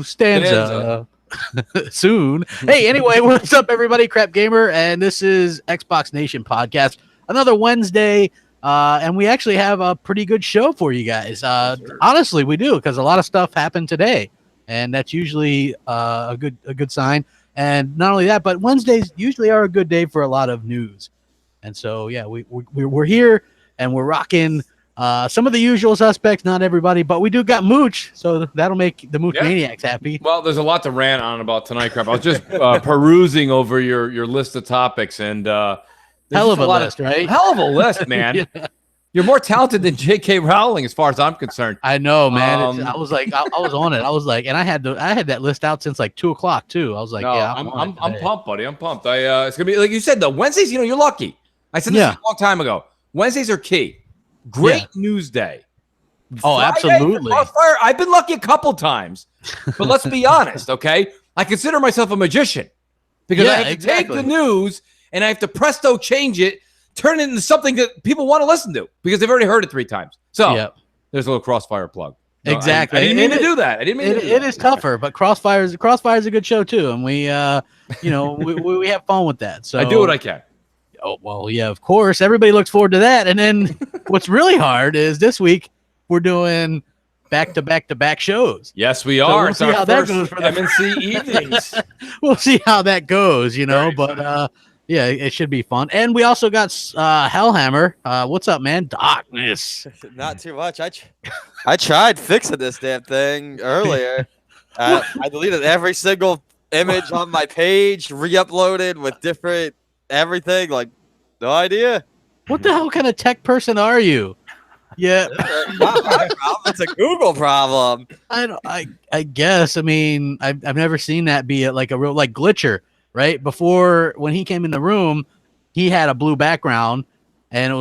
stanza. Soon. Hey, anyway, what's up, everybody? Crapgamer, and this is Xbox Nation podcast. Another Wednesday, and we actually have a pretty good show for you guys. Honestly, we do, because a lot of stuff happened today, and that's usually a good sign. And not only that, but Wednesdays usually are a good day for a lot of news. And so, yeah, we're here, and we're rocking some of the usual suspects, not everybody, but we do got Mooch, so that'll make the Mooch Maniacs happy. Well, there's a lot to rant on about tonight, Crap. I was just perusing over your list of topics, and hell of a list, right? Hell of a list, man. Yeah. You're more talented than J.K. Rowling, as far as I'm concerned. I know, man. I was like, I was on it. I was like, and I had that list out since like 2:00 too. I was like, no, yeah, I'm pumped, buddy. I'm pumped. It's gonna be like you said, the Wednesdays. You know, you're lucky. I said this a long time ago. Wednesdays are key. Great news day. Oh, Friday, absolutely. I've been lucky a couple times, but let's be honest, okay? I consider myself a magician because I have to take the news and I have to presto change it, turn it into something that people want to listen to because they've already heard it 3 times. So there's a little crossfire plug. No, exactly. I didn't mean to do that. It is tougher, but Crossfire is a good show too, and we we have fun with that. So I do what I can. Oh, well, yeah, of course. Everybody looks forward to that. And then what's really hard is this week we're doing back-to-back shows. Yes, we are. So we'll see how that goes for the MNC evenings. We'll see how that goes, but yeah, it should be fun. And we also got Hellhammer. What's up, man? Darkness. Not too much. I tried fixing this damn thing earlier. I deleted every single image on my page, re-uploaded with different everything, like no idea. What the hell kind of tech person are you? Yeah, not my problem. It's a Google problem. I guess. I mean, I've never seen that be like a real Glitcher. Right before when he came in the room, he had a blue background, and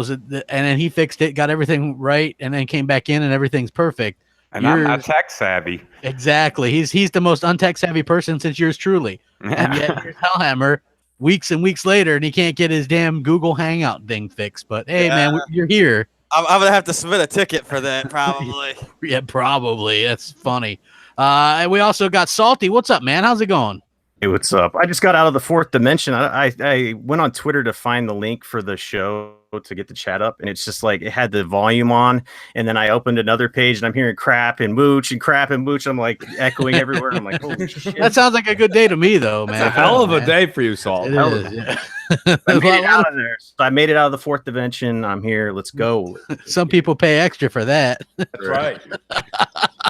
then he fixed it, got everything right, and then came back in, and everything's perfect. And I'm not tech savvy. Exactly. He's the most untech savvy person since yours truly. And yet here's Hellhammer. Weeks and weeks later, and he can't get his damn Google Hangout thing fixed. But hey, man, you're here. I'm gonna have to submit a ticket for that, probably. Yeah, probably. That's funny. And we also got Salty. What's up, man? How's it going? Hey, what's up? I just got out of the 4th dimension. I went on Twitter to find the link for the show to get the chat up, and it's just like it had the volume on, and then I opened another page and I'm hearing crap and mooch. I'm like echoing everywhere. I'm like, holy shit. That sounds like a good day to me, though, man. That's a hell of a day for you, Salt. It is, yeah. I made it out of there. So I made it out of the 4th dimension. I'm here. Let's go. Some people pay extra for that. That's right.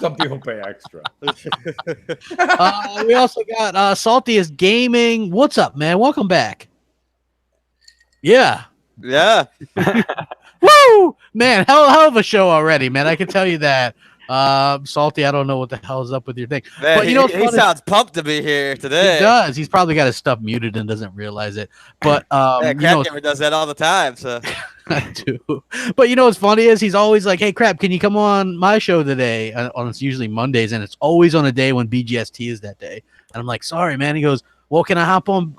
Some people pay extra. We also got Salty is Gaming. What's up, man? Welcome back. Yeah. Woo! Man, hell of a show already, man. I can tell you that. Salty, I don't know what the hell is up with your thing. Man, but he sounds pumped to be here today. He does. He's probably got his stuff muted and doesn't realize it. But Crapgamer does that all the time. So I do. But what's funny is he's always like, "Hey, Crap, can you come on my show today?" It's usually Mondays, and it's always on a day when BGST is that day. And I'm like, "Sorry, man." He goes, "Well, can I hop on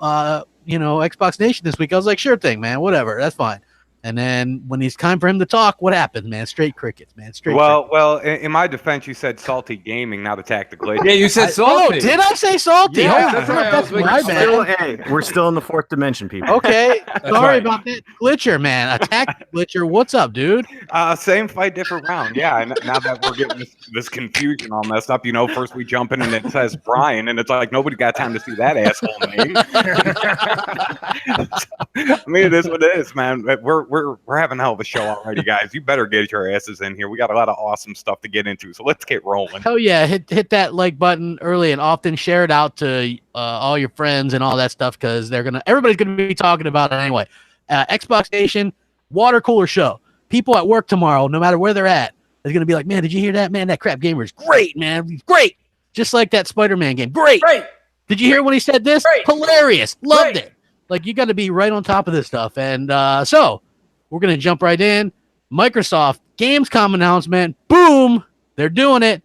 Xbox Nation this week?" I was like, "Sure thing, man. Whatever. That's fine." And then when it's time for him to talk, what happens, man? Straight crickets, man. Well, in my defense, you said Salty Gaming, not Attack the Glitch. Yeah, you said Salty. Oh, did I say Salty? Yeah, that's my bad. We're still in the 4th dimension, people. Okay, sorry about that. Glitcher, man. Attack Glitcher. What's up, dude? Same fight, different round. Yeah, now that we're getting this confusion all messed up, first we jump in and it says Brian, and it's like nobody got time to see that asshole name. I mean, it is what it is, man. We're having a hell of a show already, guys. You better get your asses in here. We got a lot of awesome stuff to get into, so let's get rolling. Hell yeah, hit that like button early and often. Share it out to all your friends and all that stuff because everybody's gonna be talking about it anyway. Xbox Nation water cooler show. People at work tomorrow, no matter where they're at, is gonna be like, "Man, did you hear that? Man, that Crapgamer is great, man. He's great." Just like that Spider-Man game, great. Did you hear when he said this? Great. Hilarious, loved it. Like, you got to be right on top of this stuff. And so we're going to jump right in. Microsoft Gamescom announcement. Boom. They're doing it.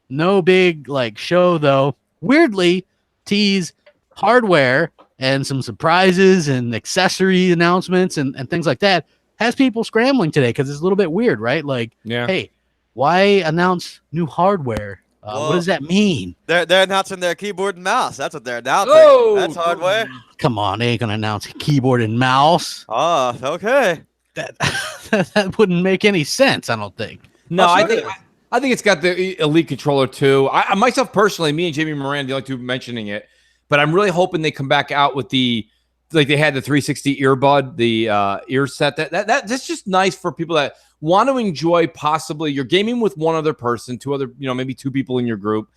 No big show, though. Weirdly, tease hardware and some surprises and accessory announcements and things like that. Has people scrambling today because it's a little bit weird, right? Hey, why announce new hardware What does that mean? They're announcing their keyboard and mouse. That's what they're announcing. Oh! That's hardware. Come on, they ain't gonna announce keyboard and mouse. Oh, okay. That wouldn't make any sense. I don't think. No, I think it's got the Elite controller too. I myself personally, me and Jamie Moran, the only two mentioning it, but I'm really hoping they come back out with like they had the 360 earbud, the ear set. That's just nice for people that want to enjoy. Possibly you're gaming with one other person, maybe two people in your group,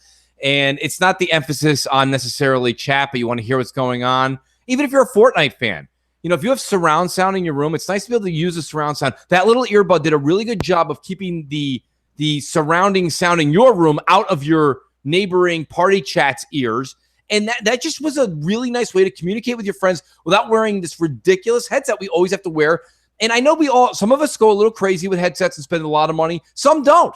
and it's not the emphasis on necessarily chat, but you want to hear what's going on. Even if you're a Fortnite fan, if you have surround sound in your room, it's nice to be able to use the surround sound. That little earbud did a really good job of keeping the surrounding sound in your room out of your neighboring party chat's ears. And that just was a really nice way to communicate with your friends without wearing this ridiculous headset we always have to wear. And I know some of us go a little crazy with headsets and spend a lot of money. Some don't.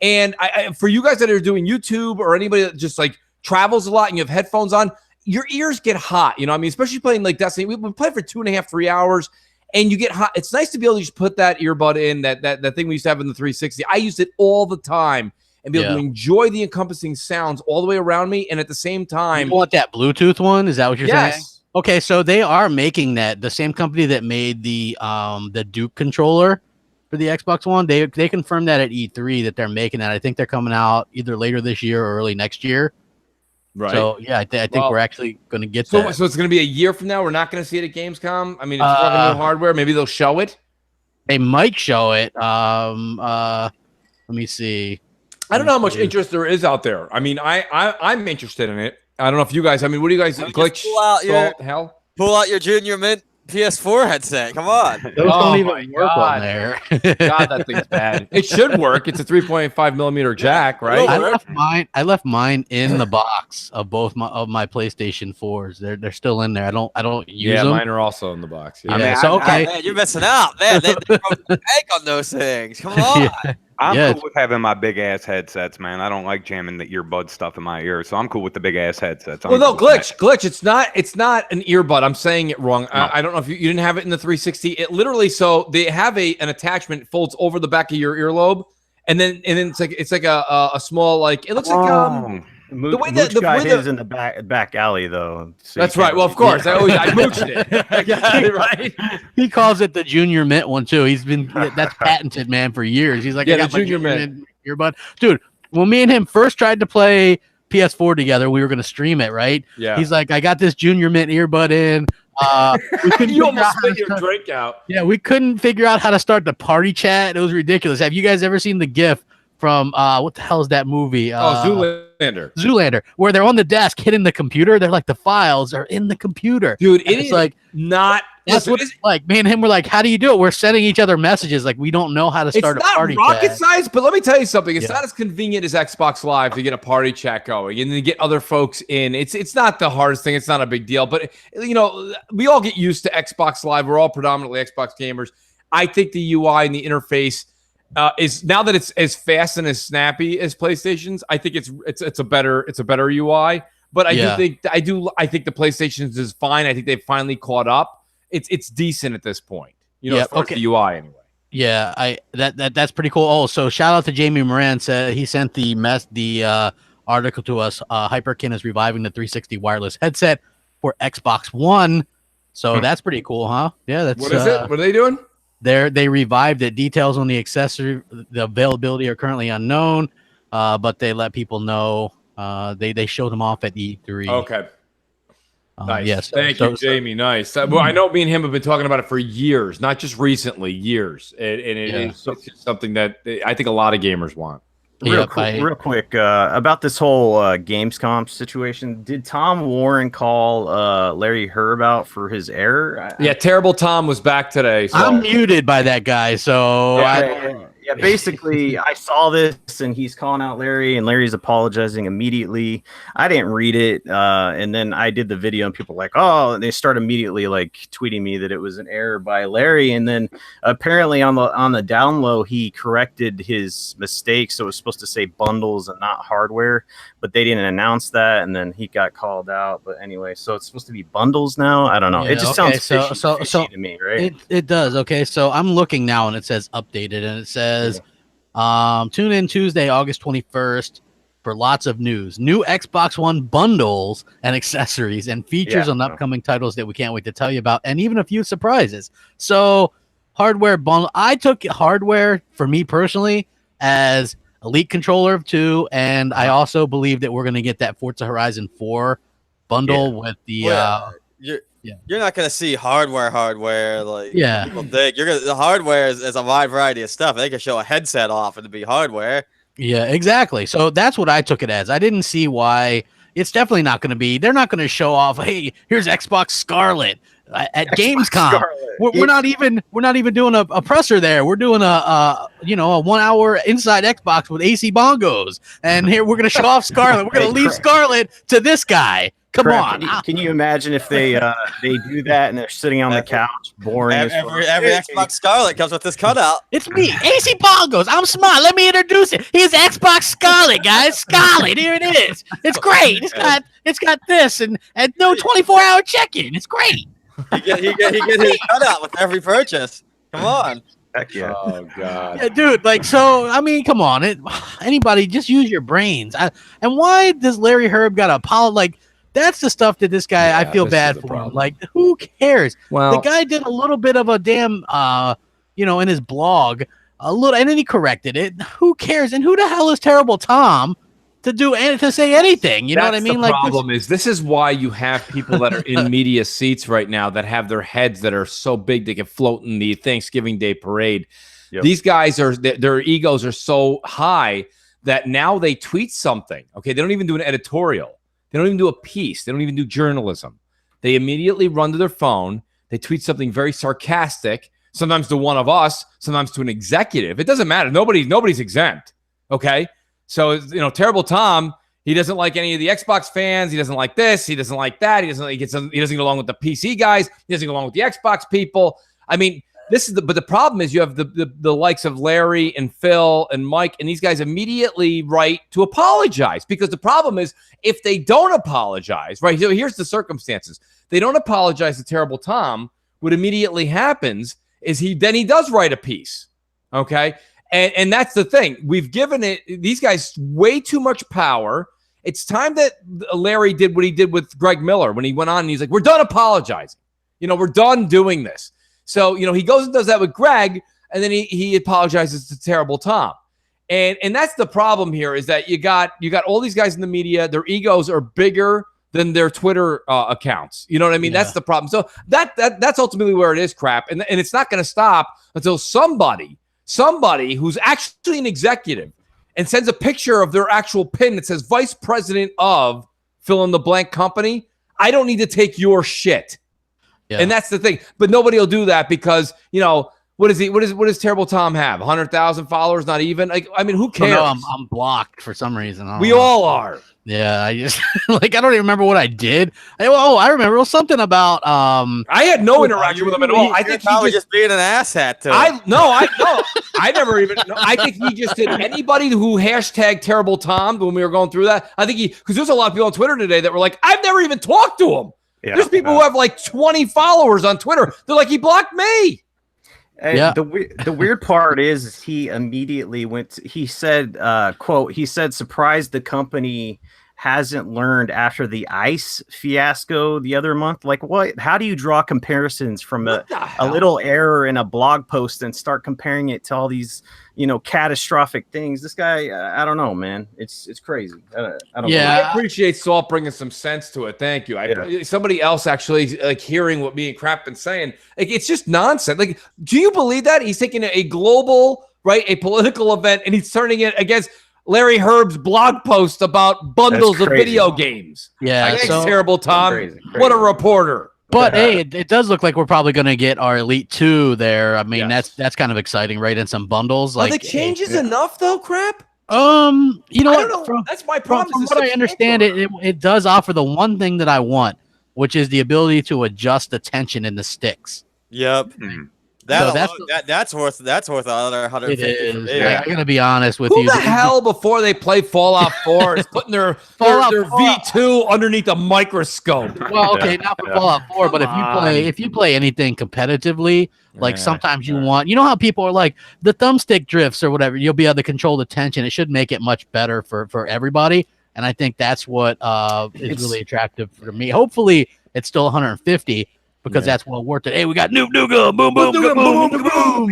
And for you guys that are doing YouTube or anybody that just like travels a lot and you have headphones on, your ears get hot. Especially playing like Destiny. We play for 2.5, 3 hours and you get hot. It's nice to be able to just put that earbud in, that thing we used to have in the 360. I used it all the time. And be able to enjoy the encompassing sounds all the way around me, and at the same time, you want that Bluetooth one? Is that what you're saying? Okay, so they are making that. The same company that made the Duke controller for the Xbox One, they confirmed that at E3 that they're making that. I think they're coming out either later this year or early next year. Right. So yeah, I think we're actually going to get that. So it's going to be a year from now. We're not going to see it at Gamescom. I mean, it's talking new hardware. Maybe they'll show it. They might show it. Let me see. I don't know how much interest there is out there. I mean, I'm interested in it. I don't know if you guys. I mean, what do you guys glitch? Pull out your Junior Mint PS4 headset. Come on. Those don't even work on there. God, that thing's bad. It should work. It's a 3.5 millimeter jack, right? I left mine in the box of both my PlayStation 4s. They're still in there. I don't use them. Yeah, mine are also in the box. Yeah. Man, you're missing out, man. They broke the bank on those things. Come on. Yeah. I'm cool with having my big ass headsets, man. I don't like jamming the earbud stuff in my ear, so I'm cool with the big ass headsets. Glitch. It's not an earbud. I'm saying it wrong. No. I don't know if you didn't have it in the 360. It literally, so they have an attachment folds over the back of your earlobe, and then it's like a small, like it looks like the way that is in the back alley though. So that's right. Well, of course, I mooched it. Right. He calls it the Junior Mint one too. That's patented, man, for years. He's like, I got the Junior Mint earbud, dude. When me and him first tried to play PS4 together, we were gonna stream it, right? Yeah. He's like, I got this Junior Mint earbud in. You almost spit your drink out. Yeah, we couldn't figure out how to start the party chat. It was ridiculous. Have you guys ever seen the GIF from what the hell is that movie? Zoolander, where they're on the desk hitting the computer. They're like, the files are in the computer. Dude, it's like not. That's what it's like. Me and him were like, how do you do it? We're sending each other messages like we don't know how to start a party chat. It's not rocket science, but let me tell you something. It's not as convenient as Xbox Live to get a party chat going and then get other folks in. It's not the hardest thing. It's not a big deal. But, we all get used to Xbox Live. We're all predominantly Xbox gamers. I think the UI and the interface is, now that it's as fast and as snappy as PlayStation's, I think it's a better UI. But I think the PlayStation's is fine. I think they've finally caught up. It's decent at this point. As far as the UI anyway. Yeah, that's pretty cool. Oh, so shout out to Jamie Moran. Said he sent the article to us. Hyperkin is reviving the 360 wireless headset for Xbox One. So that's pretty cool, huh? Yeah, that's what is it? What are they doing? They revived it. Details on the accessory, the availability are currently unknown, but they let people know. They showed them off at E3. Okay. Nice. Yes. Thank you, Jamie. Nice. Well, I know me and him have been talking about it for years, not just recently, years. And it's just something that I think a lot of gamers want. Real quick, about this whole Gamescom situation. Did Tom Warren call Larry Herb out for his error? Terrible Tom was back today. So. I'm muted by that guy, so basically, I saw this, and he's calling out Larry, and Larry's apologizing immediately. I didn't read it, and then I did the video, and people were like, oh, and they start immediately like tweeting me that it was an error by Larry, and then apparently on the down low, he corrected his mistake, so it was supposed to say bundles and not hardware, but they didn't announce that, and then he got called out. But anyway, so it's supposed to be bundles now. I don't know. It just sounds fishy to me, right? It does. Okay, so I'm looking now, and it says updated, and it says Tune in Tuesday, August 21st for lots of news, new Xbox One bundles and accessories, and features on upcoming titles that we can't wait to tell you about, and even a few surprises. So hardware bundle. I took hardware for me personally as Elite Controller of 2, and I also believe that we're going to get that Forza Horizon 4 bundle with the you're not gonna see hardware like people think. The hardware is a wide variety of stuff. They can show a headset off and it'd be hardware. Yeah, exactly. So that's what I took it as. I didn't see why. It's definitely not going to be. They're not going to show off. Hey, here's Xbox Scarlet at Gamescom. We're not even doing a presser there. We're doing a 1 hour inside Xbox with AC bongos, and here we're going to show off Scarlet. We're going to leave Scarlet to this guy. Come on. Can you imagine if they do that and they're sitting on the couch, boring? Every Xbox Scarlet comes with this cutout. It's me, AC Bongos. I'm smart. Let me introduce it. Here's Xbox Scarlet, guys. Scarlet. Here it is. It's great. It's got this and no 24-hour check-in. It's great. He get his cutout with every purchase. Come on. Heck yeah. Oh god. Yeah, dude. Like, so I mean, come on. Anybody, just use your brains. And why does Larry Herb got to apologize? Like, that's the stuff that this guy, I feel bad for him. Like, who cares? Well, the guy did a little bit of a damn, in his blog, and then he corrected it. Who cares? And who the hell is Terrible Tom to say anything? You know what I mean? The problem is this is why you have people that are in media seats right now that have their heads that are so big they can float in the Thanksgiving Day parade. Yep. These guys their egos are so high that now they tweet something. Okay, they don't even do an editorial. They don't even do a piece. They don't even do journalism. They immediately run to their phone. They tweet something very sarcastic, sometimes to one of us, sometimes to an executive. It doesn't matter. Nobody's exempt. Okay? So, Terrible Tom, he doesn't like any of the Xbox fans. He doesn't like this. He doesn't like that. He doesn't get along with the PC guys. He doesn't get along with the Xbox people. I mean, but the problem is you have the likes of Larry and Phil and Mike, and these guys immediately write to apologize, because the problem is if they don't apologize, right? So here's the circumstances. They don't apologize to Terrible Tom. What immediately happens is he does write a piece. Okay. And that's the thing. We've given these guys way too much power. It's time that Larry did what he did with Greg Miller when he went on and he's like, we're done apologizing. We're done doing this. So, he goes and does that with Greg, and then he apologizes to Terrible Tom. And that's the problem here, is that you got all these guys in the media, their egos are bigger than their Twitter accounts. You know what I mean? Yeah. That's the problem. So that's ultimately where it is, crap. And it's not going to stop until somebody who's actually an executive and sends a picture of their actual pin that says Vice President of fill in the blank company. I don't need to take your shit. Yeah. And that's the thing. But nobody will do that because, what does Terrible Tom have? 100,000 followers? Not even? Like, I mean, who cares? No, I'm blocked for some reason. We all are. Yeah, I just I don't even remember what I did. I remember it was something about I had no interaction with him at all. I think he was just being an asshat to I never even I think he just did. Anybody who hashtag Terrible Tom when we were going through that, I think because there's a lot of people on Twitter today that were like, I've never even talked to him. Yeah, there's people who have like 20 followers on Twitter. They're like, he blocked me. And the weird part is he immediately he said, quote, he said, surprised the company hasn't learned after the ICE fiasco the other month. Like, what? How do you draw comparisons from a little error in a blog post and start comparing it to all these, catastrophic things? This guy, I don't know, man. It's crazy. I don't know. I appreciate Salt bringing some sense to it. Thank you. Somebody else actually like hearing what me and Crap been saying. Like, it's just nonsense. Like, do you believe that he's taking a global, a political event, and he's turning it against Larry Herb's blog post about bundles of video games? Yeah, thanks, Terrible Tom. Crazy. What a reporter. But hey, it does look like we're probably going to get our Elite 2 there. I mean, that's kind of exciting, right? And some bundles. Are the changes enough though, Crap? You know what? Don't know. That's my problem. From what I understand, it does offer the one thing that I want, which is the ability to adjust the tension in the sticks. Yep. That's worth another 150. It is. Yeah. I'm gonna be honest with Who you. the hell before they play Fallout 4 is putting their V2 underneath a microscope? Well, okay, not for Fallout 4, but if you play anything competitively, like sometimes you want, you know how people are like the thumbstick drifts or whatever, you'll be able to control the tension. It should make it much better for everybody, and I think that's what is really attractive for me. Hopefully, it's still 150. Because that's well worth it. Hey, we got Noob Nooga, boom, boom, boom, boom, boom, boom.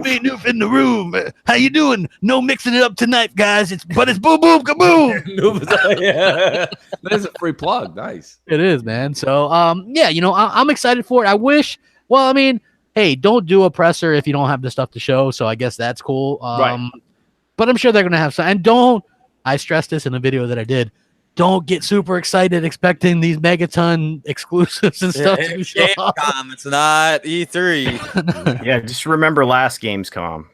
Hey, Noob in the room. How you doing? No mixing it up tonight, guys. But it's boom, boom, kaboom. Yeah, that's a free plug. Nice. It is, man. So, yeah, you know, I'm excited for it. I wish. Well, I mean, hey, don't do a presser if you don't have the stuff to show. So I guess that's cool. Right. But I'm sure they're gonna have some. And don't. I stressed this in a video that I did. Don't get super excited expecting these Megaton exclusives and stuff to show up. It's not E3. Yeah, just remember last Gamescom.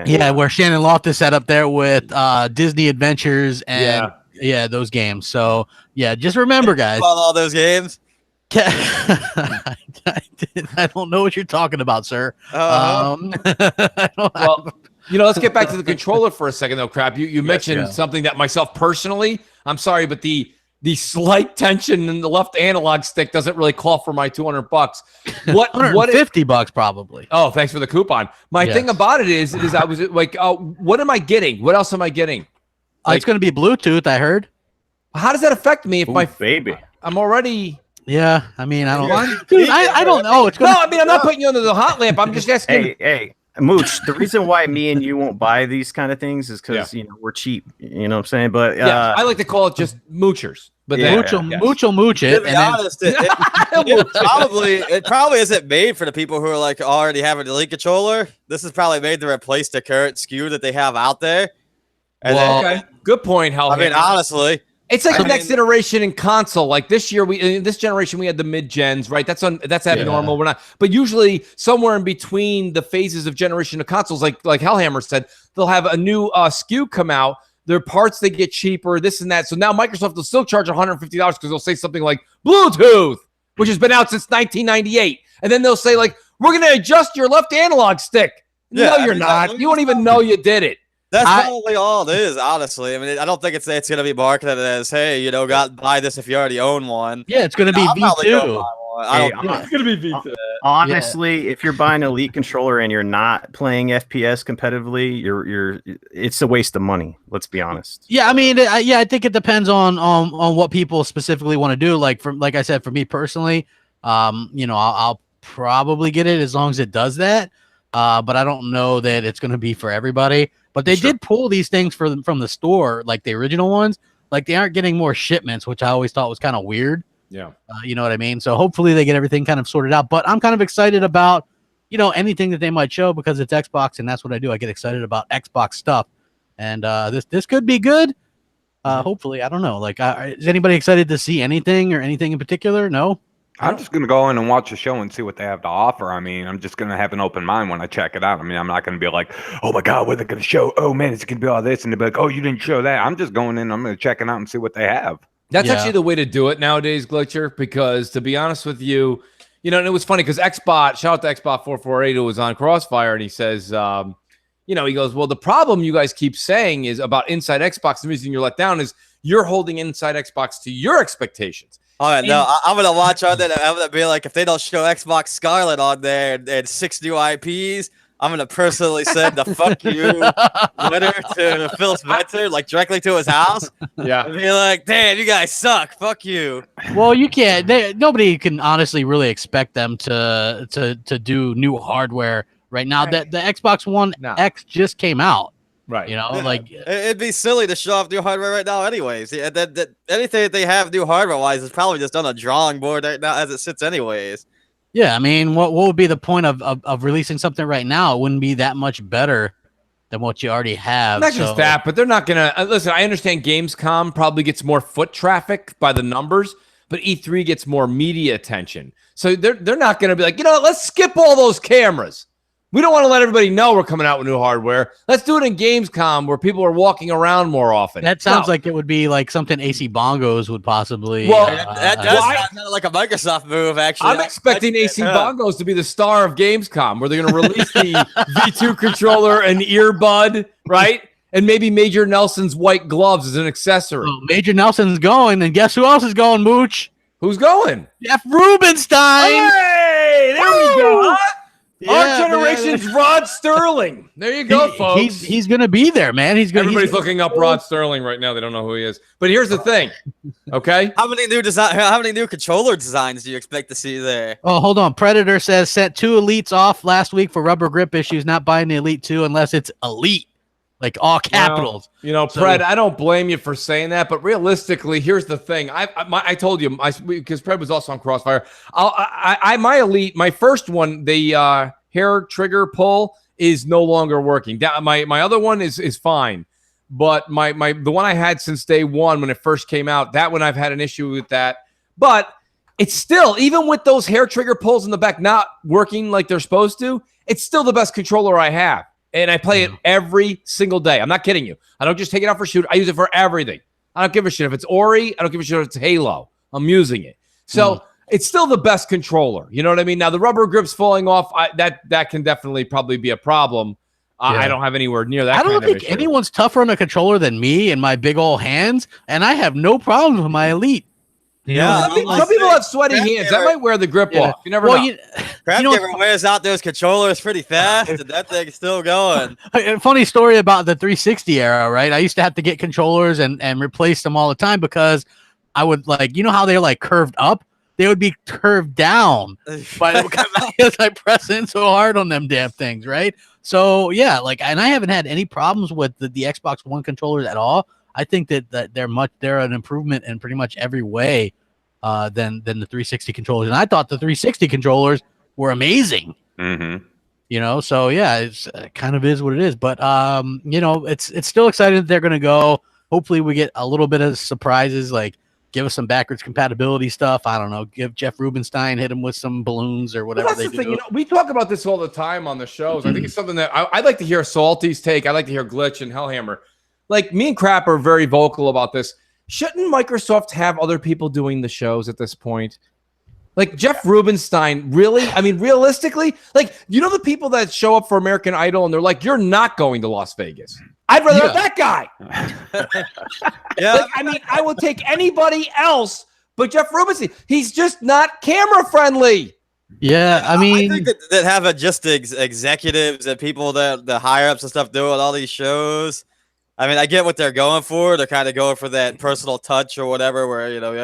Yeah, where Shannon Loftus sat up there with Disney Adventures and those games. So yeah, just remember, guys. All those games. I don't know what you're talking about, sir. Well, you know, let's get back to the controller for a second, though. Crap, you mentioned something that myself personally, I'm sorry, but the slight tension in the left analog stick doesn't really call for my $200. What $150 probably? Oh, thanks for the coupon. My thing about it is I was like, what am I getting? What else am I getting? It's going to be Bluetooth, I heard. How does that affect me if baby? I'm already. Yeah, I mean, I don't. Dude, I don't know. No, I mean, I'm not putting you under the hot lamp. I'm just asking. Hey. Mooch, the reason why me and you won't buy these kind of things is because you know we're cheap. You know what I'm saying? But I like to call it just moochers. But mooch it. To be honest, it probably isn't made for the people who are like already have an Elite controller. This is probably made to replace the current SKU that they have out there. And good point. I mean, honestly. It's like the next generation in console. Like this year, in this generation, we had the mid gens, right? That's abnormal. We're not, but usually somewhere in between the phases of generation of consoles, like Hellhammer said, they'll have a new SKU come out. Their parts they get cheaper, this and that. So now Microsoft will still charge $150 because they'll say something like Bluetooth, which has been out since 1998, and then they'll say like, we're going to adjust your left analog stick. No, you're not. You won't even know you did it. That's probably all it is, honestly. I mean, I don't think it's going to be marketed as, hey, you know, buy this if you already own one. Yeah, it's going to be V2. It's going to be V2. Honestly, if you're buying an Elite controller and you're not playing FPS competitively, it's a waste of money. Let's be honest. Yeah, I mean, I think it depends on what people specifically want to do. Like I said, for me personally, you know, I'll probably get it as long as it does that. But I don't know that it's going to be for everybody. But they did pull these things from the store, like the original ones. Like they aren't getting more shipments, which I always thought was kind of weird. Yeah. You know what I mean? So hopefully they get everything kind of sorted out. But I'm kind of excited about, you know, anything that they might show because it's Xbox, and that's what I do. I get excited about Xbox stuff. And this could be good. Hopefully, I don't know. Like, is anybody excited to see anything or anything in particular? No? I'm just going to go in and watch the show and see what they have to offer. I mean, I'm just going to have an open mind when I check it out. I mean, I'm not going to be like, oh, my God, what are they going to show? Oh, man, it's going to be all this. And they'll be like, oh, you didn't show that. I'm just going in. I'm going to check it out and see what they have. That's actually the way to do it nowadays, Glitcher, because to be honest with you, you know, and it was funny because Xbot, shout out to Xbot448, who was on Crossfire, and he says, you know, he goes, well, the problem you guys keep saying is about Inside Xbox. The reason you're let down is you're holding Inside Xbox to your expectations. All right, no, I'm gonna watch on that. I'm gonna be like, if they don't show Xbox Scarlet on there and 6 new IPs, I'm gonna personally send the fuck you letter to Phil Spencer, like directly to his house. Yeah, and be like, damn, you guys suck. Fuck you. Well, you can't. Nobody can honestly really expect them to do new hardware right now. That the Xbox One X just came out. Right. You know, like it'd be silly to show off new hardware right now anyways. Yeah, anything that they have new hardware wise is probably just on a drawing board right now as it sits anyways. Yeah, I mean, what would be the point of releasing something right now? It wouldn't be that much better than what you already have. Not just that, but they're not going to listen. I understand Gamescom probably gets more foot traffic by the numbers, but E3 gets more media attention. So they're not going to be like, you know, let's skip all those cameras. We don't want to let everybody know we're coming out with new hardware. Let's do it in Gamescom where people are walking around more often. That sounds like it would be like something AC Bongos would possibly. Well, that does sound kind of like a Microsoft move, actually. I'm expecting AC Bongos to be the star of Gamescom, where they're going to release the V2 controller and earbud, right? And maybe Major Nelson's white gloves as an accessory. Oh, Major Nelson's going, and guess who else is going, Mooch? Who's going? Jeff Rubenstein. Hey, there we go. Huh? Yeah, Our generation's Rod Sterling. There you go, folks. He's going to be there, man. Everybody's looking up Rod Sterling right now. They don't know who he is. But here's the thing, okay? How many new controller designs do you expect to see there? Oh, hold on. Predator says sent 2 elites off last week for rubber grip issues. Not buying the Elite 2 unless it's elite, like all capitals. Pred, I don't blame you for saying that, but realistically, here's the thing. I told you because Pred was also on Crossfire. My Elite, my first one, the hair trigger pull is no longer working. My other one is fine, but the one I had since day one when it first came out, that one I've had an issue with that. But it's still, even with those hair trigger pulls in the back not working like they're supposed to, it's still the best controller I have. And I play it every single day. I'm not kidding you. I don't just take it out for shoot. I use it for everything. I don't give a shit if it's Ori. I don't give a shit if it's Halo. I'm using it. So it's still the best controller. You know what I mean? Now, the rubber grip's falling off. That can definitely probably be a problem. I don't have anywhere near that. I don't think anyone's tougher on a controller than me and my big old hands. And I have no problems with my Elite. Yeah, some people have sweaty hands. That might wear the grip off. You never know. Crapgamer wears out those controllers pretty fast, and that thing's still going. A funny story about the 360 era, right? I used to have to get controllers and replace them all the time because I would how they're like curved up? They would be curved down because I press in so hard on them damn things, right? So yeah, and I haven't had any problems with the Xbox One controllers at all. I think that they're an improvement in pretty much every way than the 360 controllers. And I thought the 360 controllers were amazing. Mm-hmm. So yeah, it's kind of is what it is. But it's still exciting that they're going to go. Hopefully we get a little bit of surprises, like give us some backwards compatibility stuff. I don't know. Give Jeff Rubenstein, hit him with some balloons or whatever they do. Thing, we talk about this all the time on the shows. I think it's something that I'd like to hear Salty's take. I'd like to hear Glitch and Hellhammer. Like, me and Crap are very vocal about this. Shouldn't Microsoft have other people doing the shows at this point? Like, Jeff Rubenstein, really? I mean, realistically? Like, the people that show up for American Idol and they're like, you're not going to Las Vegas. I'd rather have that guy. I will take anybody else but Jeff Rubenstein. He's just not camera friendly. Yeah, I think that have just executives and people the higher ups and stuff doing all these shows. I mean, I get what they're going for. They're kind of going for that personal touch or whatever. Where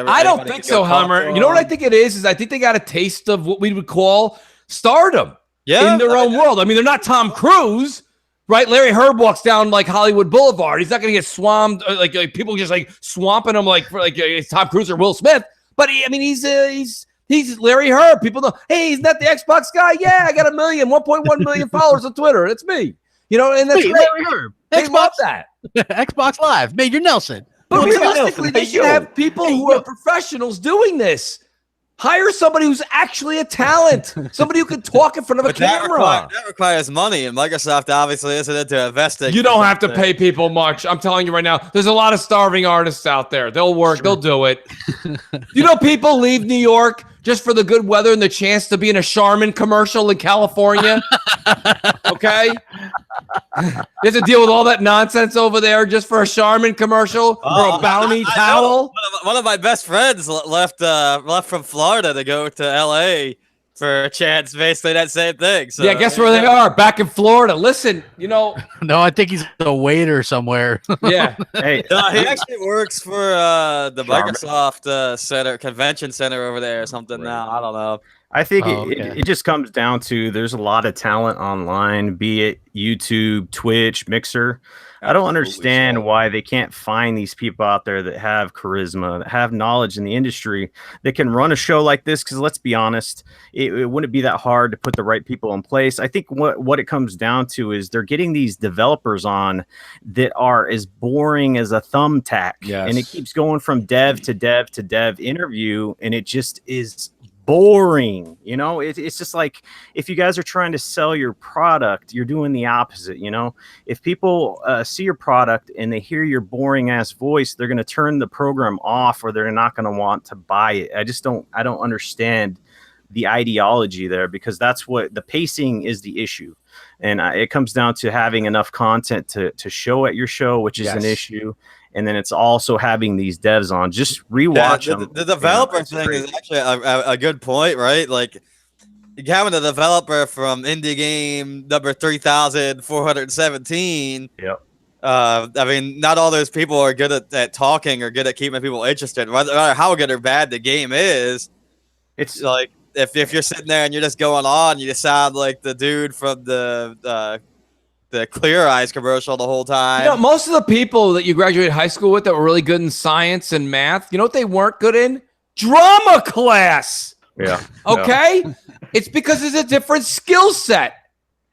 I don't think so, Hummer. You know what I think it is? I think they got a taste of what we would call stardom. In their own world. I mean, they're not Tom Cruise, right? Larry Herb walks down like Hollywood Boulevard. He's not going to get swamped like people just like swamping him like it's Tom Cruise or Will Smith. But he's Larry Herb. People know, hey, isn't that the Xbox guy? Yeah, I got 1.1 million followers on Twitter. It's me. And that's great. Larry Herb. They love that. Xbox Live, Major Nelson. But realistically, they should have people who are professionals doing this. Hire somebody who's actually a talent. Somebody who can talk in front of a camera. That requires money, and Microsoft obviously isn't into investing. You don't have to pay people much. I'm telling you right now, there's a lot of starving artists out there. They'll work. Sure. They'll do it. People leave New York just for the good weather and the chance to be in a Charmin commercial in California. Okay? You have to deal with all that nonsense over there just for a Charmin commercial or a Bounty towel. One of my best friends left from Florida to go to LA for a chance, basically that same thing. So yeah, guess where they are? Back in Florida. Listen, No, I think he's a waiter somewhere. Yeah. Hey, he actually works for the Microsoft convention center over there or something now. I don't know. I think it just comes down to there's a lot of talent online, be it YouTube, Twitch, Mixer. I don't understand why they can't find these people out there that have charisma, that have knowledge in the industry, that can run a show like this. Because let's be honest, it wouldn't be that hard to put the right people in place. I think what it comes down to is they're getting these developers on that are as boring as a thumbtack. Yes. And it keeps going from dev to dev to dev interview. And it just is boring. You know, it's just like if you guys are trying to sell your product, you're doing the opposite. You know, if people see your product and they hear your boring ass voice, they're going to turn the program off, or they're not going to want to buy it. I don't understand the ideology there, because that's what the pacing is the issue. And it comes down to having enough content to show at your show, which is an issue. And then it's also having these devs on. Just rewatch them. The developer thing is actually a good point, right? Like, having a developer from indie game number 3,417. Yep. I mean, not all those people are good at talking or good at keeping people interested. No matter how good or bad the game is, it's like if you're sitting there and you're just going on, you just sound like the dude from the Clear Eyes commercial the whole time. You know, most of the people that you graduated high school with that were really good in science and math, you know what they weren't good in? Drama class. Yeah. Okay? Yeah. It's because it's a different skill set.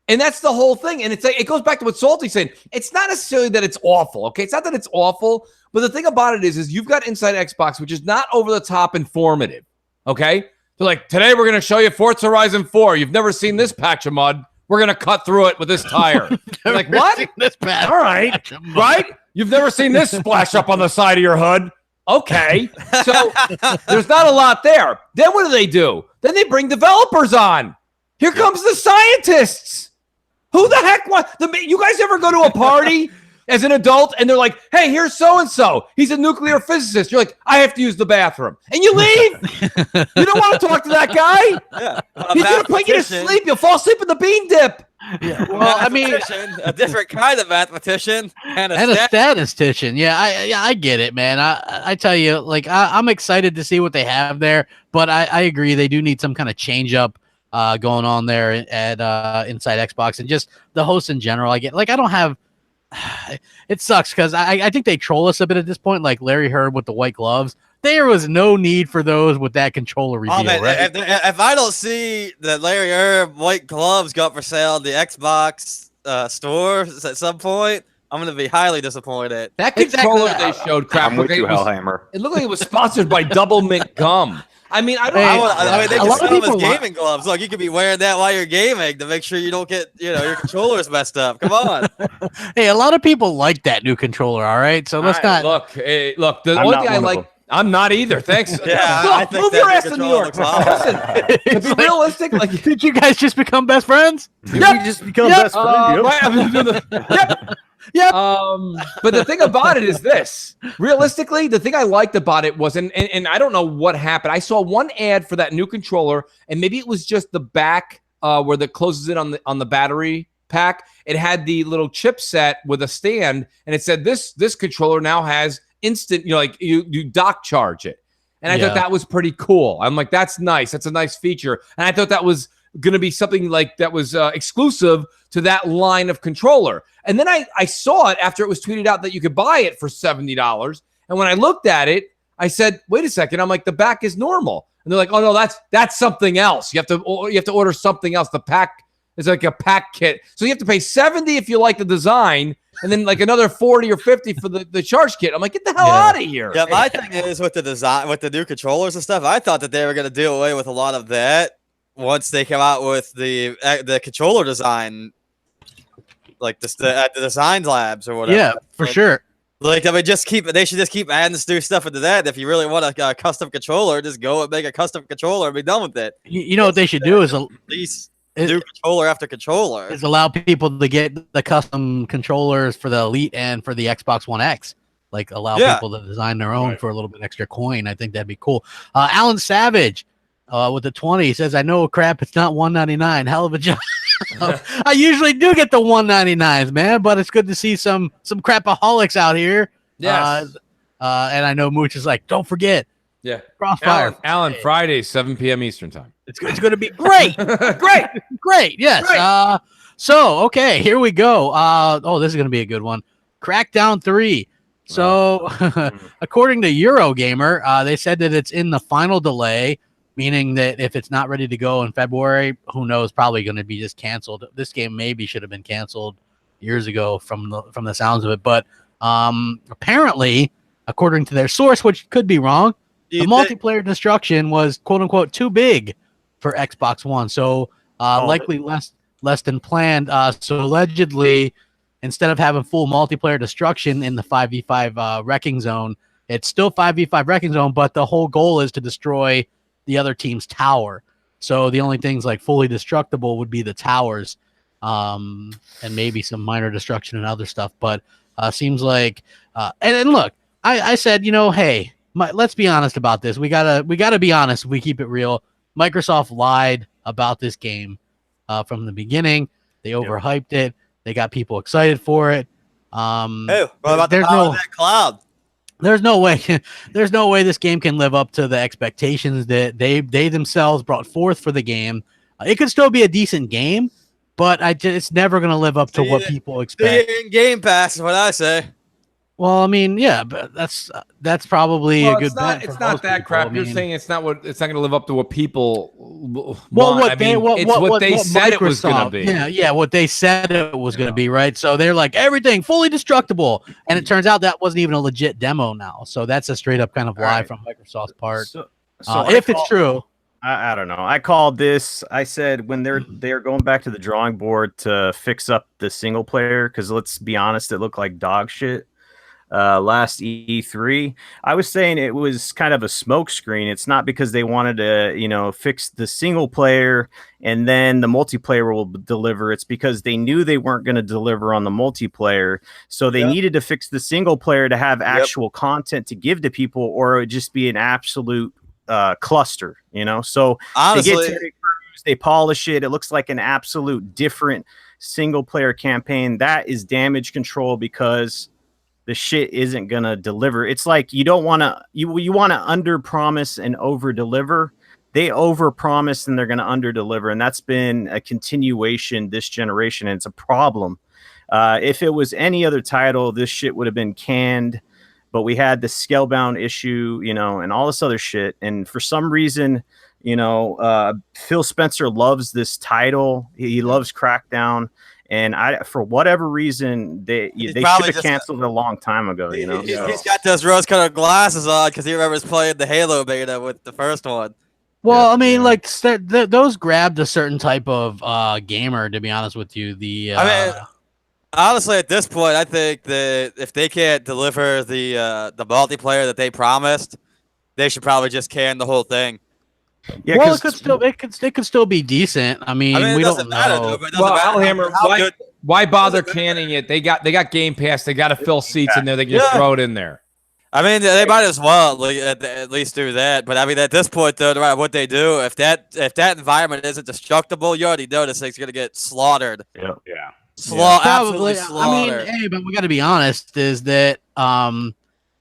And that's the whole thing. And it goes back to what Salty said. It's not necessarily that it's awful, okay? It's not that it's awful, but the thing about it is you've got Inside Xbox, which is not over the top informative, okay? They're like, today we're going to show you Forza Horizon 4. You've never seen this patch of mud. We're going to cut through it with this tire. Like, what? This patch. All right. Right? You've never seen this splash up on the side of your hood. Okay. So there's not a lot there. Then what do? Then they bring developers on. Here comes the scientists. Who the heck? You guys ever go to a party as an adult and they're like, hey, here's so-and-so. He's a nuclear physicist. You're like, I have to use the bathroom. And you leave. You don't want to talk to that guy. Yeah. He's going to put you to sleep. You'll fall asleep in the bean dip. Yeah. Well, I mean, a different kind of mathematician and a statistician. Yeah, I get it, man. I tell you, like, I'm excited to see what they have there, but I agree they do need some kind of change up going on there at Inside Xbox, and just the hosts in general. I don't have. It sucks because I think they troll us a bit at this point, like Larry Hurd with the white gloves. There was no need for those with that controller reveal, man, right? If I don't see that Larry Hurd white gloves go up for sale in the Xbox store at some point, I'm going to be highly disappointed. That controller they showed, I'm with you, Hellhammer. It looked like it was sponsored by Double Mint Gum. I mean, I mean, they just sell them as gaming gloves. Like, you could be wearing that while you're gaming to make sure you don't get, your controllers messed up. Come on. Hey, a lot of people like that new controller. All right, so let's not look. Hey, look. The only thing I like. I'm not either. Thanks. Yeah, move your ass to New York. Listen, to be realistic, like, did you guys just become best friends? Did we just become best friends? Yep. Yep. But the thing about it is this. Realistically, the thing I liked about it was, and I don't know what happened. I saw one ad for that new controller, and maybe it was just the back where that closes in on the battery pack. It had the little chipset with a stand, and it said this controller now has instant, you dock charge it. And I thought that was pretty cool. I'm like, that's nice. That's a nice feature. And I thought that was going to be something like that was exclusive to that line of controller. And then I saw it after it was tweeted out that you could buy it for $70. And when I looked at it, I said, wait a second. I'm like, the back is normal. And they're like, oh no, that's something else. You have to order something else. The pack is like a pack kit. So you have to pay $70 if you like the design, and then like another $40 or $50 for the charge kit. I'm like, get the hell out of here. Yeah, my thing is with the design, with the new controllers and stuff, I thought that they were going to do away with a lot of that once they come out with the controller design, like the design labs or whatever. Yeah, for sure. Like, I mean, they should just keep adding new stuff into that. If you really want a custom controller, just go and make a custom controller and be done with it. You know what they should do is new controller after controller is allow people to get the custom controllers for the Elite and for the Xbox One X. Like, allow people to design their own for a little bit extra coin. I think that'd be cool. Alan Savage with the 20 says, I know crap, it's not $199. Hell of a job. I usually do get the $199s, man, but it's good to see some crapaholics out here. Yes. And I know Mooch is like, don't forget. Yeah. Crossfire. Alan, Friday, 7 p.m. Eastern time. It's going to be great. Great. Yes. Great. So, okay, here we go. This is going to be a good one. Crackdown 3. So, according to Eurogamer, they said that it's in the final delay, meaning that if it's not ready to go in February, who knows, probably going to be just canceled. This game maybe should have been canceled years ago from the sounds of it. But apparently, according to their source, which could be wrong, the multiplayer destruction was quote unquote too big for Xbox One. So likely less than planned. So allegedly, instead of having full multiplayer destruction in the 5v5 wrecking zone, it's still 5v5 wrecking zone, but the whole goal is to destroy the other team's tower. So the only things like fully destructible would be the towers, and maybe some minor destruction and other stuff. But seems like, and look, I said, hey, let's be honest about this. We gotta be honest. We keep it real. Microsoft lied about this game from the beginning. They overhyped it. They got people excited for it. Hey, what about the power of that cloud? There's no way. There's no way this game can live up to the expectations that they themselves brought forth for the game. It could still be a decent game, but it's never going to live up to what people expect. In Game Pass is what I say. Well, I mean, yeah, but that's probably a good bet. It's not that crap. You're saying it's not going to live up to what people want. What they said it was going to be. Yeah, what they said it was going to be, right? So they're like everything fully destructible, and it turns out that wasn't even a legit demo now. So that's a straight up kind of lie from Microsoft's part. So if it's true. I don't know. I called this. I said when they're going back to the drawing board to fix up the single player, because let's be honest, it looked like dog shit. Last E3, I was saying it was kind of a smokescreen. It's not because they wanted to, fix the single player and then the multiplayer will deliver. It's because they knew they weren't going to deliver on the multiplayer. So they needed to fix the single player to have actual content to give to people, or it would just be an absolute cluster, So honestly, they polish it. It looks like an absolute different single player campaign. That is damage control because the shit isn't gonna deliver. It's like you don't want to you want to under promise and over deliver. They over promise and they're gonna under deliver, and that's been a continuation this generation, and it's a problem. If it was any other title, this shit would have been canned, but we had the Scalebound issue, and all this other shit, and for some reason, Phil Spencer loves this title. He loves Crackdown. And for whatever reason, they should have canceled it a long time ago. He's got those rose-colored glasses on because he remembers playing the Halo beta with the first one. Well, I mean, like those grabbed a certain type of gamer. To be honest with you, honestly, at this point, I think that if they can't deliver the multiplayer that they promised, they should probably just can the whole thing. Yeah, well, it could still be decent. I mean we don't know. Well, Alhammer, why bother canning it? They got Game Pass. They got to fill seats in there. They can just throw it in there. I mean, they might as well at least do that. But I mean, at this point, though, no matter what they do, if that environment isn't destructible, you already know this thing's gonna get slaughtered. Yeah. Absolutely slaughtered. I mean, hey, but we got to be honest. Is that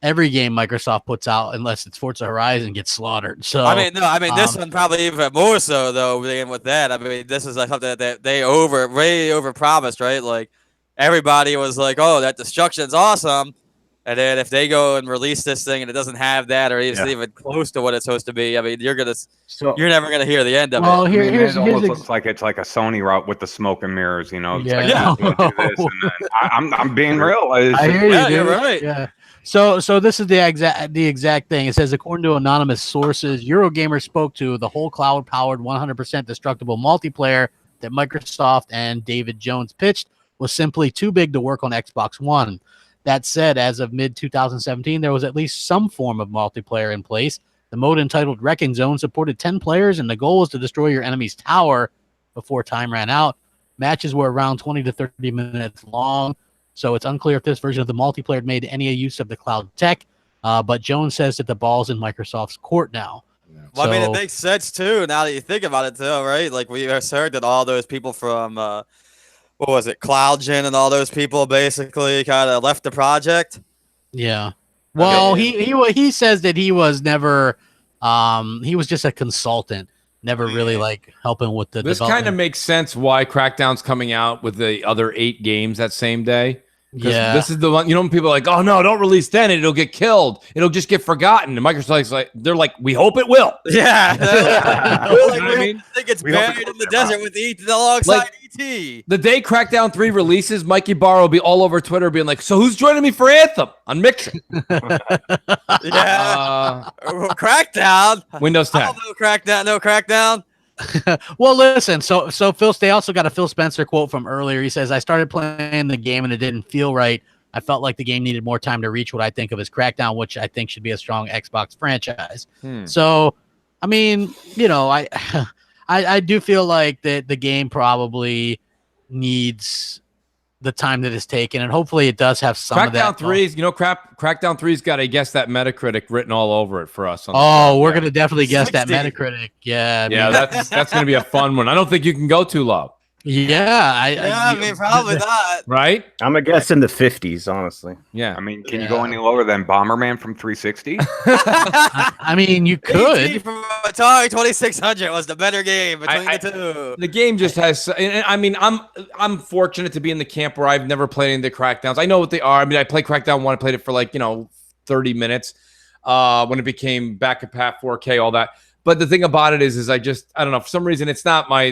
every game Microsoft puts out, unless it's Forza Horizon, gets slaughtered. So this one probably even more so though than with that. I mean, this is like something that they way over promised, right? Like everybody was like, "Oh, that destruction's awesome," and then if they go and release this thing and it doesn't have that, or it's even close to what it's supposed to be, I mean, you're never gonna hear the end of it. It almost looks like it's like a Sony route with the smoke and mirrors, I'm being real. I hear you, dude. You're right. Yeah. So this is the exact thing. It says, according to anonymous sources, Eurogamer spoke to the whole cloud-powered 100% destructible multiplayer that Microsoft and David Jones pitched was simply too big to work on Xbox One. That said, as of mid-2017, there was at least some form of multiplayer in place. The mode entitled Wrecking Zone supported 10 players, and the goal was to destroy your enemy's tower before time ran out. Matches were around 20 to 30 minutes long. So it's unclear if this version of the multiplayer made any use of the cloud tech, but Jones says that the ball's in Microsoft's court now. Well, I mean, it makes sense, too, now that you think about it, too, right? Like, we heard that all those people from, what was it, CloudGen and all those people basically kind of left the project? Yeah. Well, he says that he was never, he was just a consultant, never really, like, helping with the This kind of makes sense why Crackdown's coming out with the other 8 games that same day. Yeah. This is the one, when people are like, oh no, don't release then, it'll get killed. It'll just get forgotten. And Microsoft's like, they're like, we hope it will. Yeah. I think it's buried in the desert with alongside ET. The day Crackdown 3 releases, Mikey Barr will be all over Twitter being like, so who's joining me for Anthem on Mixer? Yeah. Crackdown. Windows 10. No Crackdown. No Crackdown. Well, listen. So Phil, they also got a Phil Spencer quote from earlier. He says, "I started playing the game and it didn't feel right. I felt like the game needed more time to reach what I think of as Crackdown, which I think should be a strong Xbox franchise." So, I mean, I do feel like that the game probably needs the time that it's taken, and hopefully it does have some of that. Crackdown 3's got, I guess, that Metacritic written all over it for us. We're gonna definitely guess that Metacritic. Yeah, that's gonna be a fun one. I don't think you can go too low. Yeah, I mean, probably not. Right? I'm a guess in the 50s, honestly. Yeah. I mean, can you go any lower than Bomberman from 360? I mean, you could. ET from Atari 2600 was the better game between the two. The game just has. I mean, I'm fortunate to be in the camp where I've never played any of the Crackdowns. I know what they are. I mean, I played Crackdown 1. I played it for 30 minutes when it became back at Pat 4K, all that. But the thing about it is I don't know, for some reason that's not my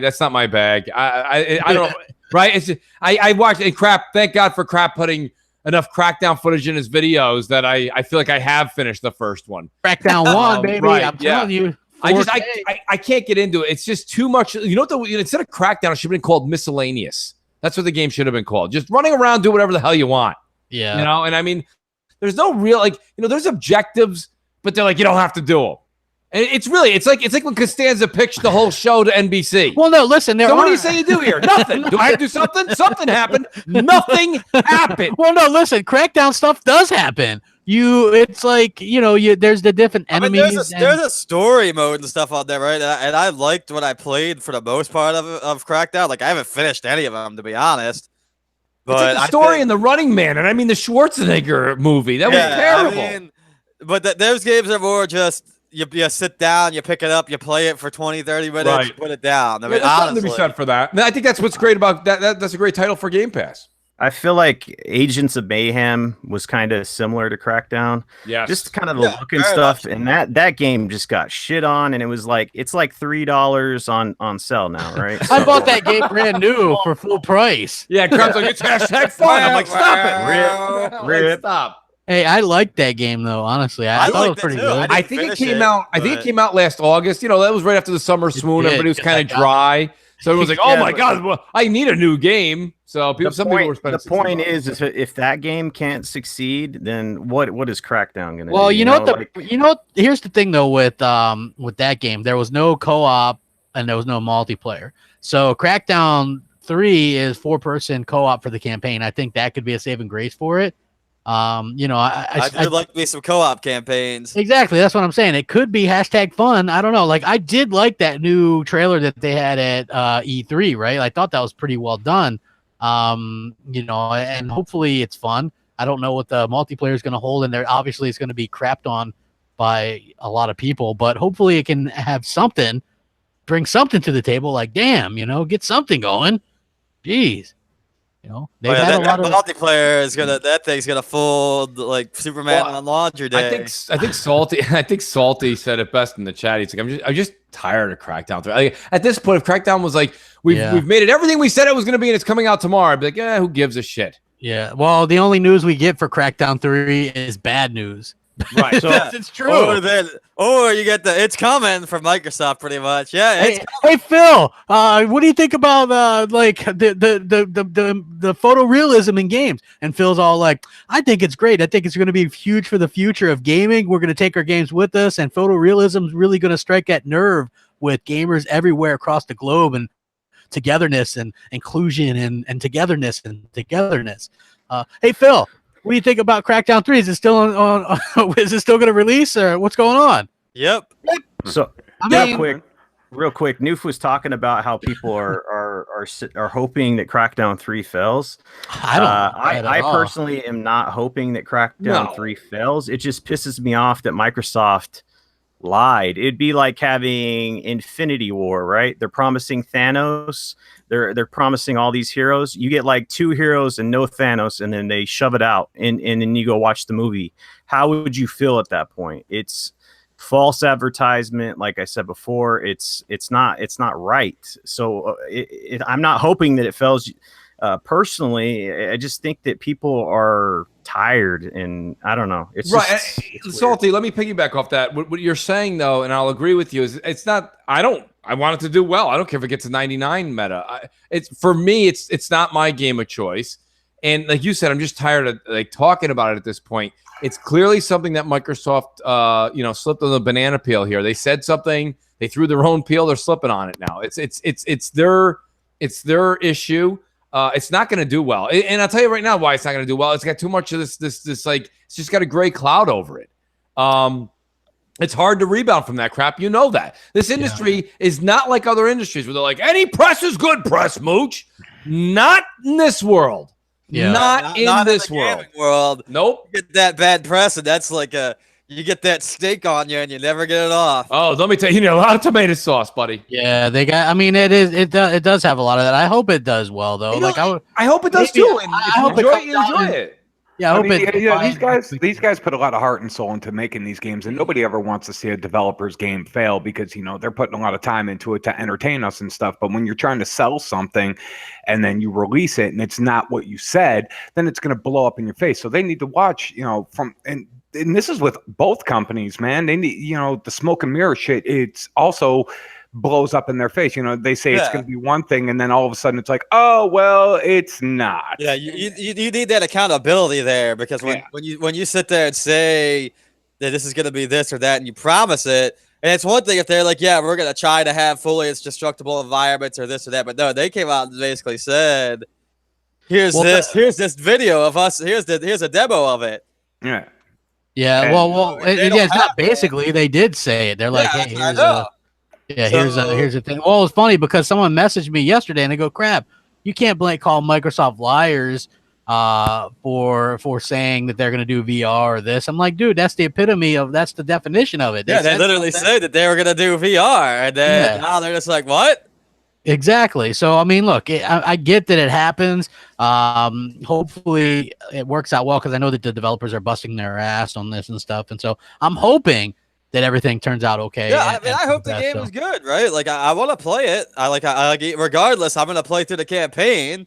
bag. I don't know, right? It's just, I watched and Crap. Thank God for Crap putting enough Crackdown footage in his videos that I feel like I have finished the first one. Crackdown 1, baby. Right, I'm telling you. I can't get into it. It's just too much. Instead of Crackdown, it should have been called Miscellaneous. That's what the game should have been called. Just running around, do whatever the hell you want. Yeah. And I mean, there's no real there's objectives, but they're like, you don't have to do them. And it's like when Costanza pitched the whole show to NBC. Well, no, listen. What do you say you do here? Nothing. Do I do something? Something happened. Nothing happened. Well, no, listen. Crackdown stuff does happen. It's like there's the different enemies. I mean, there's a story mode and stuff on there, right? And I liked what I played for the most part of Crackdown. Like I haven't finished any of them, to be honest. But it's like the story in the Running Man, and I mean the Schwarzenegger movie. That was terrible. I mean, but those games are more just. You sit down, you pick it up, you play it for 20, 30 minutes, you put it down. I mean, there's something to be said for that. I think that's what's great about that. That's a great title for Game Pass. I feel like Agents of Mayhem was kind of similar to Crackdown. Yeah, just kind of the look and stuff. And that game just got shit on, and it's like $3 on sale now, right? I bought that game brand new for full price. Yeah, Crap's like, it's hashtag fun. I'm like, stop it. Rip. Stop. Hey, I liked that game though. Honestly, I thought it was pretty good. I think it came out. I think it came out last August. That was right after the summer swoon. Everybody was kind of dry, so it was like, "Oh my god, well, I need a new game." So some people were spending. The point is if that game can't succeed, then what is Crackdown gonna? Well, do? Here's the thing though with that game, there was no co-op and there was no multiplayer. So Crackdown 3 is 4-person co-op for the campaign. I think that could be a saving grace for it. I'd like me some co-op campaigns. Exactly, that's what I'm saying. It could be hashtag fun. I don't know. Like I did like that new trailer that they had at E3, right? I thought that was pretty well done. And hopefully it's fun. I don't know what the multiplayer is going to hold, and there obviously it's going to be crapped on by a lot of people, but hopefully it can have something, bring something to the table. Like, damn, get something going. Jeez. They've had a lot of multiplayer is that thing's gonna fold like Superman on laundry day. I think Salty said it best in the chat. He's like, I'm just tired of Crackdown 3. Like, at this point, if Crackdown was like, we've made it everything we said it was gonna be, and it's coming out tomorrow, I'd be like, who gives a shit? Yeah. Well, the only news we get for Crackdown 3 is bad news. Right. So it's true. Or you get the it's coming from Microsoft, pretty much. Yeah. Hey Phil, what do you think about the photorealism in games? And Phil's all like, I think it's great. I think it's going to be huge for the future of gaming. We're going to take our games with us, and photorealism is really going to strike that nerve with gamers everywhere across the globe, and togetherness and inclusion and togetherness. Hey Phil, what do you think about Crackdown 3? Is it still on is it still going to release, or what's going on? Yep. So real quick, Noof was talking about how people are hoping that Crackdown 3 fails. I personally am not hoping that Crackdown 3 fails. It just pisses me off that Microsoft lied. It'd be like having Infinity War, right? They're promising Thanos. They're promising all these heroes. You get like 2 heroes and no Thanos, and then they shove it out, and then you go watch the movie. How would you feel at that point? It's false advertisement. Like I said before, it's not right. So I'm not hoping that it fails. Personally, I just think that people are tired, and I don't know. It's right. It's Salty, let me piggyback off that. What you're saying, though, and I'll agree with you, is it's not. I want it to do well. I don't care if it gets a 99 meta. For me, it's not my game of choice. And like you said, I'm just tired of like talking about it at this point. It's clearly something that Microsoft, slipped on the banana peel here. They said something, they threw their own peel, they're slipping on it now. It's their issue. It's not going to do well, and I'll tell you right now why it's not going to do well. It's got too much of this like it's just got a gray cloud over it. It's hard to rebound from that crap. You know that this industry is not like other industries where they're like any press is good press, Mooch. Not in this world. Yeah. Not in this world. Nope. You get that bad press, and that's like you get that steak on you, and you never get it off. Oh, let me tell you, a lot of tomato sauce, buddy. Yeah, they got. I mean, it does have a lot of that. I hope it does well, though. I hope it does too. And I hope you enjoy it. Yeah, I hope these guys put a lot of heart and soul into making these games, and nobody ever wants to see a developer's game fail because they're putting a lot of time into it to entertain us and stuff. But when you're trying to sell something, and then you release it and it's not what you said, then it's going to blow up in your face. So they need to watch, and this is with both companies, man. They need, the smoke and mirror shit. It's also blows up in their face. They say it's going to be one thing, and then all of a sudden it's like, oh well, it's not. Yeah, you need that accountability there, because when you sit there and say that this is going to be this or that, and you promise it, and it's one thing if they're like, yeah, we're going to try to have fully destructible environments or this or that, but no, they came out and basically said, here's this video of us, here's a demo of it. Yeah. Yeah. Well, it's not basically. They did say it. They're like, hey, here's the thing. Well, it's funny because someone messaged me yesterday and they go, crap, you can't call Microsoft liars for saying that they're going to do VR or this. I'm like, dude, that's the definition of it. They literally said that they were going to do VR, and then now they're just like, what? Exactly. So, I mean, look, I get that it happens. Hopefully it works out well, because I know that the developers are busting their ass on this and stuff. And so I'm hoping that everything turns out okay. Yeah, I hope the game is good, right? Like, I want to play it. I like it regardless. I'm going to play through the campaign.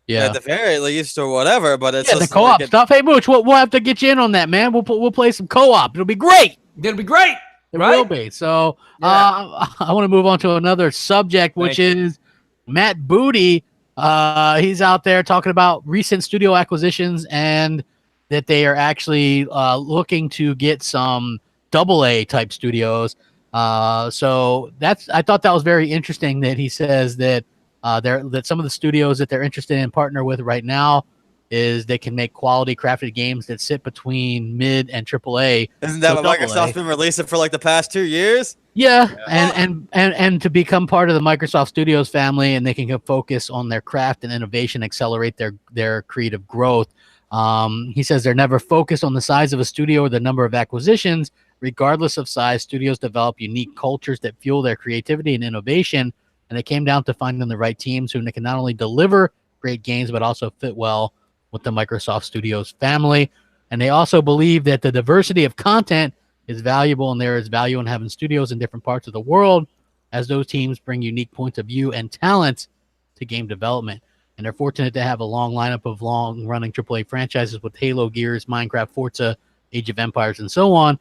Yeah, at the very least, or whatever. But it's the co-op stuff. Hey, Mooch, we'll have to get you in on that, man. We'll play some co-op. It'll be great. It'll be great. It will be. So I want to move on to another subject, which is Matt Booty. He's out there talking about recent studio acquisitions and that they are actually looking to get some AA type studios. So I thought that was very interesting that he says that that some of the studios that they're interested in partner with right now is they can make quality crafted games that sit between mid and AAA. Isn't that what Microsoft's been releasing for like the past 2 years? Yeah. And to become part of the Microsoft Studios family, and they can focus on their craft and innovation, accelerate their creative growth. He says they're never focused on the size of a studio or the number of acquisitions. Regardless of size, studios develop unique cultures that fuel their creativity and innovation. And it came down to finding the right teams who can not only deliver great games, but also fit well with the Microsoft Studios family. And they also believe that the diversity of content is valuable, and there is value in having studios in different parts of the world, as those teams bring unique points of view and talent to game development. And they're fortunate to have a long lineup of long-running AAA franchises with Halo, Gears, Minecraft, Forza, Age of Empires, and so on.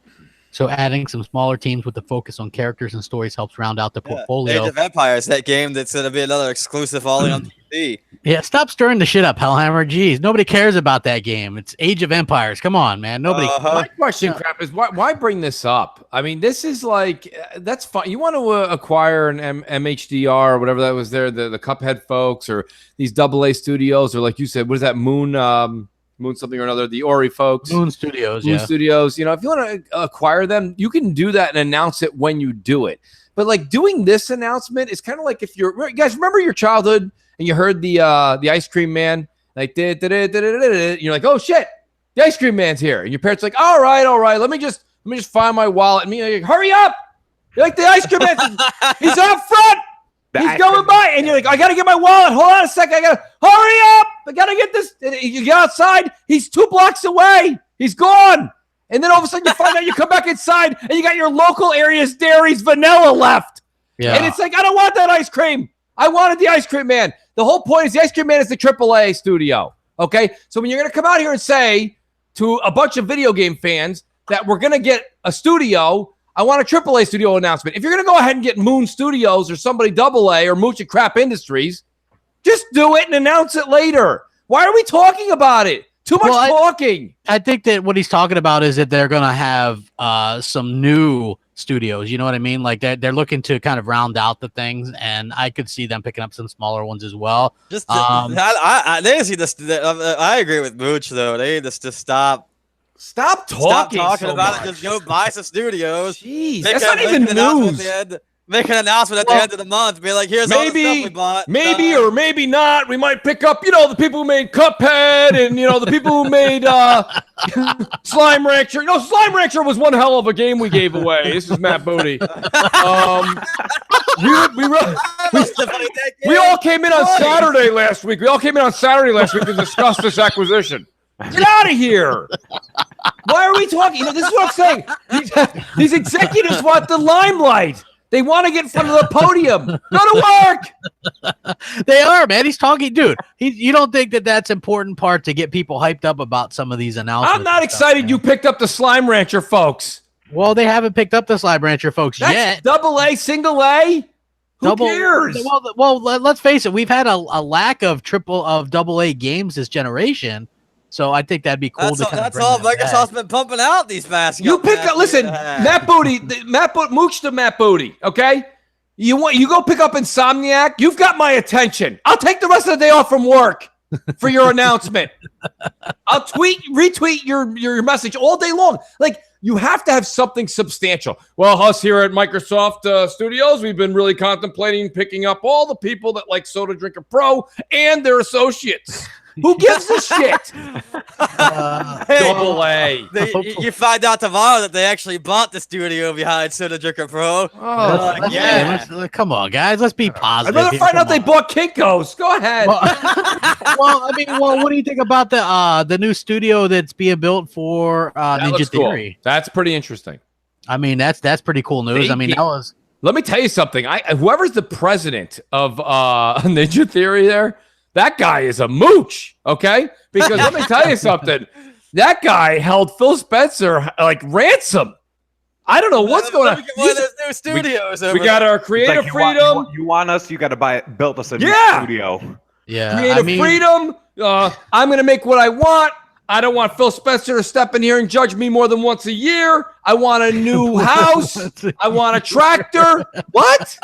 So adding some smaller teams with the focus on characters and stories helps round out the portfolio. Age of Empires, that game that's going to be another exclusive only on PC. Yeah, stop stirring the shit up, Hellhammer. Jeez, nobody cares about that game. It's Age of Empires. Come on, man. Nobody. My question, Crap, is why bring this up? I mean, this is like, that's fine. You want to acquire an MHDR or whatever that was there, the Cuphead folks, or these AA studios, or like you said, what is that, Moon something or another, the Ori folks. Moon Studios. If you want to acquire them, you can do that and announce it when you do it. But like doing this announcement is kind of like if you guys remember your childhood and you heard the ice cream man, like, you're like, oh shit, the ice cream man's here. And your parents are like, all right, let me just Let me just find my wallet. And me, like, hurry up! You're like the ice cream man. He's up front. He's going by, and you're like, I gotta get my wallet. Hold on a second. I gotta hurry up. I gotta get this. And you get outside. He's 2 blocks away. He's gone. And then all of a sudden you find out you come back inside and you got your local area's Dairy's vanilla left. Yeah. And it's like, I don't want that ice cream. I wanted the ice cream man. The whole point is the ice cream man is the AAA studio. Okay. So when you're going to come out here and say to a bunch of video game fans that we're going to get a studio, I want a AAA studio announcement. If you're going to go ahead and get Moon Studios or somebody AA or Mooch and Crap Industries, just do it and announce it later. Why are we talking about it? Too much talking. I think that what he's talking about is that they're going to have some new studios. You know what I mean? Like they're looking to kind of round out the things, and I could see them picking up some smaller ones as well. Just they see this. I agree with Mooch though. They need to stop. Stop talking so about much. It. Just go buy some studios. Jeez, that's not even news. Make an announcement at the end of the month. Be like, here's all the stuff we bought. Maybe or maybe not. We might pick up, the people who made Cuphead and, the people who made Slime Rancher. Slime Rancher was one hell of a game we gave away. This is Matt Booty. We all came in on Saturday last week. To discuss this acquisition. Get out of here. Why are we talking? This is what I'm saying. These executives want the limelight. They want to get in front of the podium. Go to work. They are, man. He's talking, dude. You don't think that that's important part to get people hyped up about some of these announcements? I'm not excited you picked up the Slime Rancher, folks. Well, they haven't picked up the Slime Rancher, folks, yet. AA, single A? Who cares? Well, let's face it. We've had a lack of AA games this generation. So I think that'd be cool. That's all Microsoft's been pumping out these past. Listen, Matt Booty, Mooch to Matt Booty. Okay, you go pick up Insomniac. You've got my attention. I'll take the rest of the day off from work for your announcement. I'll retweet your message all day long. Like you have to have something substantial. Well, us here at Microsoft Studios, we've been really contemplating picking up all the people that like Soda Drinker Pro and their associates. Who gives a shit? AA. You find out tomorrow that they actually bought the studio behind Soda Drinker Pro. Come on, guys. Let's be positive. I'd rather find out they bought Kinko's. Go ahead. What do you think about the new studio that's being built for Ninja Theory? Cool. That's pretty interesting. I mean, that's pretty cool news. Let me tell you something. Whoever's the president of Ninja Theory there, that guy is a mooch, okay? Because let me tell you something. That guy held Phil Spencer like ransom. I don't know what's going on. One of those new studios. We got our creative freedom. You want us? You got to build us a new studio. Yeah, creative freedom. I'm going to make what I want. I don't want Phil Spencer to step in here and judge me more than once a year. I want a new house. I want a tractor. What?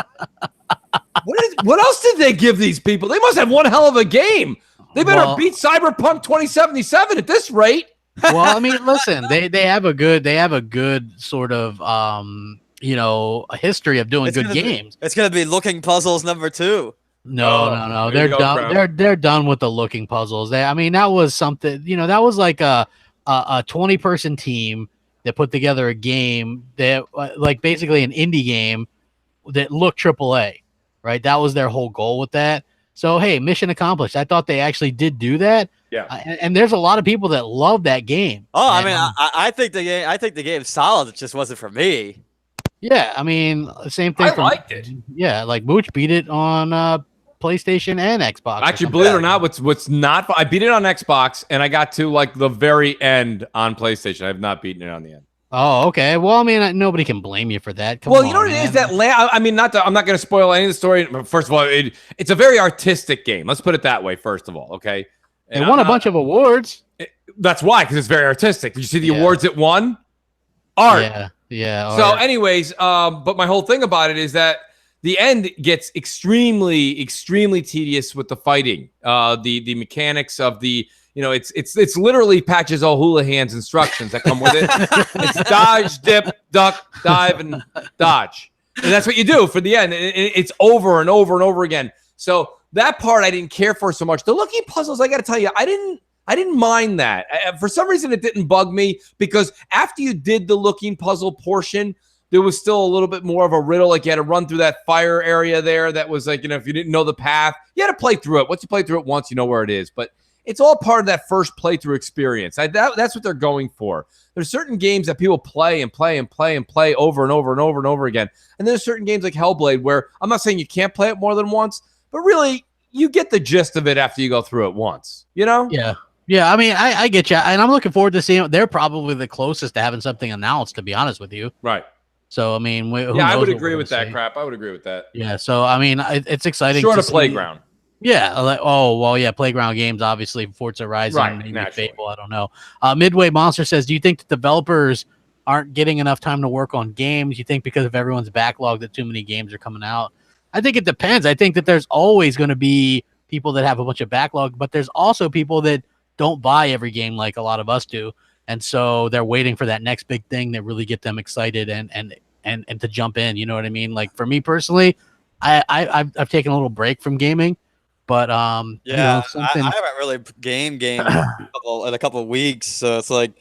What else did they give these people? They must have one hell of a game. They better beat Cyberpunk 2077 at this rate. Well, I mean, listen, they have a good sort of a history of doing good games. It's gonna be Looking Puzzles #2. No. They're done. They're done with the Looking Puzzles. That was something. That was like a 20-person team that put together a game that like basically an indie game that looked AAA. Right, that was their whole goal with that. So hey, mission accomplished. I thought they actually did do that. Yeah, and there's a lot of people that love that game. Oh, I think the game. I think the game's solid. It just wasn't for me. Yeah, same thing. I liked it. Yeah, like Mooch beat it on PlayStation and Xbox. Actually, believe it or not, what's not? I beat it on Xbox, and I got to like the very end on PlayStation. I have not beaten it on the end. Oh, okay. Well, nobody can blame you for that. Come on, you know what it is that I'm not going to spoil any of the story. First of all, it's a very artistic game. Let's put it that way. First of all, okay. And it won a bunch of awards. That's why, because it's very artistic. Did you see the awards it won? Art. Yeah. So, anyways, but my whole thing about it is that the end gets extremely, extremely tedious with the fighting. The mechanics of the. It's literally Patches O'Houlihan's instructions that come with it. It's dodge, dip, duck, dive, and dodge. And that's what you do for the end. It's over and over and over again. So that part I didn't care for so much. The Looking Puzzles, I got to tell you, I didn't I didn't mind that. For some reason, it didn't bug me because after you did the looking puzzle portion, there was still a little bit more of a riddle. Like you had to run through that fire area there. That was like, if you didn't know the path, you had to play through it. Once you play through it once, you know where it is. But it's all part of that first playthrough experience. That's what they're going for. There's certain games that people play and play and play and play over and over and over and over again. And there's certain games like Hellblade where I'm not saying you can't play it more than once, but really you get the gist of it after you go through it once, Yeah. Yeah, I mean, I get you. And I'm looking forward to seeing it. They're probably the closest to having something announced, to be honest with you. Right. So, I mean, I would agree with that crap. I would agree with that. Yeah, so, I mean, it's exciting. Short of Playground. Yeah. Playground games, obviously, Forza Horizon, right, maybe Fable, I don't know. Midway Monster says, do you think the developers aren't getting enough time to work on games? You think because of everyone's backlog that too many games are coming out? I think it depends. I think that there's always going to be people that have a bunch of backlog, but there's also people that don't buy every game like a lot of us do. And so they're waiting for that next big thing that really get them excited and to jump in. You know what I mean? Like for me personally, I've taken a little break from gaming, but I haven't really gamed in a couple of weeks. So it's like,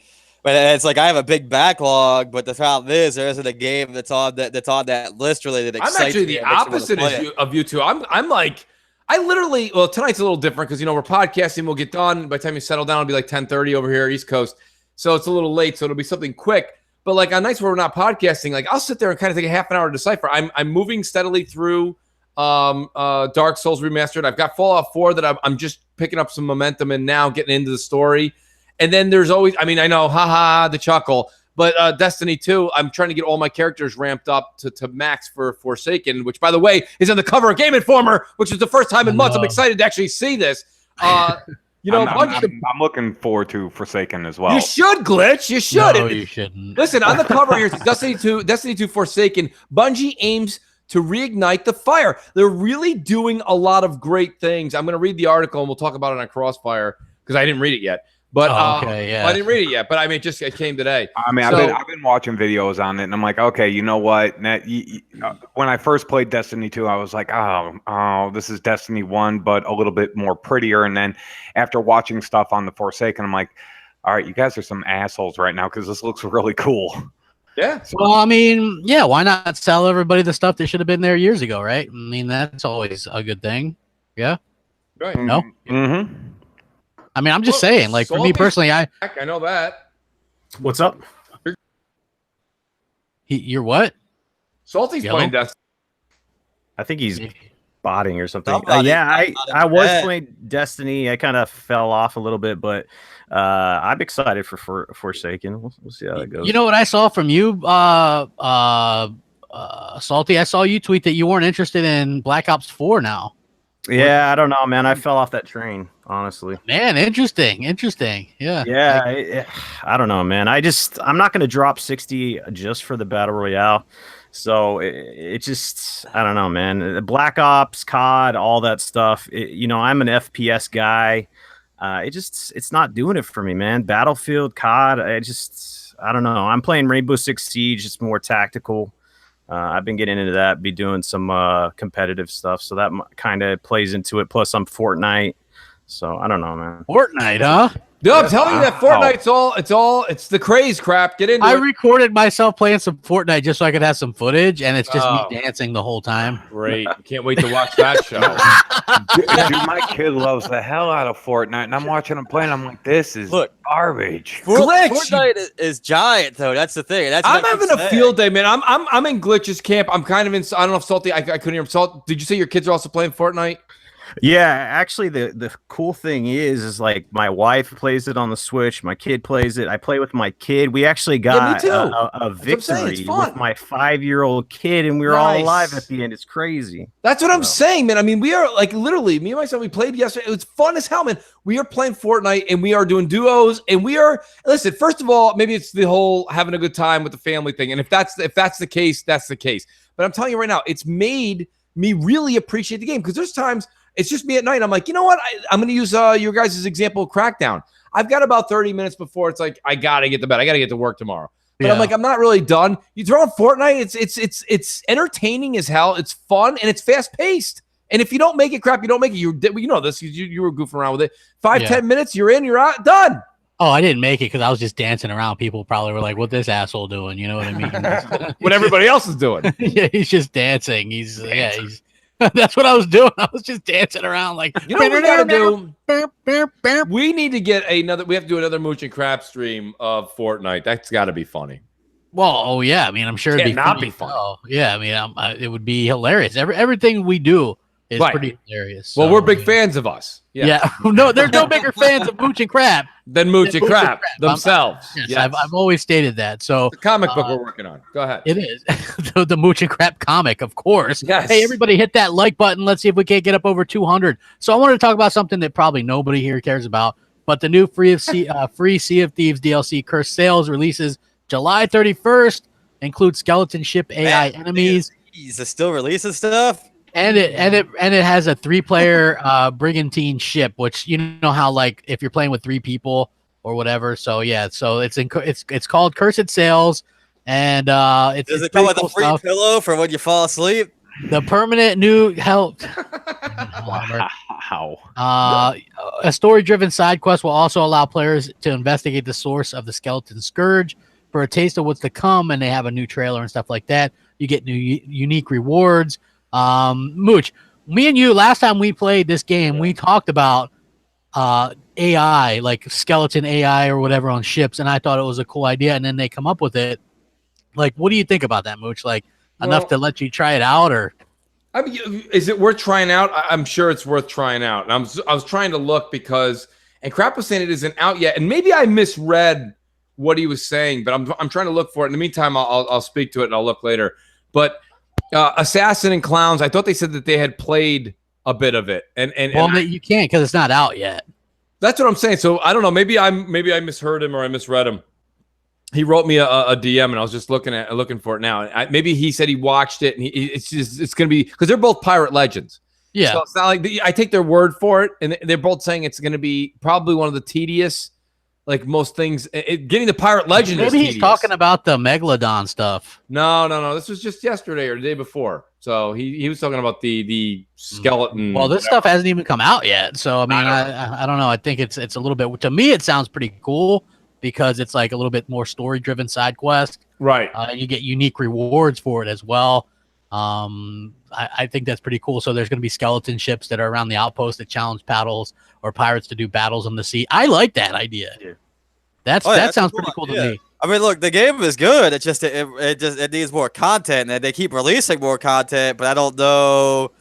but it's like I have a big backlog. But the problem is there isn't a game that's on that list really that excites me. I'm actually the opposite of you two. I'm like, I literally, well, tonight's a little different because, we're podcasting. We'll get done. By the time you settle down, it'll be like 10:30 over here, East Coast. So it's a little late. So it'll be something quick. But like on nights where we're not podcasting, like I'll sit there and kind of take a half an hour to decipher. I'm moving steadily through Dark Souls Remastered. I've got Fallout 4 that I'm just picking up some momentum in now, getting into the story. And then there's always, I know, the chuckle. But Destiny 2, I'm trying to get all my characters ramped up to max for Forsaken, which, by the way, is on the cover of Game Informer, which is the first time in months. I'm excited to actually see this. I'm looking forward to Forsaken as well. You should, Glitch. You should. No, you shouldn't. Listen, on the cover here, Destiny 2 Forsaken. Bungie aims to reignite the fire. They're really doing a lot of great things. I'm going to read the article, and we'll talk about it on Crossfire because I didn't read it yet. But I didn't read it yet. But it came today. I've been watching videos on it, and I'm like, okay, you know what? When I first played Destiny 2, I was like, oh, this is Destiny 1, but a little bit more prettier. And then after watching stuff on the Forsaken, I'm like, all right, you guys are some assholes right now because this looks really cool. Yeah. Well, why not sell everybody the stuff that should have been there years ago, right? That's always a good thing. Yeah. Right. No. Mm-hmm. I'm just saying, like for me personally, I know that. What's up? You're what? Salty's playing Destiny. I think he's botting or something. Somebody, I was playing Destiny. I kind of fell off a little bit, but I'm excited for Forsaken. We'll see how that goes. You know what I saw from you, Salty? I saw you tweet that you weren't interested in Black Ops 4 now. Yeah, I don't know, man. I fell off that train, honestly. Man, interesting. Yeah. Yeah, I don't know, man. I'm not going to drop 60 just for the Battle Royale. So it just, I don't know, man. Black Ops, COD, all that stuff. I'm an FPS guy. It's not doing it for me, man. Battlefield, COD, I don't know. I'm playing Rainbow Six Siege. It's more tactical. I've been getting into that, be doing some competitive stuff. So that kind of plays into it. Plus, I'm Fortnite. So I don't know, man. Fortnite, huh? No, I'm telling you that Fortnite's it's the craze crap. Get into it. I recorded myself playing some Fortnite just so I could have some footage, and it's just me dancing the whole time. Great. Can't wait to watch that show. Dude, my kid loves the hell out of Fortnite, and I'm watching him play, and I'm like, this is garbage. Fortnite is giant, though. That's the thing. I'm having a field day, man. I'm in Glitch's camp. I'm kind of in. I don't know if Salty. I couldn't hear him. Salt. Did you say your kids are also playing Fortnite? Yeah, actually, the cool thing is like my wife plays it on the Switch. My kid plays it. I play with my kid. We actually got a victory with my 5-year-old kid, and we were all alive at the end. It's crazy. That's what I'm saying, man. We are like literally, me and my son, we played yesterday. It was fun as hell, man. We are playing Fortnite, and we are doing duos, and we are, listen, first of all, maybe it's the whole having a good time with the family thing. And if that's the case, that's the case. But I'm telling you right now, it's made me really appreciate the game because there's times it's just me at night. I'm like, you know what? I'm going to use your guys' example of Crackdown. I've got about 30 minutes before it's like, I got to get to bed. I got to get to work tomorrow. But I'm like, I'm not really done. You throw on Fortnite, it's entertaining as hell. It's fun, and it's fast-paced. And if you don't make it, crap, you don't make it. You know this. You were goofing around with it. 5-10 minutes, you're in, you're out, done. Oh, I didn't make it because I was just dancing around. People probably were like, "What this asshole doing?" You know what I mean? What everybody else is doing. Yeah, he's just dancing. He's that's what I was doing. I was just dancing around like. You know what we gotta do? We need to get another. We have to do another Mooch and Crap stream of Fortnite. That's got to be funny. Well, oh yeah. I mean, I'm sure it'd be funny. Oh, yeah. I mean, it would be hilarious. Everything we do is pretty hilarious. So, well, we're big fans of us. Yeah. No, there's no bigger fans of Mooch and Crap than Mooch and Crap themselves. Yes. I've always stated that. So the comic book we're working on. Go ahead. It is the Mooch and Crap comic, of course. Yes. Hey, everybody, hit that like button. Let's see if we can't get up over 200. So I wanted to talk about something that probably nobody here cares about, but the new free Sea of Thieves DLC Curse Sales releases July 31st. Includes skeleton ship AI enemies. Is it still releasing stuff? And it has a 3-player brigantine ship, which you know how like if you're playing with 3 people or whatever. So yeah, so it's called Cursed Sails, and does it come with a free pillow for when you fall asleep? The permanent new help. A story-driven side quest will also allow players to investigate the source of the skeleton scourge for a taste of what's to come, and they have a new trailer and stuff like that. You get new unique rewards. Mooch, me and you, last time we played this game, we talked about AI, like skeleton AI or whatever on ships, and I thought it was a cool idea, and then they come up with it. Like, what do you think about that, Mooch? Like, enough to let you try it out, or? I mean, is it worth trying out? I'm sure it's worth trying out. And I was trying to look because, and Crap was saying it isn't out yet, and maybe I misread what he was saying, but I'm trying to look for it. In the meantime, I'll speak to it and I'll look later. But Assassin and Clowns, I thought they said that they had played a bit of it, and you can't because it's not out yet. That's what I'm saying. So I don't know. Maybe I misheard him or I misread him. He wrote me a DM, and I was just looking for it now. Maybe he said he watched it, and it's going to be because they're both pirate legends. Yeah, so it's not like I take their word for it, and they're both saying it's going to be probably one of the tedious. Like most things, getting the pirate legend. Maybe he's talking about the Megalodon stuff. No. This was just yesterday or the day before. So he was talking about the skeleton. Well, this stuff hasn't even come out yet. So I mean, I don't know. I think it's a little bit. To me, it sounds pretty cool because it's like a little bit more story driven side quest. Right. And you get unique rewards for it as well. I think that's pretty cool. So there's going to be skeleton ships that are around the outpost that challenge paddles or pirates to do battles on the sea. I like that idea. Yeah. That sounds pretty cool to me. I mean, look, the game is good. It's just it needs more content, and they keep releasing more content. But I don't know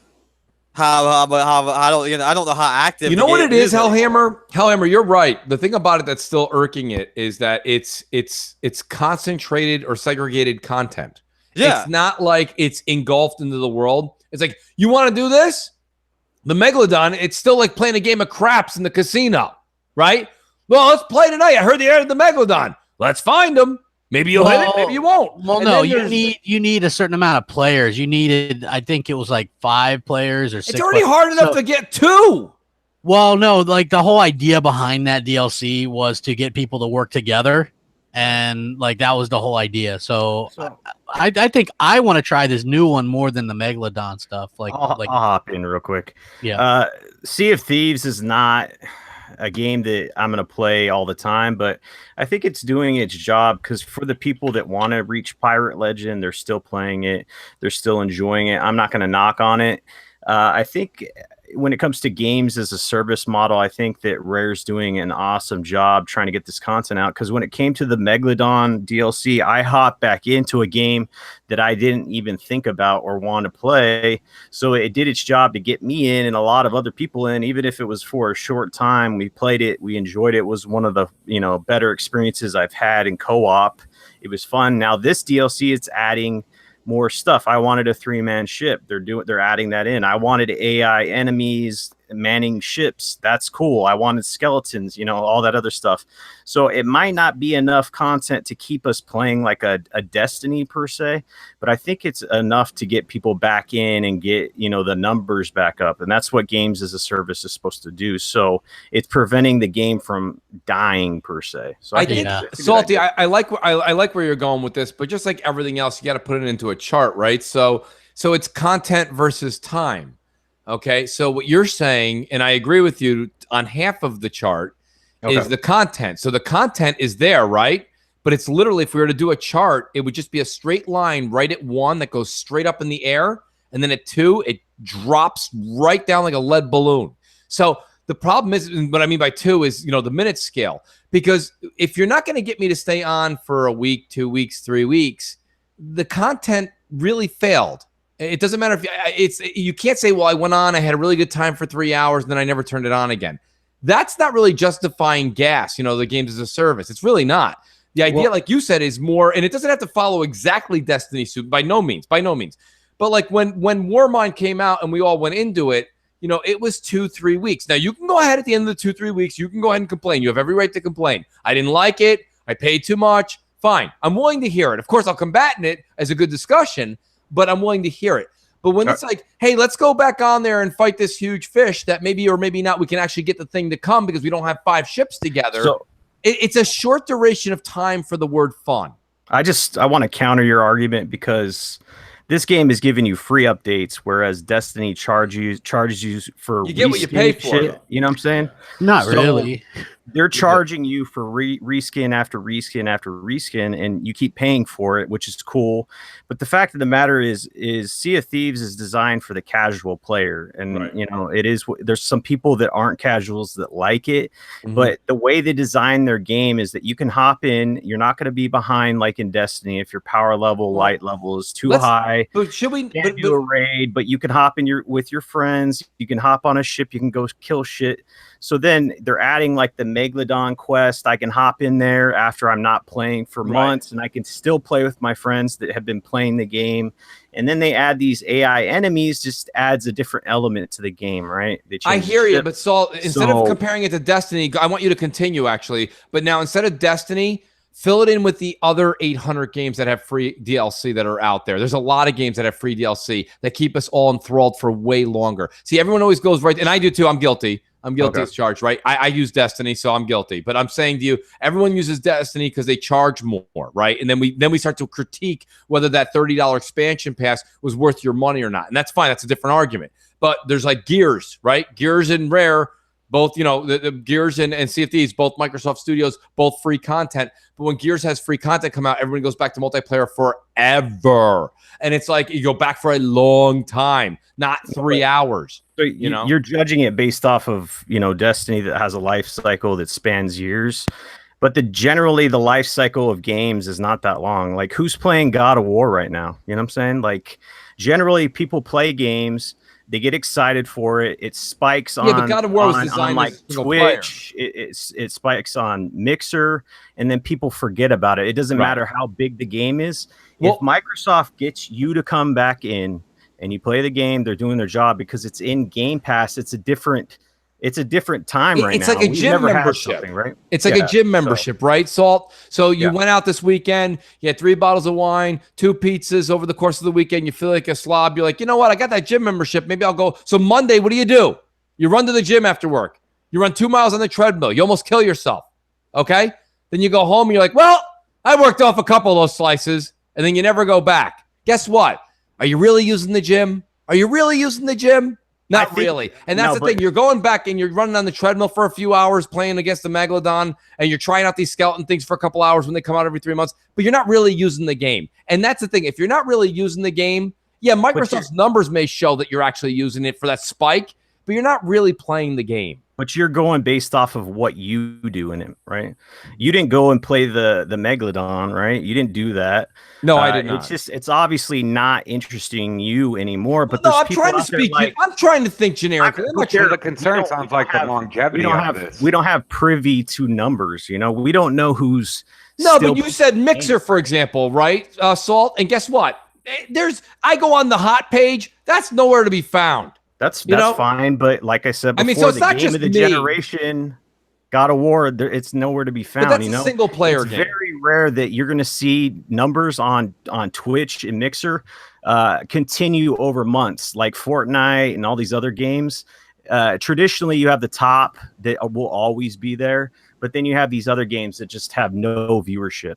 how I don't know how active. You know what it is, Hellhammer. You're right. The thing about it that's still irking it is that it's concentrated or segregated content. Yeah. It's not like it's engulfed into the world. It's like, you want to do this? The Megalodon, it's still like playing a game of craps in the casino, right? Well, let's play tonight. I heard the added the Megalodon. Let's find them. Maybe you'll hit it, maybe you won't. Well, no, you need a certain amount of players. You needed, I think it was like 5 players or 6. It's already hard enough to get 2. Well, no, like the whole idea behind that DLC was to get people to work together. And like that was the whole idea. So I think I want to try this new one more than the Megalodon stuff. I'll hop in real quick. Yeah. Sea of Thieves is not a game that I'm going to play all the time, but I think it's doing its job because for the people that want to reach Pirate Legend, they're still playing it. They're still enjoying it. I'm not going to knock on it. I think when it comes to games as a service model, I think that Rare's doing an awesome job trying to get this content out. Because when it came to the Megalodon DLC, I hopped back into a game that I didn't even think about or want to play. So it did its job to get me in and a lot of other people in, even if it was for a short time. We played it. We enjoyed it. It was one of the better experiences I've had in co-op. It was fun. Now this DLC, it's adding more stuff. I wanted a 3-man ship. They're adding that in. I wanted AI enemies manning ships. That's cool. I wanted skeletons, all that other stuff. So it might not be enough content to keep us playing like a Destiny per se, but I think it's enough to get people back in and get, the numbers back up. And that's what games as a service is supposed to do. So it's preventing the game from dying per se. So I think Salty, I like where you're going with this, but just like everything else, you got to put it into a chart, right? So it's content versus time. Okay, so what you're saying, and I agree with you on half of the chart, is the content. So the content is there, right? But it's literally, if we were to do a chart, it would just be a straight line right at 1 that goes straight up in the air. And then at 2, it drops right down like a lead balloon. So the problem is, what I mean by 2 is, the minute scale. Because if you're not going to get me to stay on for a week, 2 weeks, 3 weeks, the content really failed. It doesn't matter if you can't say, well, I went on, I had a really good time for 3 hours, and then I never turned it on again. That's not really justifying gas, the games as a service. It's really not. The idea, like you said, is more, and it doesn't have to follow exactly Destiny, by no means. But like when Warmind came out and we all went into it, it was 2-3 weeks. Now you can go ahead at the end of the 2-3 weeks. You can go ahead and complain. You have every right to complain. I didn't like it. I paid too much. Fine. I'm willing to hear it. Of course, I'll combat it as a good discussion, but I'm willing to hear it. But when it's like, hey, let's go back on there and fight this huge fish that maybe or maybe not we can actually get the thing to come because we don't have 5 ships together. So, it's a short duration of time for the word fun. I want to counter your argument because this game is giving you free updates, whereas Destiny charges you for you get what you pay for. Shit, you know what I'm saying? Not really. They're charging you for reskin after reskin after reskin, and you keep paying for it, which is cool. But the fact of the matter is Sea of Thieves is designed for the casual player, and it is. There's some people that aren't casuals that like it, but the way they design their game is that you can hop in. You're not going to be behind like in Destiny if your power level, light level is too high. But should we do a raid? But you can hop in with your friends. You can hop on a ship. You can go kill shit. So then they're adding like the Megalodon quest. I can hop in there after I'm not playing for months, and I can still play with my friends that have been playing the game. And then they add these AI enemies, just adds a different element to the game, right? I hear you, but Saul, instead of comparing it to Destiny, I want you to continue actually. But now instead of Destiny, fill it in with the other 800 games that have free DLC that are out there. There's a lot of games that have free DLC that keep us all enthralled for way longer. See, everyone always goes right, and I do too. I'm guilty as charged, right? I use Destiny, so I'm guilty. But I'm saying to you, everyone uses Destiny because they charge more, right? And then we start to critique whether that $30 expansion pass was worth your money or not. And that's fine. That's a different argument. But there's like Gears, right? Gears and Rare, both, the Gears and Sea of Thieves, both Microsoft Studios, both free content. But when Gears has free content come out, everyone goes back to multiplayer forever. And it's like you go back for a long time, not 3 hours. So you're judging it based off of, Destiny that has a life cycle that spans years. But generally the life cycle of games is not that long. Like who's playing God of War right now? You know what I'm saying? Like generally people play games. They get excited for it. It spikes on, but God of War was designed like Twitch. It spikes on Mixer, and then people forget about it. It doesn't matter how big the game is. If Microsoft gets you to come back in and you play the game, they're doing their job because it's in Game Pass. It's a different time right now. It's like a gym membership, right? It's like a gym membership, right, Salt? So you went out this weekend, you had 3 bottles of wine, 2 pizzas over the course of the weekend. You feel like a slob. You're like, you know what? I got that gym membership. Maybe I'll go. So Monday, what do? You run to the gym after work. You run 2 miles on the treadmill. You almost kill yourself. Okay? Then you go home and you're like, well, I worked off a couple of those slices, and then you never go back. Guess what? Are you really using the gym? Not really. And that's the thing. You're going back and you're running on the treadmill for a few hours playing against the Megalodon, and you're trying out these skeleton things for a couple hours when they come out every 3 months, but you're not really using the game. And that's the thing. If you're not really using the game, Microsoft's numbers may show that you're actually using it for that spike, but you're not really playing the game. But you're going based off of what you do in it, right? You didn't go and play the Megalodon, right? You didn't do that. No, I did not. It's obviously not interesting you anymore. But I'm trying to speak. I'm trying to think generically. The concern sounds like the longevity of this. We don't have privy to numbers. We don't know who's. No, but you said Mixer, for example, right, Salt? And guess what? I go on the hot page. That's nowhere to be found. That's fine, but like I said before, so it's the not game just of the generation, God of War, it's nowhere to be found. But that's a single player game. It's very rare that you're going to see numbers on Twitch and Mixer continue over months, like Fortnite and all these other games. Traditionally, you have the top that will always be there, but then you have these other games that just have no viewership.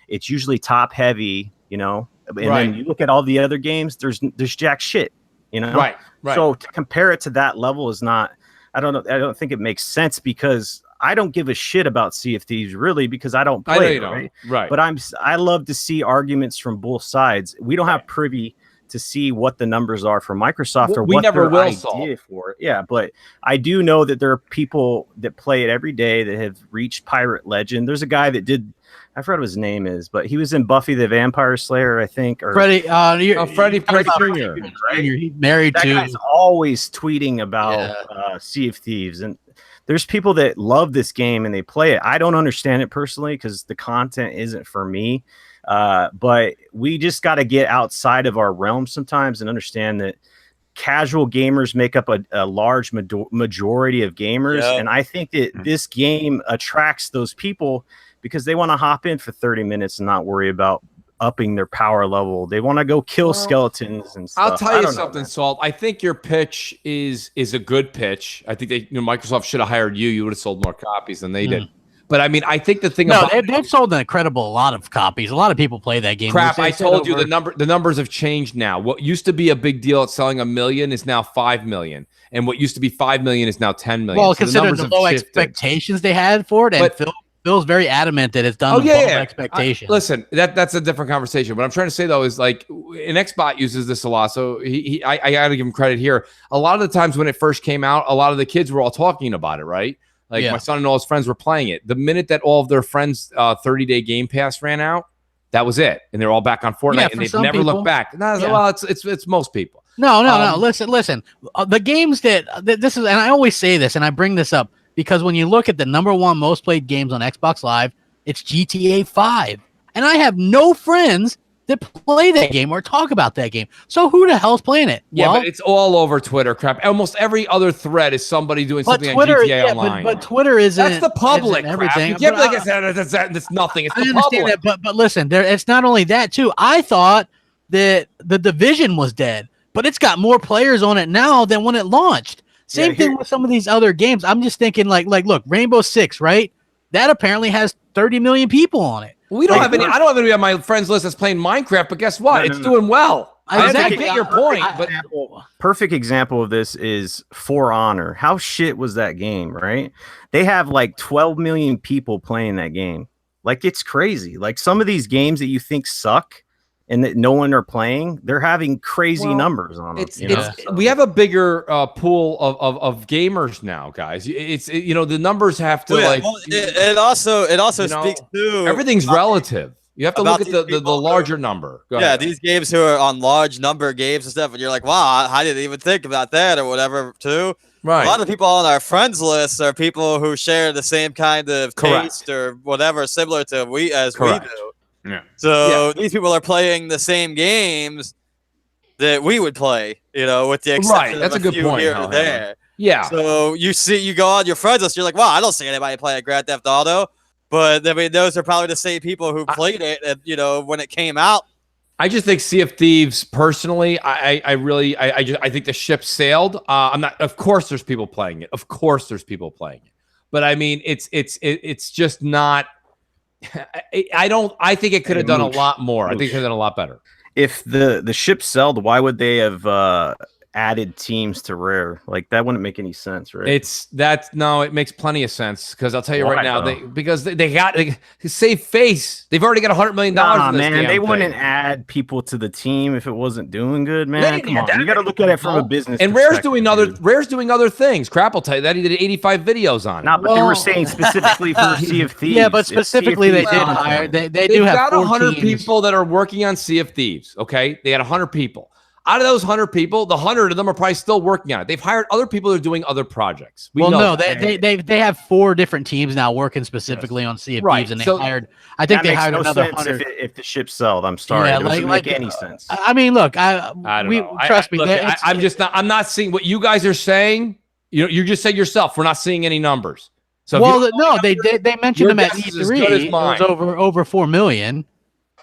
It's usually top heavy, and then you look at all the other games. There's jack shit. you know? Right. So to compare it to that level is not, I don't know. I don't think it makes sense because I don't give a shit about Sea of Thieves really because I don't play it, right? But I love to see arguments from both sides. We don't have privy to see what the numbers are for Microsoft or what their idea for it. Yeah, but I do know that there are people that play it every day that have reached Pirate Legend. There's a guy that did, I forgot what his name is, but he was in Buffy the Vampire Slayer, I think. Or Freddie Prinze Jr. Right? He's married that to. Guy's always tweeting about Sea of Thieves, and there's people that love this game and they play it. I don't understand it personally because the content isn't for me. But we just got to get outside of our realm sometimes and understand that casual gamers make up a large majority of gamers. Yep. And I think that this game attracts those people because they want to hop in for 30 minutes and not worry about upping their power level. They want to go kill skeletons and stuff. I'll tell you something, Salt. I think your pitch is a good pitch. I think Microsoft should have hired you. You would have sold more copies than they did. But I mean, I think the thing about they've sold an incredible lot of copies. A lot of people play that game. Crap, I told you the numbers have changed now. What used to be a big deal at selling 1 million is now 5 million. And what used to be 5 million is now 10 million. Well, so considering the low expectations they had for it, and Phil's very adamant that it's done above expectations. Listen, that's a different conversation. What I'm trying to say though is like an Xbot uses this a lot, so I got to give him credit here. A lot of the times when it first came out, a lot of the kids were all talking about it, right? Like my son and all his friends were playing it. The minute that all of their friends' 30-day Game Pass ran out, that was it, and they're all back on Fortnite, and they've never looked back. Well, it's most people. No. Listen. The games that this is, and I always say this, and I bring this up. Because when you look at the #1 most played games on Xbox Live, it's GTA 5. And I have no friends that play that game or talk about that game. So who the hell's playing it? Yeah, but it's all over Twitter, crap. Almost every other thread is somebody doing something on GTA Online. But Twitter isn't. That's the public, everything. You can't be like, that's nothing. It's the public. That, but listen, it's not only that, too. I thought that The Division was dead, but it's got more players on it now than when it launched. Same thing with some of these other games. I'm just thinking like look, Rainbow Six, right? That apparently has 30 million people on it. We don't have any. I don't have any on my friends list that's playing Minecraft, but guess what? It's doing well. Exactly. I get your point. But perfect example of this is For Honor. How shit was that game, right? They have like 12 million people playing that game. Like it's crazy. Like some of these games that you think suck and that no one are playing, they're having crazy numbers on them. We have a bigger pool of gamers now, guys. It's the numbers have to it also speaks to everything's relative. You have to look at the larger number. Go ahead. These games who are on large number games and stuff, and you're like, wow, I didn't even think about that or whatever too. Right. A lot of people on our friends list are people who share the same kind of taste or whatever, similar to we do. Yeah. So these people are playing the same games that we would play, with the exception That's of a good point here or there. Yeah. So you go on your friends list, you're like, wow, I don't see anybody playing Grand Theft Auto. But I mean, those are probably the same people who played it, when it came out. I just think Sea of Thieves, personally, I think the ship sailed. Of course, there's people playing it. But I mean, it's just not. I think it could have done a lot more. I think it could have done a lot better. If the ship sailed, why would they have added teams to Rare? Like that wouldn't make any sense, right? It makes plenty of sense because I'll tell you right now, they save face. They've already got $100 million. Man, they wouldn't add people to the team if it wasn't doing good, man. Come on, you got to look at it from a business. And Rare's doing other things. Crap, I'll tell you that he did 85 videos on it. But they were saying specifically for Sea of Thieves. Yeah, but specifically they did hire. They do have 100 people that are working on Sea of Thieves. Okay, they had 100 people. Out of those 100 people, the 100 of them are probably still working on it. They've hired other people that are doing other projects. They have 4 different teams now working specifically on Sea of Thieves, and they hired. I think they hired another 100. If the ship sailed, I'm sorry, it doesn't make any sense. I mean, look, I don't know. Trust me. I'm not seeing what you guys are saying. You just said yourself, we're not seeing any numbers. So they mentioned them at E3. It was over 4 million.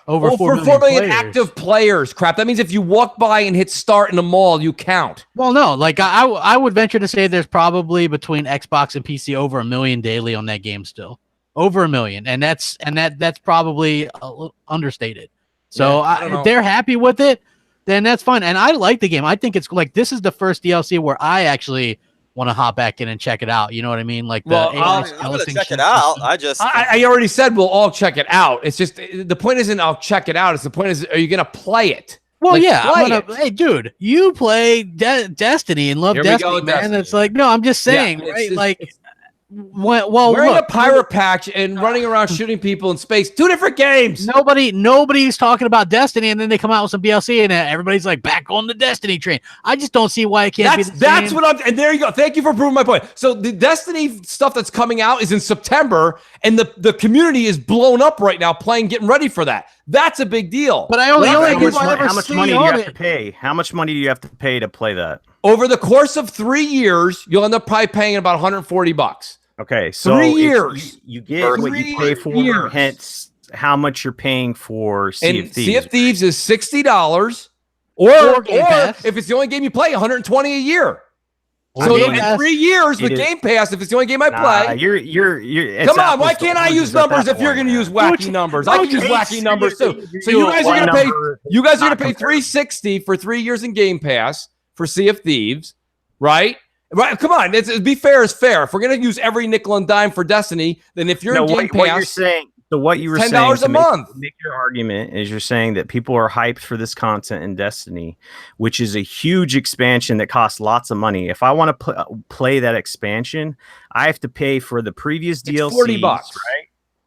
Over 4 million active players. Crap. That means if you walk by and hit start in the mall, you count. Well, no. Like I would venture to say there's probably between Xbox and PC over 1 million daily on that game still. Over 1 million, and that's probably understated. So they're happy with it. then that's fine. And I like the game. I think it's like this is the first DLC where I actually want to hop back in and check it out. You know what I mean? Like, I'm gonna check it out. I already said we'll all check it out. It's just the point isn't I'll check it out. It's the point is, are you gonna play it? Well, like, yeah. Hey, dude, you play Destiny and love Destiny, man. Destiny. It's like, no, I'm just saying, right? Wearing a pirate patch and running around shooting people in space, 2 different games. Nobody's talking about Destiny, and then they come out with some DLC, and everybody's like back on the Destiny train. I just don't see why it can't be the That's same. what I'm. And there you go. Thank you for proving my point. So the Destiny stuff that's coming out is in September, and the community is blown up right now, getting ready for that. That's a big deal. But how much money do you have to pay? How much money do you have to pay to play that? Over the course of 3 years, you'll end up probably paying about $140. Okay, so 3 years. You get what you pay for, hence how much you're paying for Sea of Thieves. Sea of Thieves is $60, or if it's the only game you play, $120 a year. So in 3 years with Game Pass, if it's the only game I play, you're come on. Why can't I use numbers if you're going to use wacky numbers? I can use wacky numbers too. So you guys are going to pay. You guys are going to pay $360 for 3 years in Game Pass for Sea of Thieves, right? Right, come on. Be fair is fair. If we're gonna use every nickel and dime for Destiny, then if you're in Game Pass, what you're saying, what you were saying, $10 a month. Make your argument is you're saying that people are hyped for this content in Destiny, which is a huge expansion that costs lots of money. If I want to play that expansion, I have to pay for the previous DLCs, $40, right?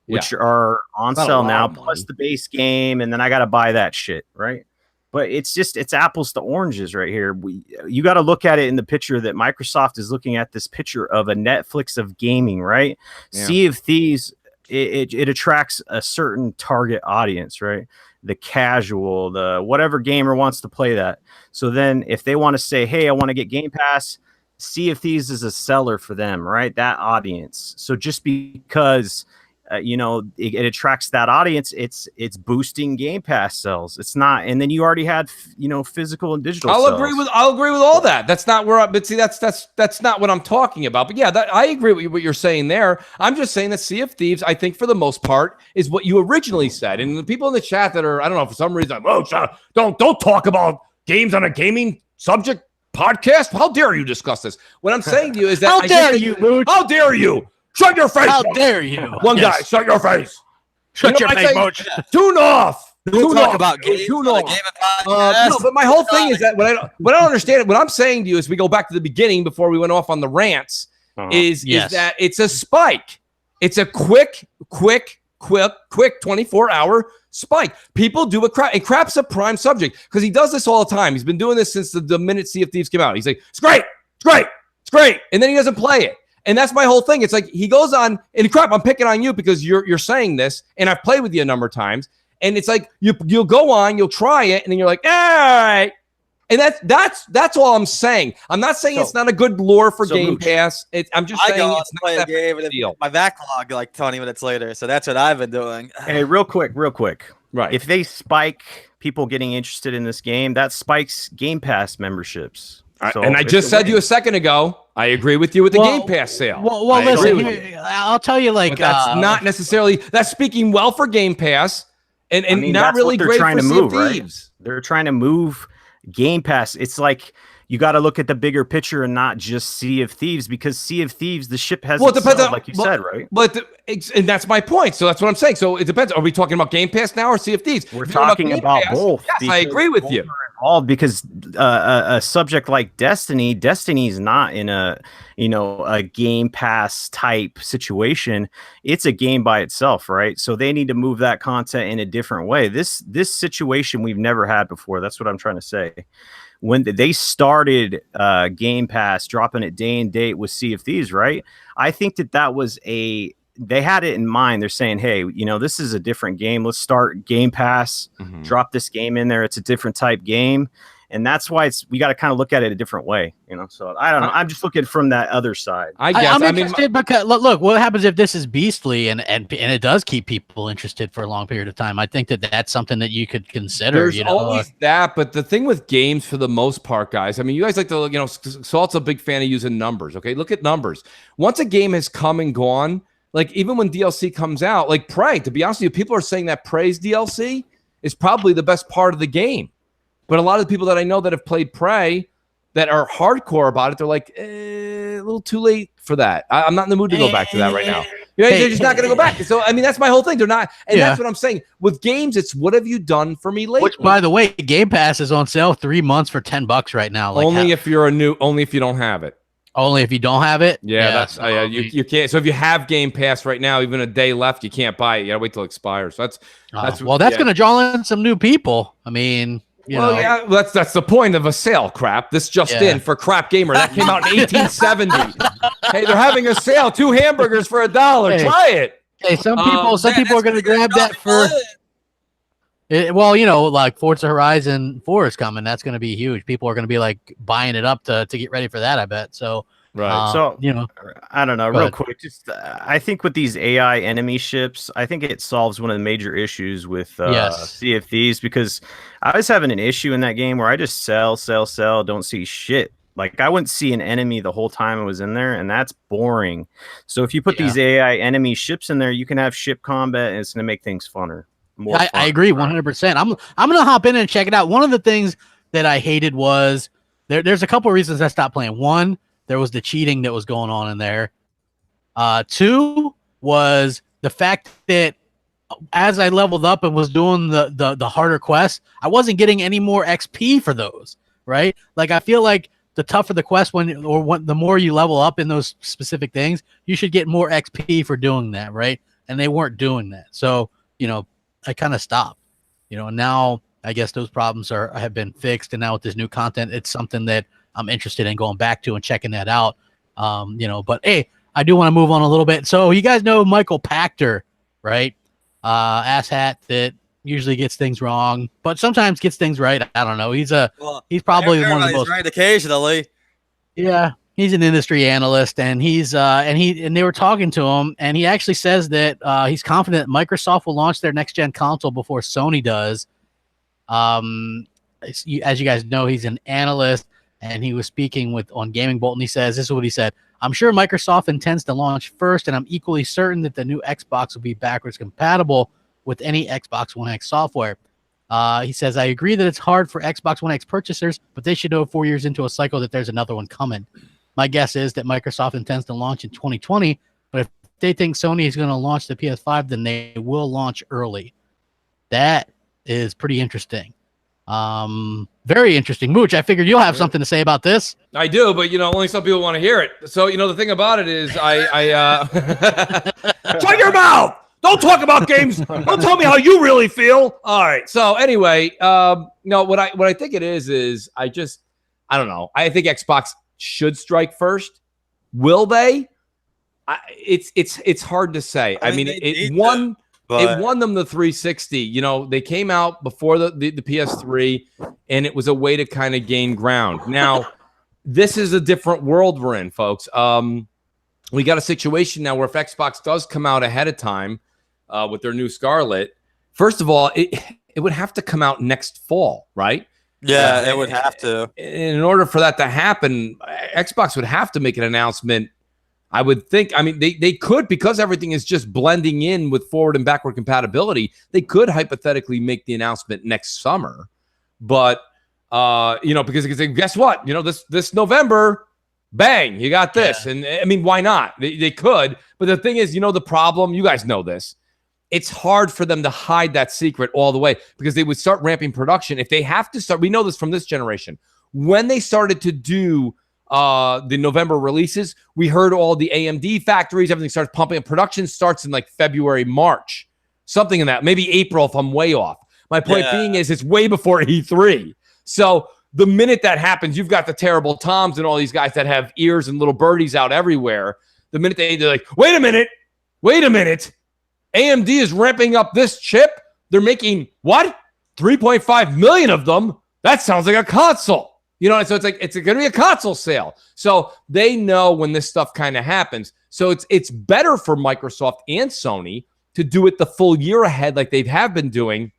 Which are on sale now, plus the base game, and then I got to buy that shit, right? But it's apples to oranges right here. You got to look at it in the picture that Microsoft is looking at, this picture of a Netflix of gaming, right? Yeah. Sea of Thieves, it attracts a certain target audience, right? The casual, the whatever gamer wants to play that. So then if they want to say, hey, I want to get Game Pass, Sea of Thieves is a seller for them, right? That audience. So just because it attracts that audience, it's boosting Game Pass sales. It's not, and then you already had physical and digital. I'll agree with all that. That's not where but see, that's not what I'm talking about. But yeah, I agree with what you're saying there. I'm just saying that Sea of Thieves, I think for the most part, is what you originally said. And the people in the chat that are, I don't know, for some reason, don't talk about games on a gaming subject podcast. How dare you discuss this? What I'm saying to you is that how dare you, Mooch? How dare you? Shut your face! How dare you? One guy, shut your face! Shut your face, Mooch! Tune off! Tune off about games. No, but my whole thing is that what I don't understand, what I'm saying to you is we go back to the beginning before we went off on the rants, is that it's a spike. It's a quick 24-hour spike. People do and Crap's a prime subject because he does this all the time. He's been doing this since the minute Sea of Thieves came out. He's like, it's great, and then he doesn't play it. And that's my whole thing. It's like he goes on, and Crap, I'm picking on you because you're saying this, and I've played with you a number of times. And it's like you'll go on, you'll try it, and then you're like, all right. And that's all I'm saying. I'm not saying it's not a good lore for Game Pass. I'm just saying it's not that big a deal. My backlog like 20 minutes later, so that's what I've been doing. Hey, real quick. Right. If they spike people getting interested in this game, that spikes Game Pass memberships. So and I just said to you a second ago, I agree with you with the Game Pass sale. Well, listen, I'll tell you, like, but that's not necessarily, that's speaking well for Game Pass and not really great for Sea of Thieves. Right? They're trying to move Game Pass. It's like you got to look at the bigger picture and not just Sea of Thieves, because Sea of Thieves, the ship has like you said, right? And that's my point. So that's what I'm saying. So it depends. Are we talking about Game Pass now or Sea of Thieves? We're talking about both. Yes, I agree with you. Because a subject like Destiny's not in a Game Pass type situation. It's a game by itself, right? So they need to move that content in a different way. This situation we've never had before. That's what I'm trying to say. When they started Game Pass, dropping it day and date with Sea of Thieves, right? I think that was they had it in mind. They're saying, hey, this is a different game. Let's start Game Pass, drop this game in there. It's a different type game. And that's why we got to kind of look at it a different way, So I don't know. I'm just looking from that other side. I'm interested because look, what happens if this is beastly and it does keep people interested for a long period of time? I think that's something that you could consider. There's always that, but the thing with games, for the most part, guys, I mean, you guys like to, Salt's a big fan of using numbers. Okay, look at numbers. Once a game has come and gone, like even when DLC comes out, like Prey, to be honest with you, people are saying that Prey's DLC is probably the best part of the game. But a lot of the people that I know that have played Prey that are hardcore about it, they're like, a little too late for that. I'm not in the mood to go back to that right now. They're just not going to go back. So, I mean, that's my whole thing. They're not. And that's what I'm saying. With games, it's what have you done for me lately? Which, by the way, Game Pass is on sale 3 months for $10 right now. Like only if you're only if you don't have it. Only if you don't have it? Yeah, that's you can't. So if you have Game Pass right now, even a day left, you can't buy it. You gotta wait till it expires. So that's going to draw in some new people. I mean, you know. Yeah, that's the point of a sale. Crap. This just in for Crapgamer that came out in 1870. Hey, they're having a sale. 2 hamburgers for $1. Hey. Try it. Hey, some people are going to grab that for. Well, you know, like Forza Horizon 4 is coming. That's going to be huge. People are going to be like buying it up to get ready for that, I bet. So, so you know, I don't know, real quick. Just I think with these AI enemy ships, I think it solves one of the major issues with Sea of Thieves, because I was having an issue in that game where I just sell, don't see shit. Like I wouldn't see an enemy the whole time I was in there, and that's boring. So if you put these AI enemy ships in there, you can have ship combat, and it's going to make things funner. I agree 100%. I'm gonna hop in and check it out. One of the things that I hated was there's a couple of reasons I stopped playing. One, there was the cheating that was going on in there. 2 was the fact that as I leveled up and was doing the harder quests, I wasn't getting any more XP for those. Right? Like I feel like the tougher the quest the more you level up in those specific things, you should get more XP for doing that. Right? And they weren't doing that. So you know. I kind of stopped, you know, and now I guess those problems have been fixed. And now with this new content, it's something that I'm interested in going back to and checking that out. You know, but hey, I do want to move on a little bit. So you guys know Michael Pachter, right? Asshat that usually gets things wrong, but sometimes gets things right. I don't know. He's probably one of the most right occasionally. Yeah. He's an industry analyst, and they were talking to him, and he actually says that he's confident Microsoft will launch their next gen console before Sony does. As you guys know, he's an analyst, and he was speaking on Gaming Bolt, and he says, this is what he said: "I'm sure Microsoft intends to launch first, and I'm equally certain that the new Xbox will be backwards compatible with any Xbox One X software." He says, "I agree that it's hard for Xbox One X purchasers, but they should know 4 years into a cycle that there's another one coming. My guess is that Microsoft intends to launch in 2020, but if they think Sony is going to launch the PS5, then they will launch early." That is pretty interesting. Very interesting. Mooch, I figured you'll have something to say about this. I do, but, you know, only some people want to hear it. So, you know, the thing about it is shut your mouth! Don't talk about games. Don't tell me how you really feel. All right. So anyway, no, what I think it is I don't know. I think Xbox should strike first. Will they? It's hard to say. I mean, it won them the 360. You know, they came out before the PS3, and it was a way to kind of gain ground. Now, this is a different world we're in, folks. We got a situation now where if Xbox does come out ahead of time with their new Scarlet, first of all, it would have to come out next fall, right? Yeah, it would have to. In order for that to happen, Xbox would have to make an announcement, I would think. I mean, they could, because everything is just blending in with forward and backward compatibility, they could hypothetically make the announcement next summer. But, you know, because guess what? You know, this November, bang, you got this. Yeah. And, I mean, why not? They could. But the thing is, you know, the problem, you guys know this. It's hard for them to hide that secret all the way, because they would start ramping production. If they have to start, we know this from this generation. When they started to do the November releases, we heard all the AMD factories, everything starts pumping. Production starts in like February, March, something in that, maybe April if I'm way off. My point being is it's way before E3. So the minute that happens, you've got the Terrible Toms and all these guys that have ears and little birdies out everywhere. The minute they're like, wait a minute. AMD is ramping up this chip. They're making what? 3.5 million of them. That sounds like a console. You know, so it's like it's going to be a console sale. So they know when this stuff kind of happens. So it's better for Microsoft and Sony to do it the full year ahead, like they have been doing.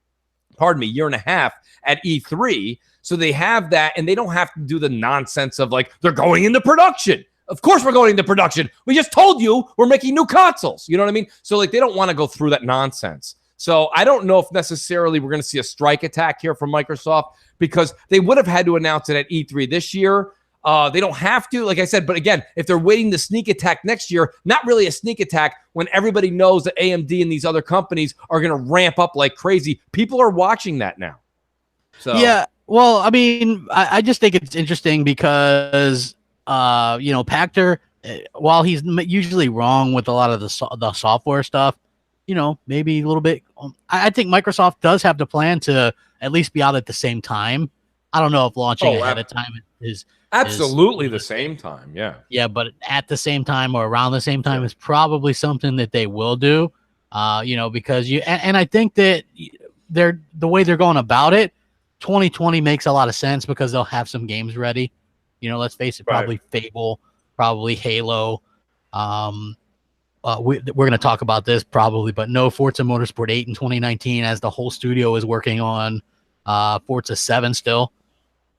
Year and a half at E3. So they have that, and they don't have to do the nonsense of like they're going into production. Of course we're going into production. We just told you we're making new consoles. You know what I mean? So like they don't want to go through that nonsense. So I don't know if necessarily we're going to see a strike attack here from Microsoft, because they would have had to announce it at E3 this year. They don't have to, like I said, but again, if they're waiting to sneak attack next year, not really a sneak attack when everybody knows that AMD and these other companies are going to ramp up like crazy. People are watching that now. So yeah, well, I mean, I just think it's interesting because, Pachter, while he's usually wrong with a lot of the software stuff, maybe a little bit. I think Microsoft does have the plan to at least be out at the same time. I don't know if launching ahead of time is absolutely the same time. Yeah. Yeah, but at the same time or around the same time is probably something that they will do. Because and I think that the way they're going about it, 2020 makes a lot of sense because they'll have some games ready. Let's face it, probably Fable, probably Halo. We're going to talk about this probably, but no Forza Motorsport 8 in 2019 as the whole studio is working on Forza 7 still.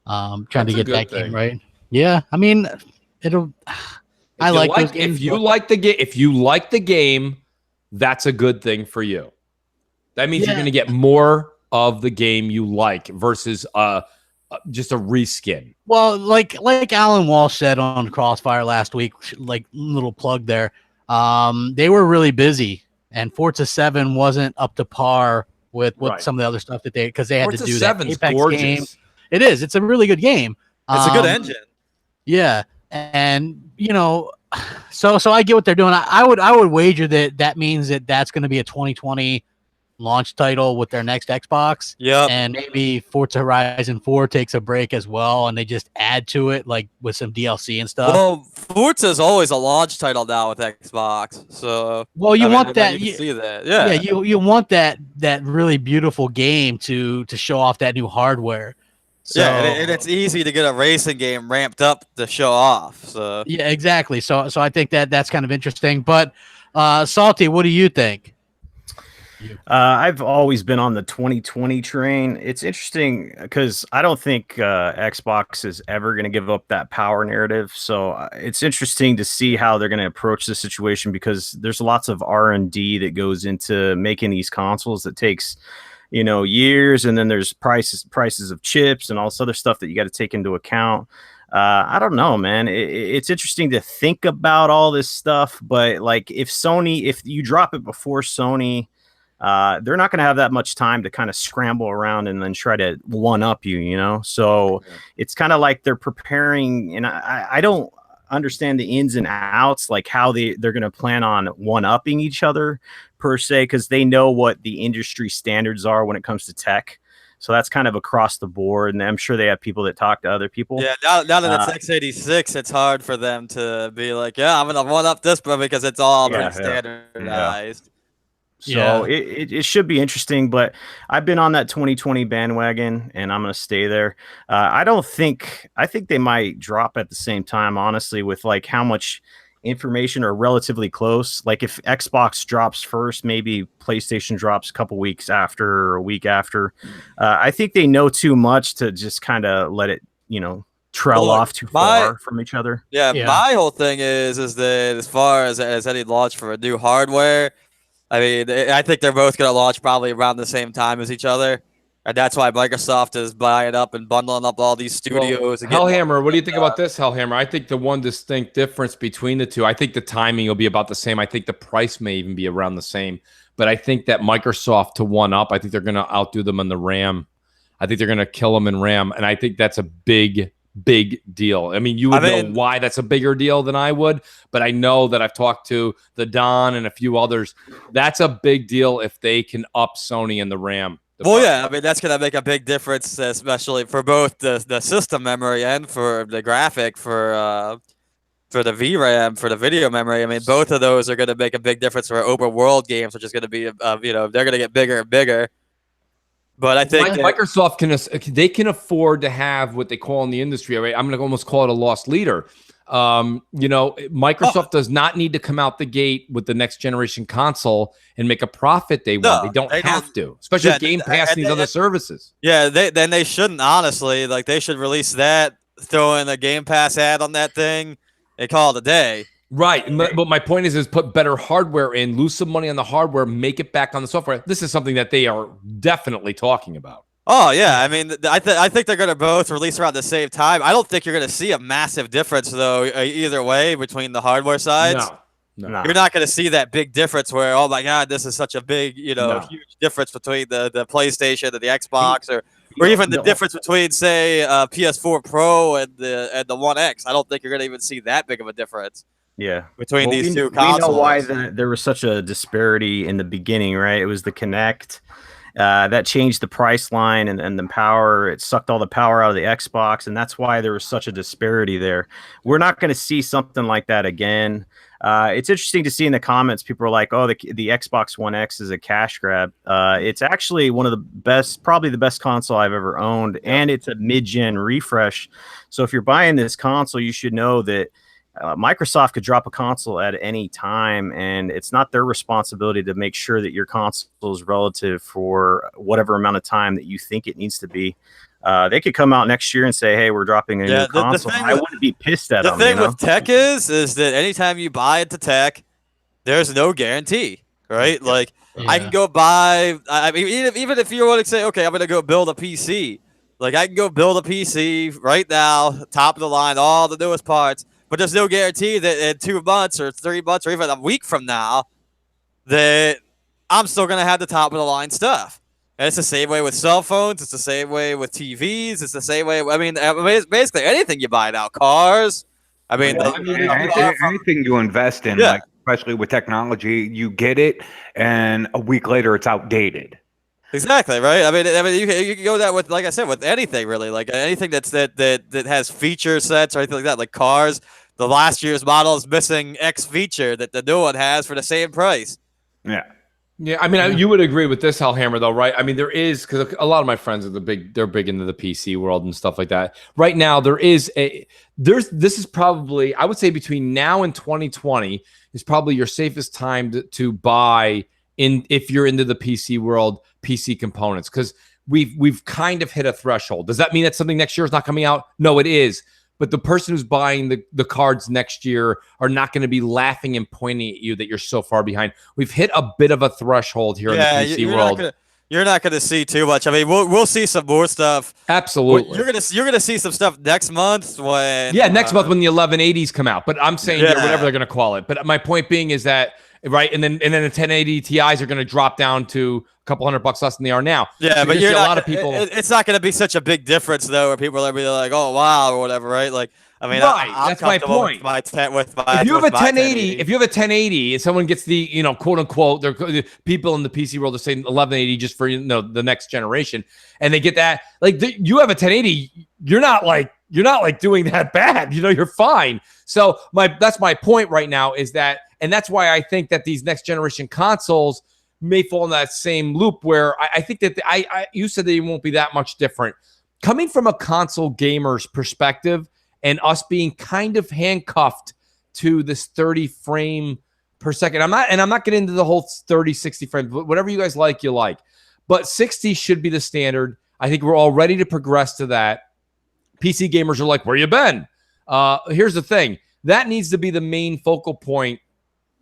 Trying to get that game right. Yeah, I mean, it'll. I like those games. If you like the game, that's a good thing for you. That means you're going to get more of the game you like versus just a reskin. Well, like Alan Walsh said on Crossfire last week, like little plug there. They were really busy, and Forza 7 wasn't up to par with some of the other stuff that because they had to do that Apex gorgeous game. It is. It's a really good game. It's a good engine. Yeah, and so I get what they're doing. I would wager that means that's going to be a 2020 launch title with their next Xbox. Yeah, and maybe Forza Horizon 4 takes a break as well, and they just add to it like with some DLC and stuff. Well, Forza is always a launch title now with Xbox. So you want that. You see that. Yeah. You want that really beautiful game to show off that new hardware. So, and it's easy to get a racing game ramped up to show off. So yeah, exactly. So I think that's kind of interesting. But Salty, what do you think? I've always been on the 2020 train. It's interesting because I don't think Xbox is ever going to give up that power narrative. So it's interesting to see how they're going to approach the situation because there's lots of R&D that goes into making these consoles that takes years, and then there's prices of chips and all this other stuff that you got to take into account. I don't know, man. It's interesting to think about all this stuff, but like if you drop it before Sony, they're not going to have that much time to kind of scramble around and then try to one up you, So it's kind of like they're preparing, and I don't understand the ins and outs, like how they're going to plan on one upping each other per se, because they know what the industry standards are when it comes to tech. So that's kind of across the board, and I'm sure they have people that talk to other people. Yeah, now that it's x86, it's hard for them to be like, yeah, I'm gonna one up this, but because it's all pretty standardized. So it should be interesting, but I've been on that 2020 bandwagon, and I'm going to stay there. I think they might drop at the same time, honestly, with like how much information are relatively close. Like if Xbox drops first, maybe PlayStation drops a couple weeks after or a week after. I think they know too much to just kind of let it, trail off too far from each other. Yeah, my whole thing is that as far as any launch for a new hardware, I mean, I think they're both going to launch probably around the same time as each other. And that's why Microsoft is buying up and bundling up all these studios. Well, Hellhammer, what do you think about this, Hellhammer? I think the one distinct difference between the two, I think the timing will be about the same. I think the price may even be around the same. But I think that Microsoft to one up, I think they're going to outdo them in the RAM. I think they're going to kill them in RAM. And I think that's a big deal. I mean, you would know why that's a bigger deal than I would, but I know that I've talked to the Don and a few others. That's a big deal if they can up Sony in the RAM. Well, yeah, I mean, that's going to make a big difference, especially for both the system memory and for the graphic for the VRAM, for the video memory. I mean, both of those are going to make a big difference for open world games, which is going to be, they're going to get bigger and bigger. But I think Microsoft can afford to have what they call in the industry. Right? I'm going to almost call it a lost leader. Microsoft does not need to come out the gate with the next generation console and make a profit day one. They don't have to, especially with Game Pass and these other services. Yeah, they shouldn't, honestly. Like, they should release that, throw in a Game Pass ad on that thing, and call it a day. Right. But my point is put better hardware in, lose some money on the hardware, make it back on the software. This is something that they are definitely talking about. Oh yeah, I mean, I think they're going to both release around the same time. I don't think you're going to see a massive difference though either way between the hardware sides. No. You're not going to see that big difference where, oh my God, this is such a big, huge difference between the PlayStation and the Xbox, or even the difference between, say, PS4 Pro and the One X. I don't think you're going to even see that big of a difference. Yeah, between these two consoles. We know why there was such a disparity in the beginning, right? It was the Kinect. That changed the price line and the power. It sucked all the power out of the Xbox, and that's why there was such a disparity there. We're not going to see something like that again. It's interesting to see in the comments, people are like, oh, the Xbox One X is a cash grab. It's actually one of the best, probably the best console I've ever owned, and it's a mid-gen refresh. So if you're buying this console, you should know that Microsoft could drop a console at any time, and it's not their responsibility to make sure that your console is relative for whatever amount of time that you think it needs to be. They could come out next year and say, hey, we're dropping a new console. I wouldn't be pissed at them. The thing with tech is that anytime you buy into tech, there's no guarantee, right? Like, I can go buy, I mean, even if you want to say, okay, I'm going to go build a PC, like, I can go build a PC right now, top of the line, all the newest parts. But there's no guarantee that in 2 months or 3 months or even a week from now that I'm still going to have the top of the line stuff. And it's the same way with cell phones. It's the same way with TVs. It's the same way. I mean, basically anything you buy now, cars. I mean, anything you invest in, like, especially with technology, you get it, and a week later it's outdated. Exactly, right. I mean, you can go that with, like I said, with anything really, like anything that has feature sets or anything like that, like cars. The last year's model is missing X feature that the new one has for the same price. Yeah. Yeah, I mean, you would agree with this, Hellhammer, though, right? I mean, there is, because a lot of my friends are they're big into the PC world and stuff like that. Right now, this is probably, I would say, between now and 2020 is probably your safest time to buy if you're into the PC world, PC components, because we've kind of hit a threshold. Does that mean that something next year is not coming out? No, it is. But the person who's buying the cards next year are not going to be laughing and pointing at you that you're so far behind. We've hit a bit of a threshold here in the PC world. You're not going to see too much. I mean, we'll see some more stuff. Absolutely. You're gonna see some stuff next month when next month when the 1180s come out. But I'm saying whatever they're going to call it. But my point being is that and then the 1080 Ti's are going to drop down to a couple $100 less than they are now. Yeah, but a lot of people. It's not going to be such a big difference though, where people are going to be like, "Oh wow" or whatever, right? Like, I mean, that's my point. If you have a 1080, and someone gets the quote unquote, the people in the PC world are saying 1180 just for the next generation, and they get that, like, you have a 1080, you're not like doing that bad. You're fine. So that's my point right now is that, and that's why I think that these next generation consoles may fall in that same loop where I think that you said they won't be that much different. Coming from a console gamer's perspective and us being kind of handcuffed to this 30 frame per second, I'm not getting into the whole 30, 60 frames, whatever you guys like, you like. But 60 should be the standard. I think we're all ready to progress to that. PC gamers are like, where you been? Here's the thing. That needs to be the main focal point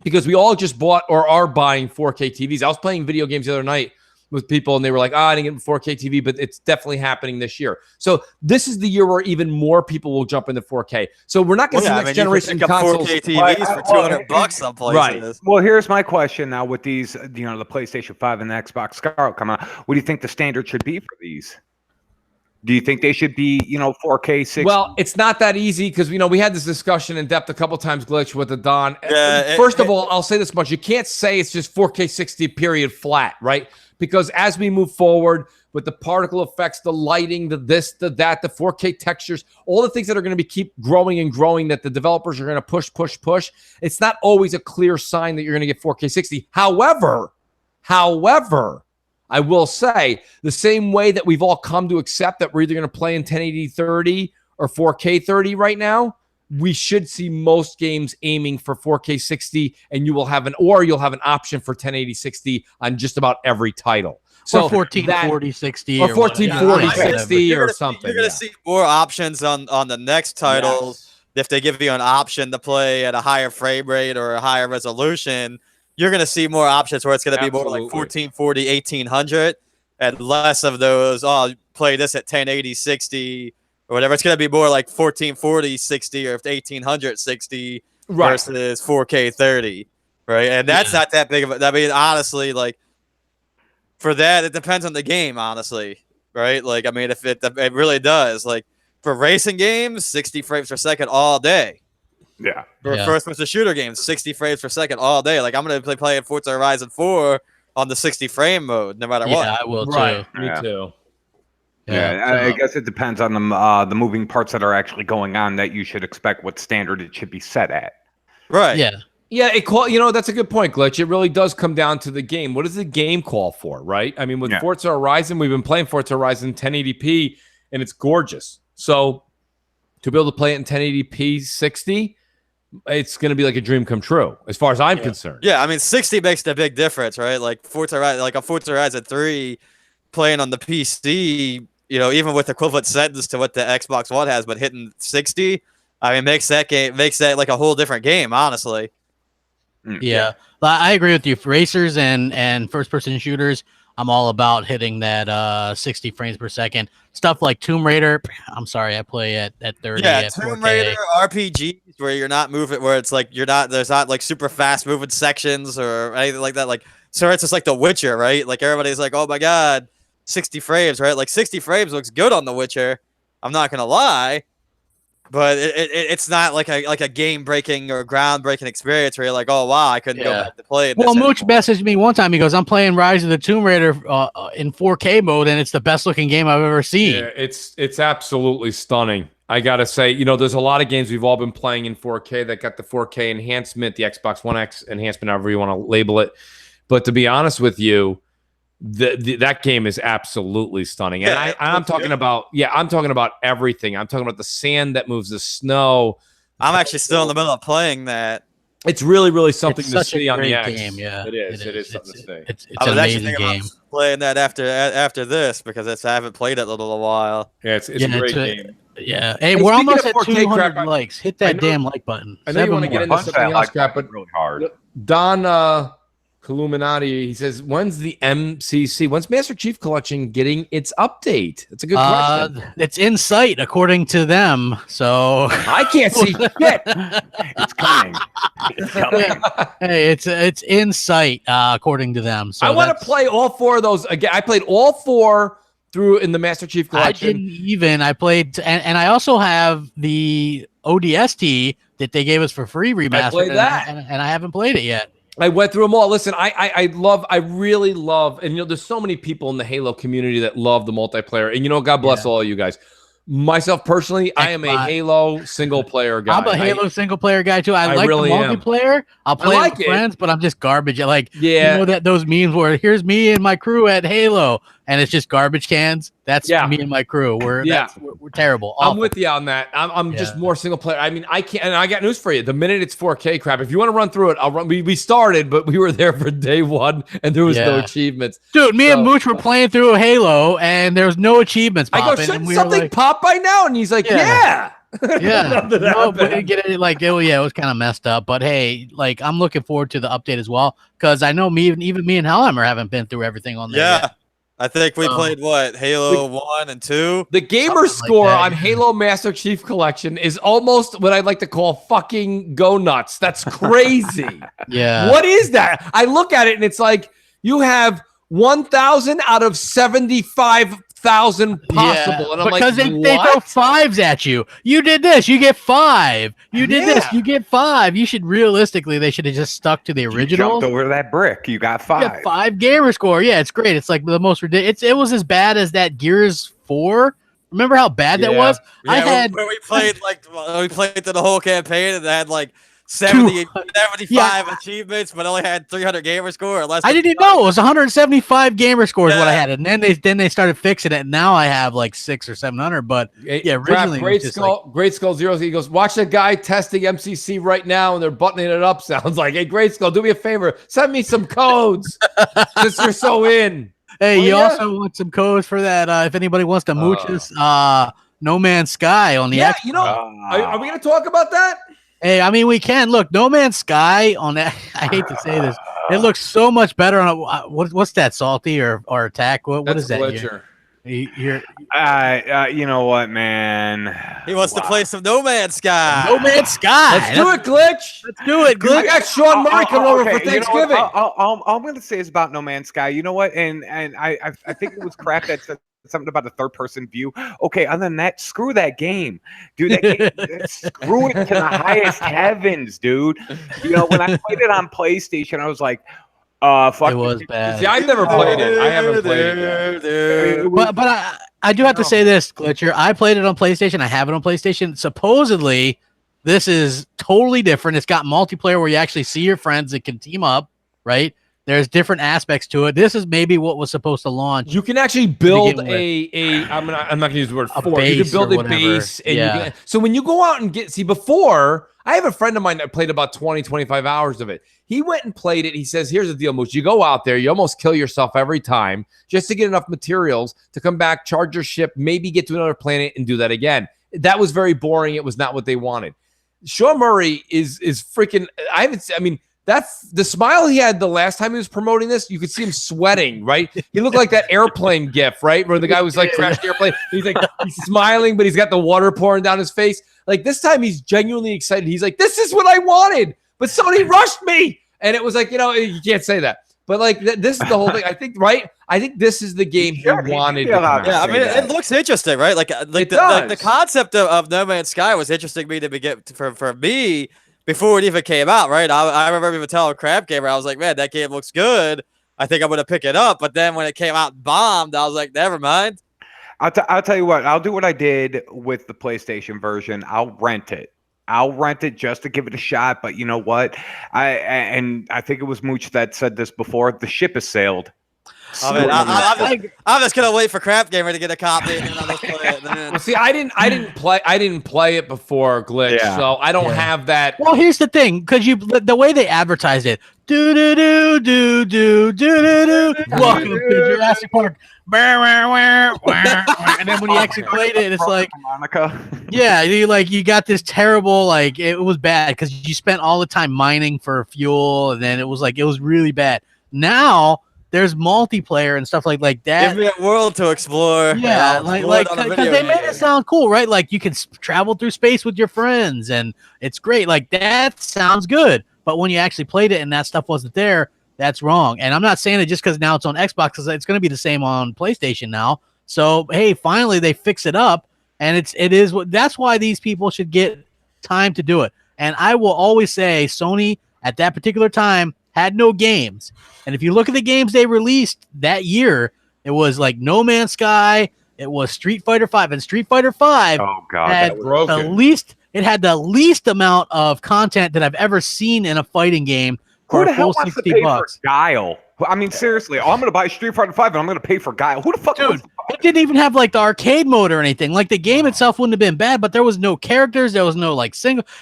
because we all just bought or are buying 4K TVs. I was playing video games the other night with people and they were like, I didn't get a 4K TV, but it's definitely happening this year. So this is the year where even more people will jump into 4K. So we're not going to see next generation consoles. 4K TVs for $200 some places. Right. Well, here's my question now with these, the PlayStation 5 and the Xbox Scarlet come out. What do you think the standard should be for these? Do you think they should be, 4K 60? Well, it's not that easy because, we had this discussion in depth a couple times, Glitch, with the Don. First of all, I'll say this much. You can't say it's just 4K 60 period flat, right? Because as we move forward with the particle effects, the lighting, the this, the that, the 4K textures, all the things that are going to keep growing and growing that the developers are going to push, it's not always a clear sign that you're going to get 4K 60. However, I will say the same way that we've all come to accept that we're either going to play in 1080 30 or 4K 30 right now, we should see most games aiming for 4K 60, and you'll have an option for 1080 60 on just about every title. So or 1440 60 or 1440 60 or something. You're going to see more options on the next titles. if they give you an option to play at a higher frame rate or a higher resolution, you're going to see more options where it's going to be more like 1440, 1800, and less of those, oh, play this at 1080, 60, or whatever. It's going to be more like 1440, 60, or 1800, 60 versus 4K 30, right? And that's not that big of a, I mean, honestly, like, for that, it depends on the game, honestly, right? Like, I mean, if it really does, like, for racing games, 60 frames per second all day. Yeah. For first-person shooter games, 60 frames per second all day. Like, I'm going to play Forza Horizon 4 on the 60 frame mode, no matter what. Yeah, I will too. Me too. Yeah, I guess it depends on the moving parts that are actually going on that you should expect what standard it should be set at. Right. Yeah. Yeah, that's a good point, Glitch. It really does come down to the game. What does the game call for, right? I mean, with Forza Horizon, we've been playing Forza Horizon 1080p, and it's gorgeous. So to be able to play it in 1080p 60, it's going to be like a dream come true, as far as I'm concerned. Yeah, I mean, 60 makes the big difference, right? Like Forza Horizon 3 playing on the PC, even with equivalent settings to what the Xbox One has, but hitting 60, I mean, makes that like a whole different game, honestly. Yeah. I agree with you. For racers and first-person shooters, I'm all about hitting that 60 frames per second. Stuff like Tomb Raider, I'm sorry, I play at 30. Yeah, at Tomb 4K. Raider RPGs where you're not moving, where it's like there's not like super fast moving sections or anything like that. Like, so it's just like The Witcher, right? Like, everybody's like, oh my God, 60 frames, right? Like, 60 frames looks good on The Witcher. I'm not going to lie. But it's not like a game-breaking or groundbreaking experience where you're like, oh, wow, I couldn't go back to play it. Well, Mooch messaged me one time. He goes, I'm playing Rise of the Tomb Raider in 4K mode, and it's the best-looking game I've ever seen. Yeah, it's absolutely stunning. I got to say, there's a lot of games we've all been playing in 4K that got the 4K enhancement, the Xbox One X enhancement, however you want to label it. But to be honest with you, that game is absolutely stunning, and I'm talking about everything. I'm talking about the sand that moves, the snow. I'm actually still in the middle of playing that. It's really, really something to such see a on the great X. game. Yeah, it is something to see. It's an amazing game. Playing that after this because I haven't played it in a little while. Yeah, it's a great game. Yeah. Hey, we're almost at 200 likes. Hit that damn like button. I know you want to get into something else, Crap, but really hard. Don Illuminati, he says, when's the MCC? When's Master Chief Collection getting its update? It's a good question. It's in sight, according to them. So I can't see shit. It's coming. It's coming. Hey, it's in sight, according to them. So I want to play all four of those again. I played all four through in the Master Chief Collection. I played, and I also have the ODST that they gave us for free remastered. I played that, and I haven't played it yet. I went through them all. Listen, I really love, and there's so many people in the Halo community that love the multiplayer, and God bless all of you guys. Myself personally, I am a Halo single player guy. I'm a Halo single player guy too. I like really the multiplayer. I'll play with friends, but I'm just garbage. Like, that those memes where here's me and my crew at Halo, and it's just garbage cans. That's me and my crew. We're terrible. Awful. I'm with you on that. I'm just more single player. I mean, I can't. And I got news for you. The minute it's 4K crap, if you want to run through it, I'll run. We started, but we were there for day one, and there was no achievements. Dude, me and Mooch were playing through Halo, and there was no achievements popping. I go, shouldn't something pop by now? And he's like, yeah. No, but didn't get it. Like, it was kind of messed up. But hey, like, I'm looking forward to the update as well, because I know even me and Hellhammer haven't been through everything on there. Yeah. I think we played Halo 1 and 2. The gamer score on Halo Master Chief Collection is almost what I'd like to call fucking go nuts. That's crazy. Yeah. What is that? I look at it and it's like you have 1,000 out of 75,000 possible. And I'm because like, they throw fives at you. You did this, you get 5. You did this, you get 5. You should they should have just stuck to the original. You jumped over that brick. You got 5. You got 5 gamer score. Yeah, it's great. It's like the most ridiculous. It was as bad as that Gears 4. Remember how bad that was? Yeah, we played through the whole campaign and had like 75 achievements, but only had 300 gamer score. Or less. I didn't even know it was 175 gamer scores what I had, and then they started fixing it. And now I have like 600 or 700. But originally Great Skull Zeros. He goes, watch a guy testing MCC right now, and they're buttoning it up. Sounds like, hey, Great Skull, do me a favor, send me some codes since you're so in. Hey, also want some codes for that? If anybody wants to mooch us, No Man's Sky on the Xbox. You know, are we going to talk about that? Hey, I mean, we can. Look, No Man's Sky on that. I hate to say this. It looks so much better on a, what's that, Salty or Attack? What is that? Glitcher. You know what, man? He wants to play some No Man's Sky. No Man's Sky. Let's do it, Glitch. Let's do it, Glitch. I got Sean Murray coming over for Thanksgiving. You know all I'm going to say is about No Man's Sky. You know what? And I think it was Crap that said something about the third-person view. Okay, other than that, screw that game, dude. That game, screw it to the highest heavens, dude. You know, when I played it on PlayStation, I was like, fuck. It was bad. See, I've never played it. I haven't played it yet. But I do have to say this, Glitcher. I played it on PlayStation. I have it on PlayStation. Supposedly, this is totally different. It's got multiplayer where you actually see your friends that can team up, right? There's different aspects to it. This is maybe what was supposed to launch. You can actually build I'm not going to use the word fort. You can build a base. And so when you go out and before, I have a friend of mine that played about 20, 25 hours of it. He went and played it. He says, here's the deal, Moose. You go out there, you almost kill yourself every time just to get enough materials to come back, charge your ship, maybe get to another planet and do that again. That was very boring. It was not what they wanted. Sean Murray is freaking, that's the smile he had the last time he was promoting this. You could see him sweating, right? He looked like that airplane gif, right? Where the guy was like crashed the airplane. He's like, he's smiling, but he's got the water pouring down his face. Like this time he's genuinely excited. He's like, this is what I wanted, but Sony rushed me. And it was like, you can't say that. But like, this is the whole thing. I think, right? I think this is the game he wanted. I mean, it looks interesting, right? Like the concept of No Man's Sky was interesting for me. Before it even came out, right? I remember even telling Crapgamer, I was like, man, that game looks good. I think I'm going to pick it up. But then when it came out and bombed, I was like, never mind. I'll tell you what. I'll do what I did with the PlayStation version. I'll rent it. Just to give it a shot. But you know what? I think it was Mooch that said this before. The ship has sailed. I'm just gonna wait for Crapgamer to get a copy and then I'll just play it. Well, see, I didn't play it before Glitch, so I don't have that. Well, here's the thing, because the way they advertised it, do do do do do do do do. Welcome to Jurassic Park. And then when you actually played it, it's like, you got this terrible, like, it was bad because you spent all the time mining for fuel, and then it was really bad. Now there's multiplayer and stuff like that. Give me a world to explore. Yeah, because they made it sound cool, right? Like you can travel through space with your friends, and it's great. Like that sounds good. But when you actually played it and that stuff wasn't there, that's wrong. And I'm not saying it just because now it's on Xbox, because it's going to be the same on PlayStation now. So hey, finally they fix it up, and that's why these people should get time to do it. And I will always say Sony at that particular time had no games. And if you look at the games they released that year, it was like No Man's Sky, it was Street Fighter 5, and Street Fighter 5 had the least amount of content that I've ever seen in a fighting game for Who the a hell full wants to $60. pay for Guile? I mean, seriously, I'm going to buy Street Fighter 5 and I'm going to pay for Guile. Who the fuck? Dude, it didn't even have like the arcade mode or anything. Like the game itself wouldn't have been bad, but there was no characters. There was no like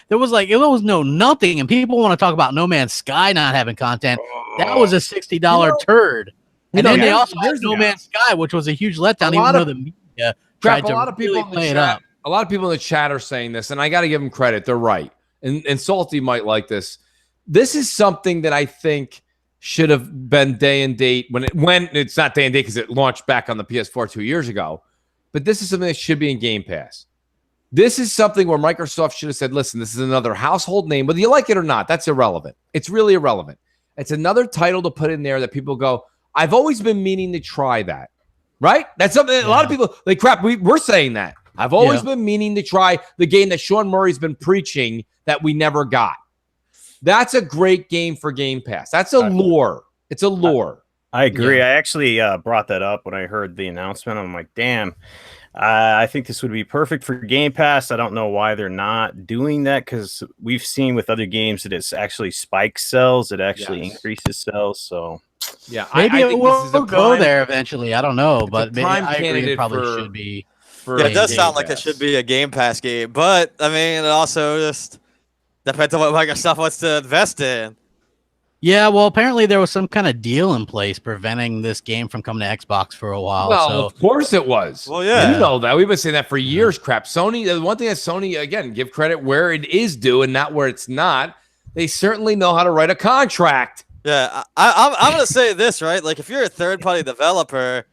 there was no nothing. And people want to talk about No Man's Sky not having content. That was a $60 turd. And then they also had No Man's Sky, which was a huge letdown, even though the media tried to really play it up. A lot of people in the chat are saying this, and I got to give them credit. They're right. And Salty might like this. This is something that I think should have been day and date when it's not day and date because it launched back on the PS4 2 years ago. But this is something that should be in Game Pass. This is something where Microsoft should have said, listen, this is another household name. Whether you like it or not, that's irrelevant. It's really irrelevant. It's another title to put in there that people go, I've always been meaning to try that. Right? That's something that a lot of people, like, crap, we're saying that. I've always been meaning to try the game that Sean Murray's been preaching that we never got. That's a great game for Game Pass. That's a lure. It's a lure. I agree. I actually brought that up when I heard the announcement. I'm like, damn, I think this would be perfect for Game Pass. I don't know why they're not doing that, because we've seen with other games that it's actually spikes sales. It actually increases sales. So yeah, maybe it will go there eventually. I don't know, but maybe I agree it probably should be. Yeah, it does sound like it should be a Game Pass game, but I mean, it also just depends on what Microsoft wants to invest in. Yeah, well, apparently there was some kind of deal in place preventing this game from coming to Xbox for a while. Well, so. of course it was. Well, yeah. You know that. We've been saying that for years, crap. Sony, the one thing that Sony, again, give credit where it is due and not where it's not. They certainly know how to write a contract. Yeah, I'm going to say this, right? Like, if you're a third-party developer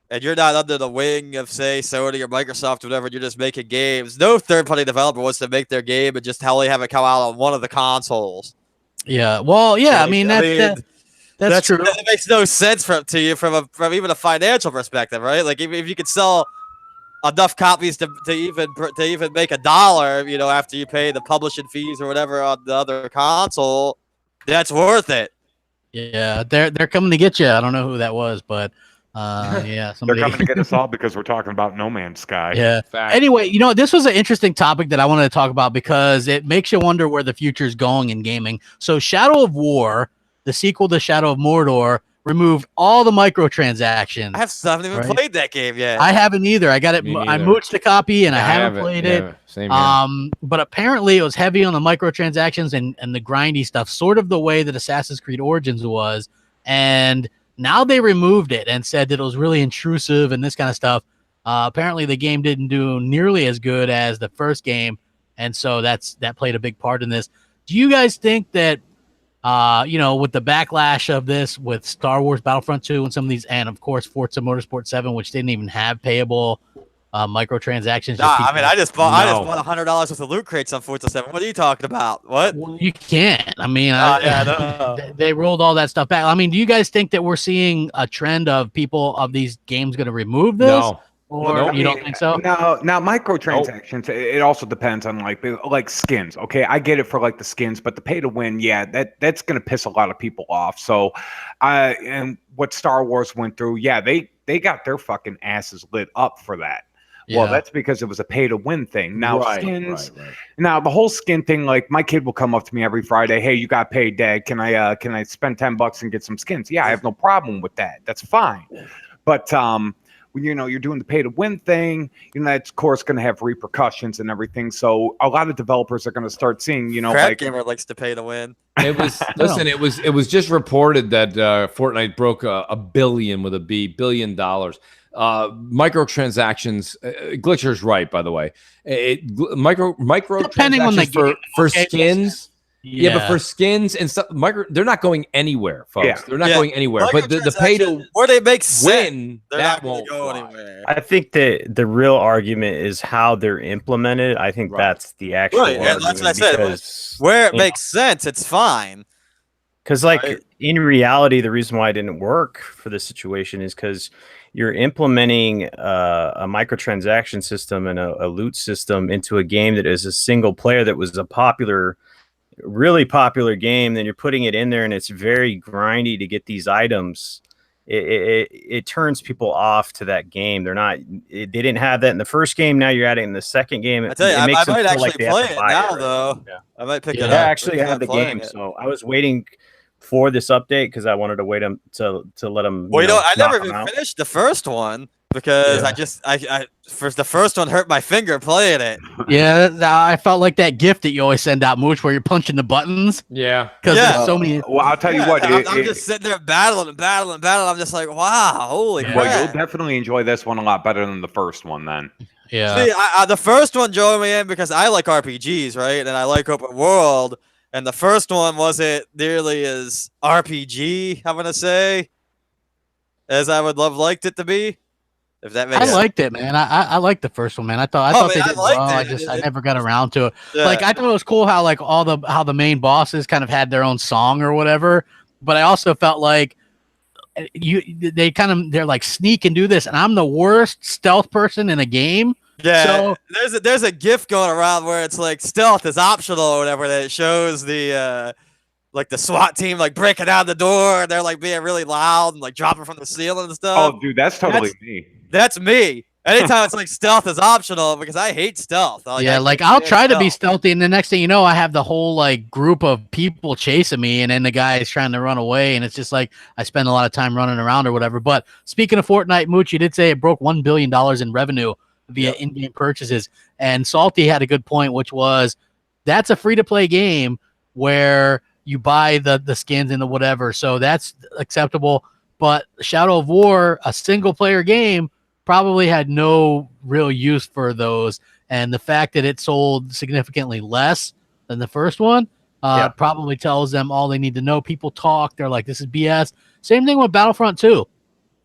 and you're not under the wing of, say, Sony or Microsoft or whatever, and you're just making games, no third-party developer wants to make their game and just totally have it come out on one of the consoles. Yeah, well, yeah, I mean, that's true. That makes no sense from even a financial perspective, right? Like if you could sell enough copies to even make $1, you know, after you pay the publishing fees or whatever on the other console, that's worth it. Yeah, they're coming to get you. I don't know who that was, but yeah, somebody. They're coming to get us all because we're talking about No Man's Sky. Yeah. Fact. Anyway, you know, this was an interesting topic that I wanted to talk about because it makes you wonder where the future is going in gaming. So, Shadow of War, the sequel to Shadow of Mordor, removed all the microtransactions. I haven't even played that game yet. I haven't either. I got it. I mooched a copy and I haven't played it. Yeah, same here. But apparently it was heavy on the microtransactions and the grindy stuff, sort of the way that Assassin's Creed Origins was. And now they removed it and said that it was really intrusive and this kind of stuff. Apparently the game didn't do nearly as good as the first game, and so that played a big part in this. Do you guys think that you know, with the backlash of this, with Star Wars Battlefront 2 and some of these, and of course Forza Motorsport 7, which didn't even have payable microtransactions? Nah, I mean, I just bought $100 worth of loot crates on Forza 7. What are you talking about? What? Well, you can't. I mean, no. they rolled all that stuff back. I mean, do you guys think that we're seeing a trend of people of these games going to remove this? No. Or you don't think so? Now microtransactions. It also depends on like skins. Okay, I get it for like the skins, but the pay to win, yeah, that's gonna piss a lot of people off. So, and what Star Wars went through, yeah, they got their fucking asses lit up for that. Yeah. Well, that's because it was a pay to win thing. Now skins. Right. Now the whole skin thing, like my kid will come up to me every Friday. Hey, you got paid, Dad? Can I spend $10 and get some skins? Yeah, I have no problem with that. That's fine. But when you're doing the pay to win thing, that's of course going to have repercussions and everything. So a lot of developers are going to start seeing, Crapgamer likes to pay to win. It was it was just reported that Fortnite broke $1 billion with a B, $1 billion. Microtransactions, Glitcher's right, by the way. Microtransactions for skins. Yeah, but for skins and stuff, they're not going anywhere, folks. Yeah. They're not going anywhere. But the pay to where they make win, that won't go anywhere. I think the real argument is how they're implemented. I think that's the actual argument. That's what I said. Where it makes sense, it's fine. Because, in reality, the reason why it didn't work for this situation is because you're implementing a microtransaction system and a loot system into a game that is a single player that was a really popular game. Then you're putting it in there and it's very grindy to get these items. It turns people off to that game. They didn't have that in the first game. Now you're adding in the second game. I tell you, I might actually play it now, though. Yeah. I might pick it up. I actually have the game, so I was waiting for this update because I wanted to wait to let them. Well, I never even finished the first one because I first the first one hurt my finger playing it. Yeah, I felt like that gift that you always send out, Mooch, where you're punching the buttons. Yeah, because there's so many. Well, I'll tell you what. I'm just sitting there battling. I'm just like, wow, holy crap. Well, you'll definitely enjoy this one a lot better than the first one, then. Yeah. See, the first one drew me in because I like RPGs, right, and I like open world. And the first one wasn't nearly as RPG, I'm gonna say, as I would have liked it to be. If that makes sense. I liked it, man. I liked the first one, man. I thought they did well. I never got around to it. Yeah. I thought it was cool how how the main bosses kind of had their own song or whatever. But I also felt like they're like sneak and do this, and I'm the worst stealth person in a game. Yeah, so, there's a GIF going around where it's like stealth is optional or whatever. That it shows the the SWAT team breaking down the door and they're being really loud and dropping from the ceiling and stuff. Oh, dude, that's totally me. That's me. Anytime it's stealth is optional because I hate stealth. I'll try to be stealthy, and the next thing you know, I have the whole group of people chasing me, and then the guy is trying to run away, and it's just I spend a lot of time running around or whatever. But speaking of Fortnite, Mooch, you did say it broke $1 billion in revenue via in-game purchases, and Salty had a good point, which was that's a free-to-play game where you buy the skins and the whatever. So that's acceptable. But Shadow of War, a single player game, probably had no real use for those. And the fact that it sold significantly less than the first one probably tells them all they need to know. People talk. They're like, this is BS. Same thing with Battlefront 2.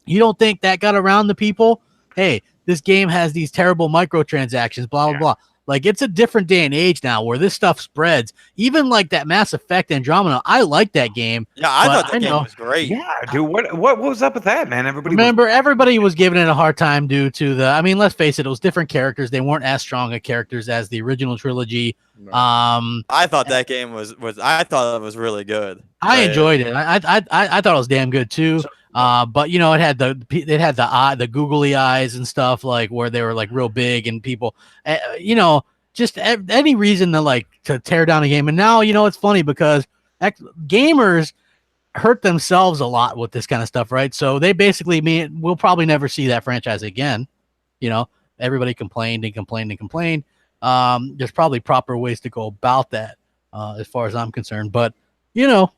You don't think that got around the people? Hey, this game has these terrible microtransactions, blah, blah, blah. Like, it's a different day and age now where this stuff spreads. Even like that Mass Effect Andromeda, I like that game. Yeah, I thought that game was great. Yeah, dude, what was up with that, man? Everybody was giving it a hard time due to the. I mean, let's face it, it was different characters. They weren't as strong of characters as the original trilogy. I thought that game was. I thought it was really good. I enjoyed it. I thought it was damn good too. But you know, it had the googly eyes and stuff, like where they were like real big and people, you know, just any reason to tear down a game. And now, you know, it's funny because gamers hurt themselves a lot with this kind of stuff, right? So they basically mean we'll probably never see that franchise again. You know, everybody complained and complained and complained. There's probably proper ways to go about that, as far as I'm concerned. But you know,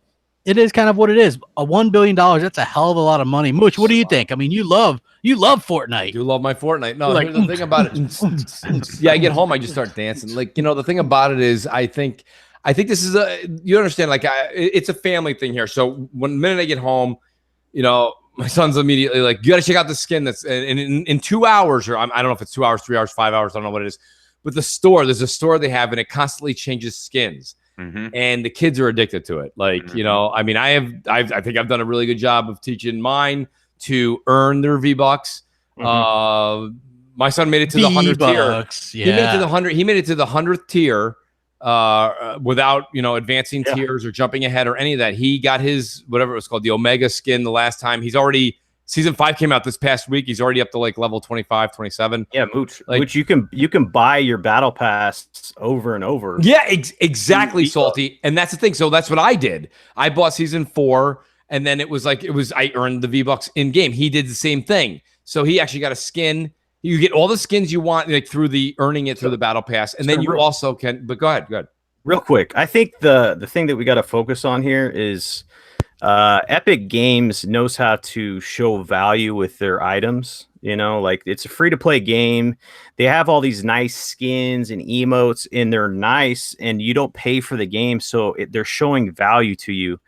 it is kind of what it is. $1 billion, that's a hell of a lot of money. Mooch, what do you think? I mean, you love Fortnite. You love my Fortnite. No, here's the thing about it. Yeah, I get home, I just start dancing. Like, you know, the thing about it is I think this is you understand, like, it's a family thing here. So the minute I get home, you know, my son's immediately like, you got to check out the skin that's in 2 hours, or I don't know if it's 2 hours, 3 hours, 5 hours. I don't know what it is. But there's a store they have, and it constantly changes skins. And the kids are addicted to it. Like, you know, I mean, I think I've done a really good job of teaching mine to earn their V-Bucks. My son made it to the 100th tier. Yeah. He made it to the 100th tier without, you know, advancing tiers or jumping ahead or any of that. He got his, whatever it was called, the Omega skin the last time. He's already, Season 5 came out this past week. He's already up to like level 25, 27. Yeah, Mooch, you can buy your battle pass over and over. Yeah, exactly, Salty. And that's the thing. So that's what I did. I bought Season 4, and then I earned the V-Bucks in game. He did the same thing. So he actually got a skin. You get all the skins you want, like through the battle pass, and then you also can. But go ahead. Real quick, I think the thing that we got to focus on here is Epic Games knows how to show value with their items. You know, like, it's a free-to-play game. They have all these nice skins and emotes, and they're nice, and you don't pay for the game, so they're showing value to you.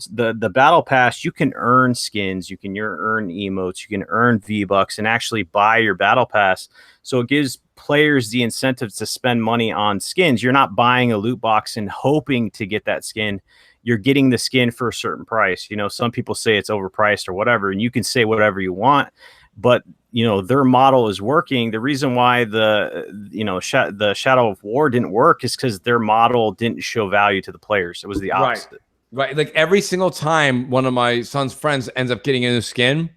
The battle pass, you can earn skins, you can earn emotes, you can earn V-Bucks, and actually buy your battle pass. So it gives players the incentive to spend money on skins. You're not buying a loot box and hoping to get that skin. You're getting the skin for a certain price. You know, some people say it's overpriced or whatever, and you can say whatever you want, but you know, their model is working. The reason why the Shadow of War didn't work is because their model didn't show value to the players. It was the opposite. Right. Like, every single time one of my son's friends ends up getting a new skin,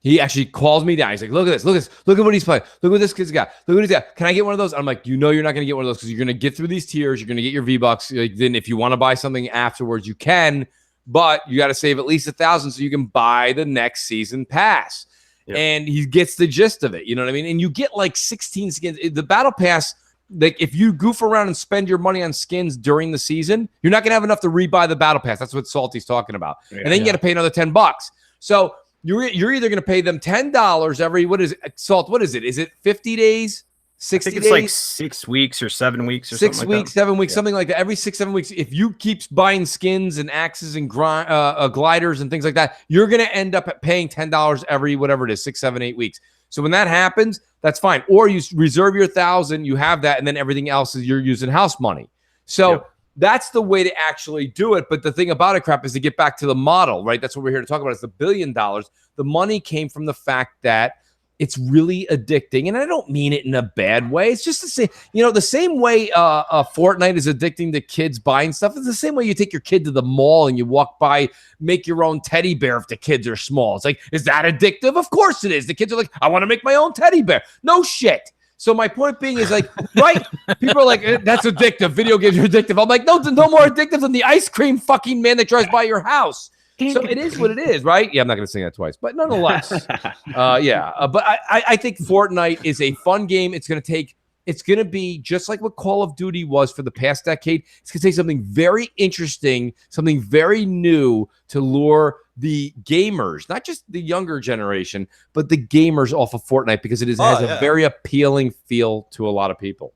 he actually calls me down. He's like, look at this. Look at what he's playing. Look what this kid's got. Look what he's got. Can I get one of those? I'm like, you know, you're not going to get one of those because you're going to get through these tiers. You're going to get your V-Bucks. Like, then if you want to buy something afterwards, you can, but you got to save at least 1,000 so you can buy the next season pass. Yep. And he gets the gist of it. You know what I mean? And you get like 16 skins. The battle pass, like, if you goof around and spend your money on skins during the season, you're not going to have enough to rebuy the battle pass. That's what Salty's talking about. Yeah, and then you got to pay another $10. So you're either going to pay them $10 every, what is it, Salt? What is it? Is it 50 days? 60 days? It's like 6 weeks or 7 weeks or 6 something like weeks, 7 weeks, something like that. Every 6-7 weeks, if you keep buying skins and axes and gliders and things like that, you're going to end up paying $10 every, whatever it is, 6, 7, 8 weeks. So when that happens, that's fine. Or you reserve your 1,000, you have that, and then everything else is you're using house money. So that's the way to actually do it. But the thing about it, Crap, is to get back to the model, right? That's what we're here to talk about. It's the $1 billion. The money came from the fact that it's really addicting. And I don't mean it in a bad way. It's just the same, you know, the same way Fortnite is addicting to kids buying stuff. It's the same way you take your kid to the mall and you walk by, make your own teddy bear if the kids are small. It's like, is that addictive? Of course it is. The kids are like, I want to make my own teddy bear. No shit. So my point being is, like, right? People are like, that's addictive. Video games are addictive. I'm like, no more addictive than the ice cream fucking man that drives by your house. So it is what it is, right? Yeah, I'm not going to sing that twice, but nonetheless, but I think Fortnite is a fun game. It's going to take it's going to be just like what Call of Duty was for the past decade. It's going to say something very interesting, something very new to lure the gamers, not just the younger generation, but the gamers off of Fortnite, because it has a very appealing feel to a lot of people.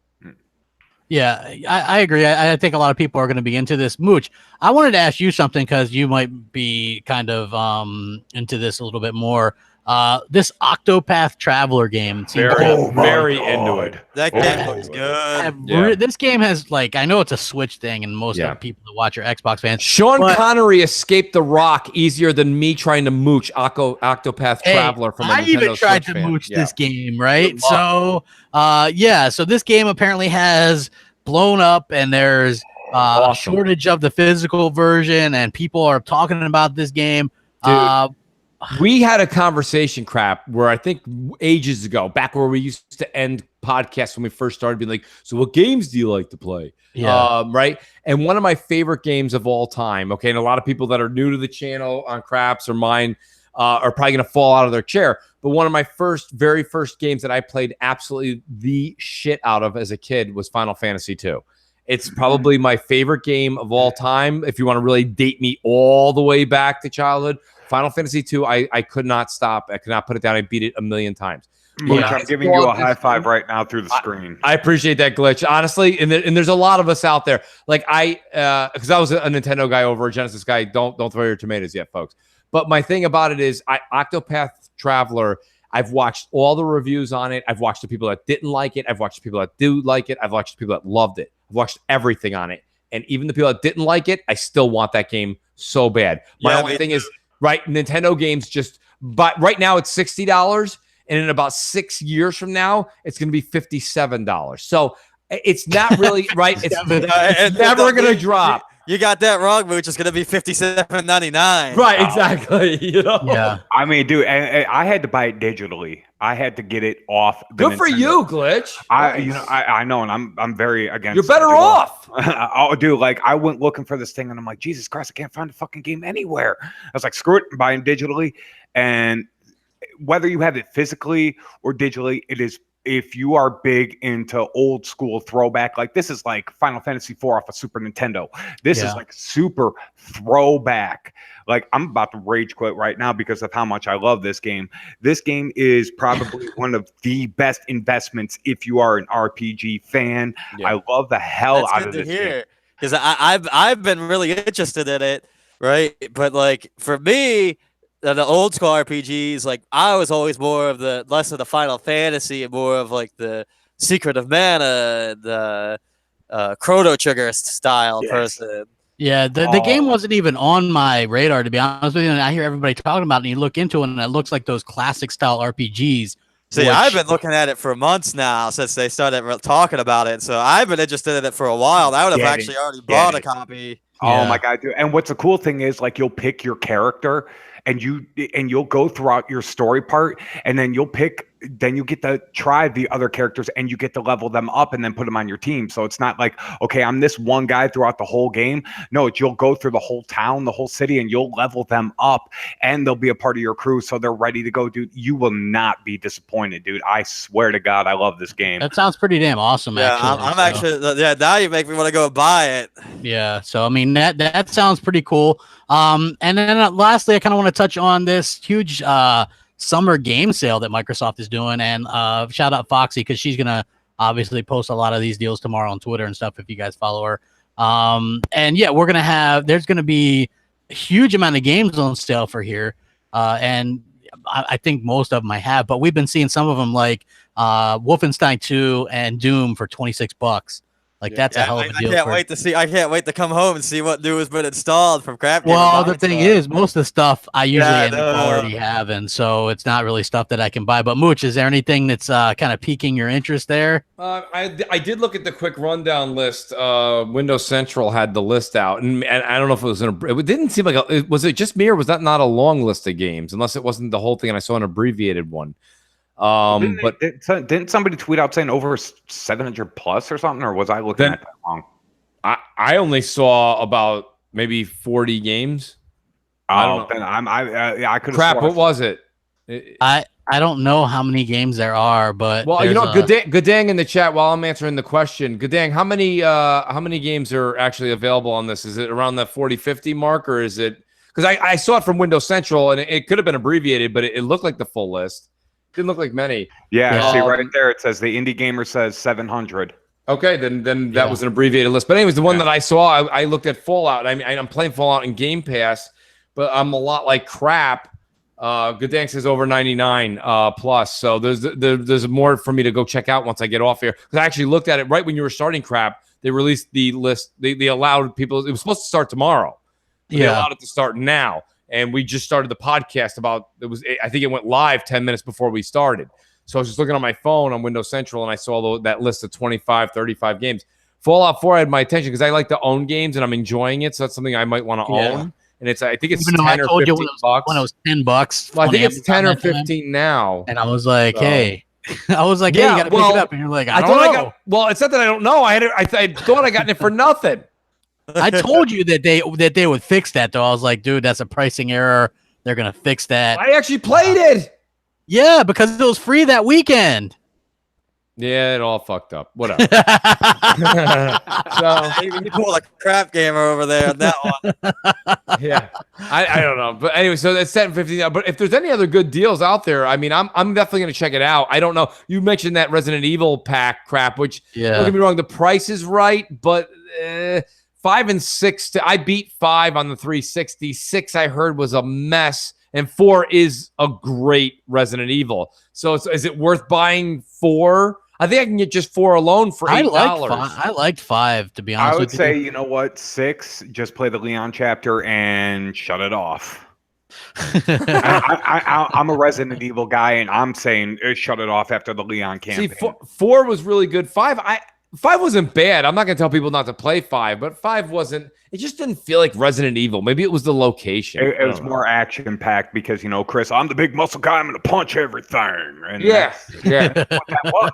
Yeah, I agree. I think a lot of people are going to be into this. Mooch, I wanted to ask you something because you might be kind of into this a little bit more. This Octopath Traveler game seems very into it. That game looks good. This game has, like, I know it's a Switch thing, and most of the people that watch are Xbox fans. Sean Connery escaped the Rock easier than me trying to mooch Octopath Traveler from a Nintendo I even tried Switch to fan. mooch this game, right? So, so this game apparently has blown up, and there's a shortage of the physical version, and people are talking about this game. Dude. We had a conversation, Crap, where I think ages ago, back where we used to end podcasts when we first started, being like, so what games do you like to play? Yeah. Right. And one of my favorite games of all time, okay, and a lot of people that are new to the channel on Craps or mine are probably going to fall out of their chair. But one of my very first games that I played absolutely the shit out of as a kid was Final Fantasy II. It's probably my favorite game of all time. If you want to really date me all the way back to childhood, Final Fantasy II, I could not stop. I could not put it down. I beat it a million times. I'm giving you a high five right now through the screen. I appreciate that, Glitch. Honestly, and there's a lot of us out there. Like because I was a Nintendo guy over a Genesis guy. Don't throw your tomatoes yet, folks. But my thing about it is, Octopath Traveler, I've watched all the reviews on it. I've watched the people that didn't like it. I've watched the people that do like it. I've watched the people that loved it. I've watched everything on it. And even the people that didn't like it, I still want that game so bad. My only thing is, right, Nintendo games but right now it's $60, and in about 6 years from now, it's going to be $57. So it's not really right. It's never going to drop. You got that wrong, Mooch. It's going to be $57.99. Right, exactly. You know? Yeah. I mean, dude, I had to buy it digitally. I had to get it off. Good for you, Glitch. I know, and I'm very against. You're better off. Oh, dude, like I went looking for this thing, and I'm like, Jesus Christ, I can't find a fucking game anywhere. I was like, screw it, I'm buying digitally. And whether you have it physically or digitally, it is. If you are big into old school throwback, like this is like Final Fantasy IV off of Super Nintendo. This is like super throwback. Like I'm about to rage quit right now because of how much I love this game. This game is probably one of the best investments if you are an RPG fan. I love the hell out of this game. Because I've been really interested in it, right? But like for me, the old school RPGs, like I was always more of less of the Final Fantasy and more of like the Secret of Mana, the Chrono Trigger style person. Yeah, the game wasn't even on my radar, to be honest with you. And I hear everybody talking about it, and you look into it, and it looks like those classic style RPGs. See, I've been looking at it for months now since they started talking about it. So I've been interested in it for a while. I would have actually already bought a copy. Oh my God, dude. And what's the cool thing is, like, you'll pick your character and you'll go throughout your story part, and then you get to try the other characters, and you get to level them up and then put them on your team. So it's not like, okay, I'm this one guy throughout the whole game. No, you'll go through the whole town, the whole city, and you'll level them up, and they'll be a part of your crew, so they're ready to go, dude. You will not be disappointed, dude. I swear to God, I love this game. That sounds pretty damn awesome. Yeah, actually. Now you make me want to go buy it. Yeah, so I mean that sounds pretty cool. And then lastly, I kind of want to touch on this huge summer game sale that Microsoft is doing, and shout out Foxy because she's gonna obviously post a lot of these deals tomorrow on Twitter and stuff if you guys follow her. And yeah, there's gonna be a huge amount of games on sale for here, and I think most of them I have, but we've been seeing some of them like Wolfenstein 2 and Doom for $26. Like that's a hell of a deal. I can't wait to come home and see what new has been installed from Crapgamer. Well, the thing is, most of the stuff I usually end up already having, so it's not really stuff that I can buy. But Mooch, is there anything that's kind of piquing your interest there? I did look at the quick rundown list. Windows Central had the list out, and I don't know if it was it didn't seem like was it just me, or was that not a long list of games? Unless it wasn't the whole thing, and I saw an abbreviated one. Didn't somebody tweet out saying over 700 plus or something, or was I looking at that wrong? I only saw about maybe 40 games. I don't know. Then I could. Crap. What was it? I don't know how many games there are, but well, you know, Goodang in the chat while I'm answering the question. Goodang, how many games are actually available on this? Is it around the 40-50 mark, or is it? Because I saw it from Windows Central, and it could have been abbreviated, but it looked like the full list. Didn't look like many. Yeah, see right there, it says the Indie Gamer says 700. Okay, then that was an abbreviated list. But anyways, the one that I saw, I looked at Fallout. I mean, I'm playing Fallout in Game Pass, but I'm a lot like crap. Goodang says over 99 plus. So there's more for me to go check out once I get off here. Because I actually looked at it right when you were starting crap. They released the list. They allowed people. It was supposed to start tomorrow. They allowed it to start now. And we just started the podcast I think it went live 10 minutes before we started. So I was just looking on my phone on Windows Central, and I saw that list of 25, 35 games. Fallout 4 had my attention because I like to own games, and I'm enjoying it. So that's something I might want to own. And I think it's 10 or 15 bucks. When it was $10. Well, I think it's 10 or 15 now. And I was like, hey. I was like, hey, you got to pick it up. And you're like, I don't know. Well, it's not that I don't know. I thought I got it for nothing. I told you that they would fix that, though. I was like, dude, that's a pricing error. They're going to fix that. I actually played it. Yeah, because it was free that weekend. Yeah, it all fucked up. Whatever. So you pull like a crap gamer over there on that one. Yeah, I don't know, but anyway, so that's $7.50. But if there's any other good deals out there, I mean, I'm definitely gonna check it out. I don't know. You mentioned that Resident Evil pack crap, which don't get me wrong, the price is right, but 5 and 6. I beat 5 on the 360. 6 I heard was a mess. And 4 is a great Resident Evil. So is it worth buying 4? I think I can get just 4 alone for $8. I liked 5, to be honest. I would say, you know what, 6, just play the Leon chapter and shut it off. I'm a Resident Evil guy, and I'm saying shut it off after the Leon campaign. See, 4 was really good. 5 wasn't bad. I'm not going to tell people not to play 5, but 5 wasn't. It just didn't feel like Resident Evil. Maybe it was the location. It was more action-packed because, you know, Chris, I'm the big muscle guy. I'm going to punch everything. And yeah. What that was.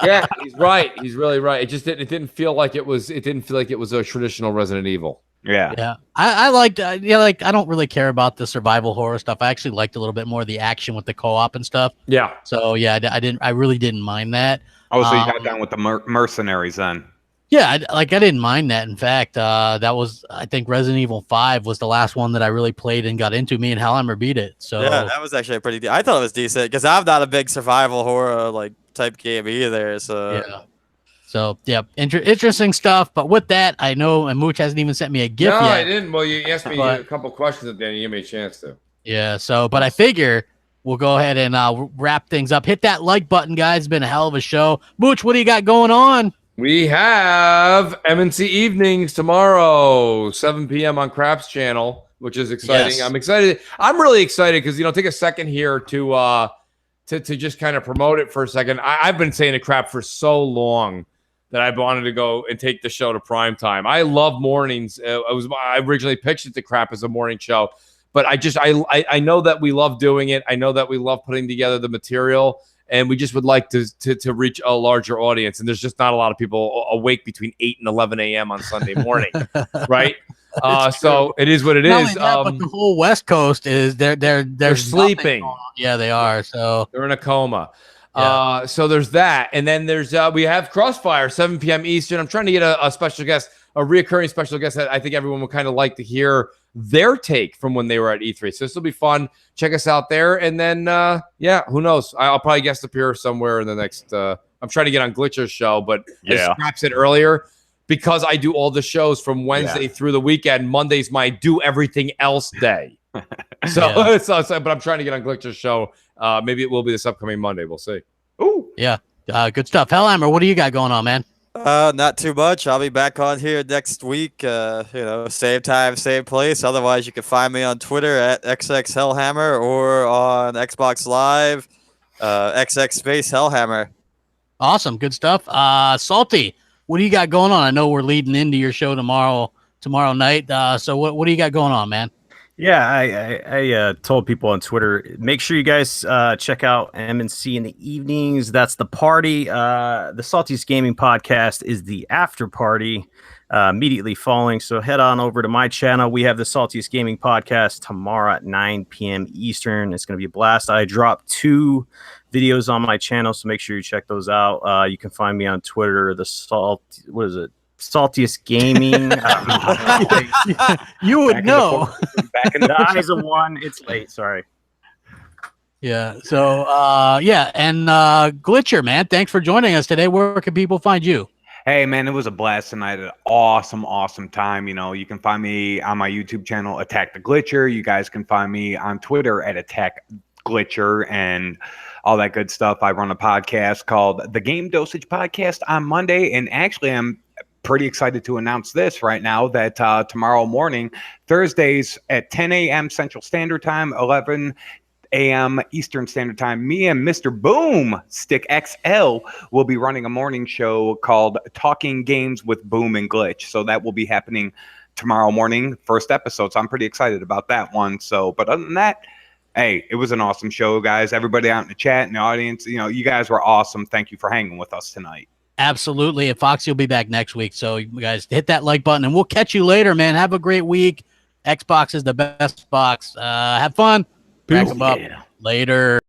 Yeah, he's right. He's really right. It didn't feel like it was. It didn't feel like it was a traditional Resident Evil. Yeah. I liked. Like I don't really care about the survival horror stuff. I actually liked a little bit more of the action with the co-op and stuff. Yeah. So yeah, I really didn't mind that. Oh, so you got down with the mercenaries then? Yeah, I didn't mind that. In fact, that was, I think Resident Evil 5 was the last one that I really played and got into. Me and Hellhammer beat it. So yeah, that was actually pretty. I thought it was decent because I'm not a big survival horror like type game either. So yeah, interesting stuff. But with that, I know, and Mooch hasn't even sent me a gift yet. No, I didn't. Well, you asked me a couple questions at the end. You gave me a chance to. Yeah. So, but I figure we'll go ahead and wrap things up. Hit that like button, guys. It's been a hell of a show. Mooch, what do you got going on? We have MNC Evenings tomorrow, 7 p.m. on Craps channel, which is exciting. Yes. I'm excited. I'm really excited because, take a second here to just kind of promote it for a second. I've been saying to Crap for so long that I wanted to go and take the show to prime time. I love mornings. I originally pitched it to Crap as a morning show, but I know that we love doing it. I know that we love putting together the material. And we just would like to reach a larger audience. And there's just not a lot of people awake between 8 and 11 a.m. on Sunday morning, right? So it is what it is. But the whole West Coast is they're sleeping. Yeah, they are. So they're in a coma. Yeah. So there's that. And then there's we have Crossfire, 7 p.m. Eastern. I'm trying to get a special guest, a reoccurring special guest that I think everyone would kind of like to hear their take from when they were at E3. So this will be fun. Check us out there. And then, who knows? I'll probably guest appear somewhere in the next, I'm trying to get on Glitcher's show, but as Scrap said earlier, because I do all the shows from Wednesday through the weekend, Monday's my do everything else day. But I'm trying to get on Glitcher's show. Maybe it will be this upcoming Monday. We'll see. Ooh. Yeah. Good stuff. Hellhammer, what do you got going on, man? Not too much. I'll be back on here next week. Same time, same place. Otherwise, you can find me on Twitter at XXHellhammer or on Xbox Live, XX Space Hellhammer. Awesome, good stuff. Salty, what do you got going on? I know we're leading into your show tomorrow night. So what do you got going on, man? Yeah, I told people on Twitter, make sure you guys check out M&C in the evenings. That's the party. The Saltiest Gaming Podcast is the after party immediately following. So head on over to my channel. We have the Saltiest Gaming Podcast tomorrow at 9 p.m. Eastern. It's going to be a blast. I dropped 2 videos on my channel, so make sure you check those out. You can find me on Twitter, Saltiest Gaming. You would know. Back in the eyes of one. It's late. Sorry. Yeah. So, and Glitcher, man, thanks for joining us today. Where can people find you? Hey, man, it was a blast tonight. An awesome time. You know, you can find me on my YouTube channel, Attack the Glitcher. You guys can find me on Twitter at Attack Glitcher and all that good stuff. I run a podcast called The Game Dosage Podcast on Monday, and actually I'm pretty excited to announce this right now that tomorrow morning, Thursdays at 10 a.m. Central Standard Time, 11 a.m. Eastern Standard Time, me and Mr. Boom Stick XL will be running a morning show called Talking Games with Boom and Glitch. So that will be happening tomorrow morning, first episode. So I'm pretty excited about that one. So, but other than that, hey, it was an awesome show, guys. Everybody out in the chat and the audience, you know, you guys were awesome. Thank you for hanging with us tonight. Absolutely. And Foxy will be back next week. So you guys hit that like button and we'll catch you later, man. Have a great week. Xbox is the best box. Have fun. Rack 'em up. Later.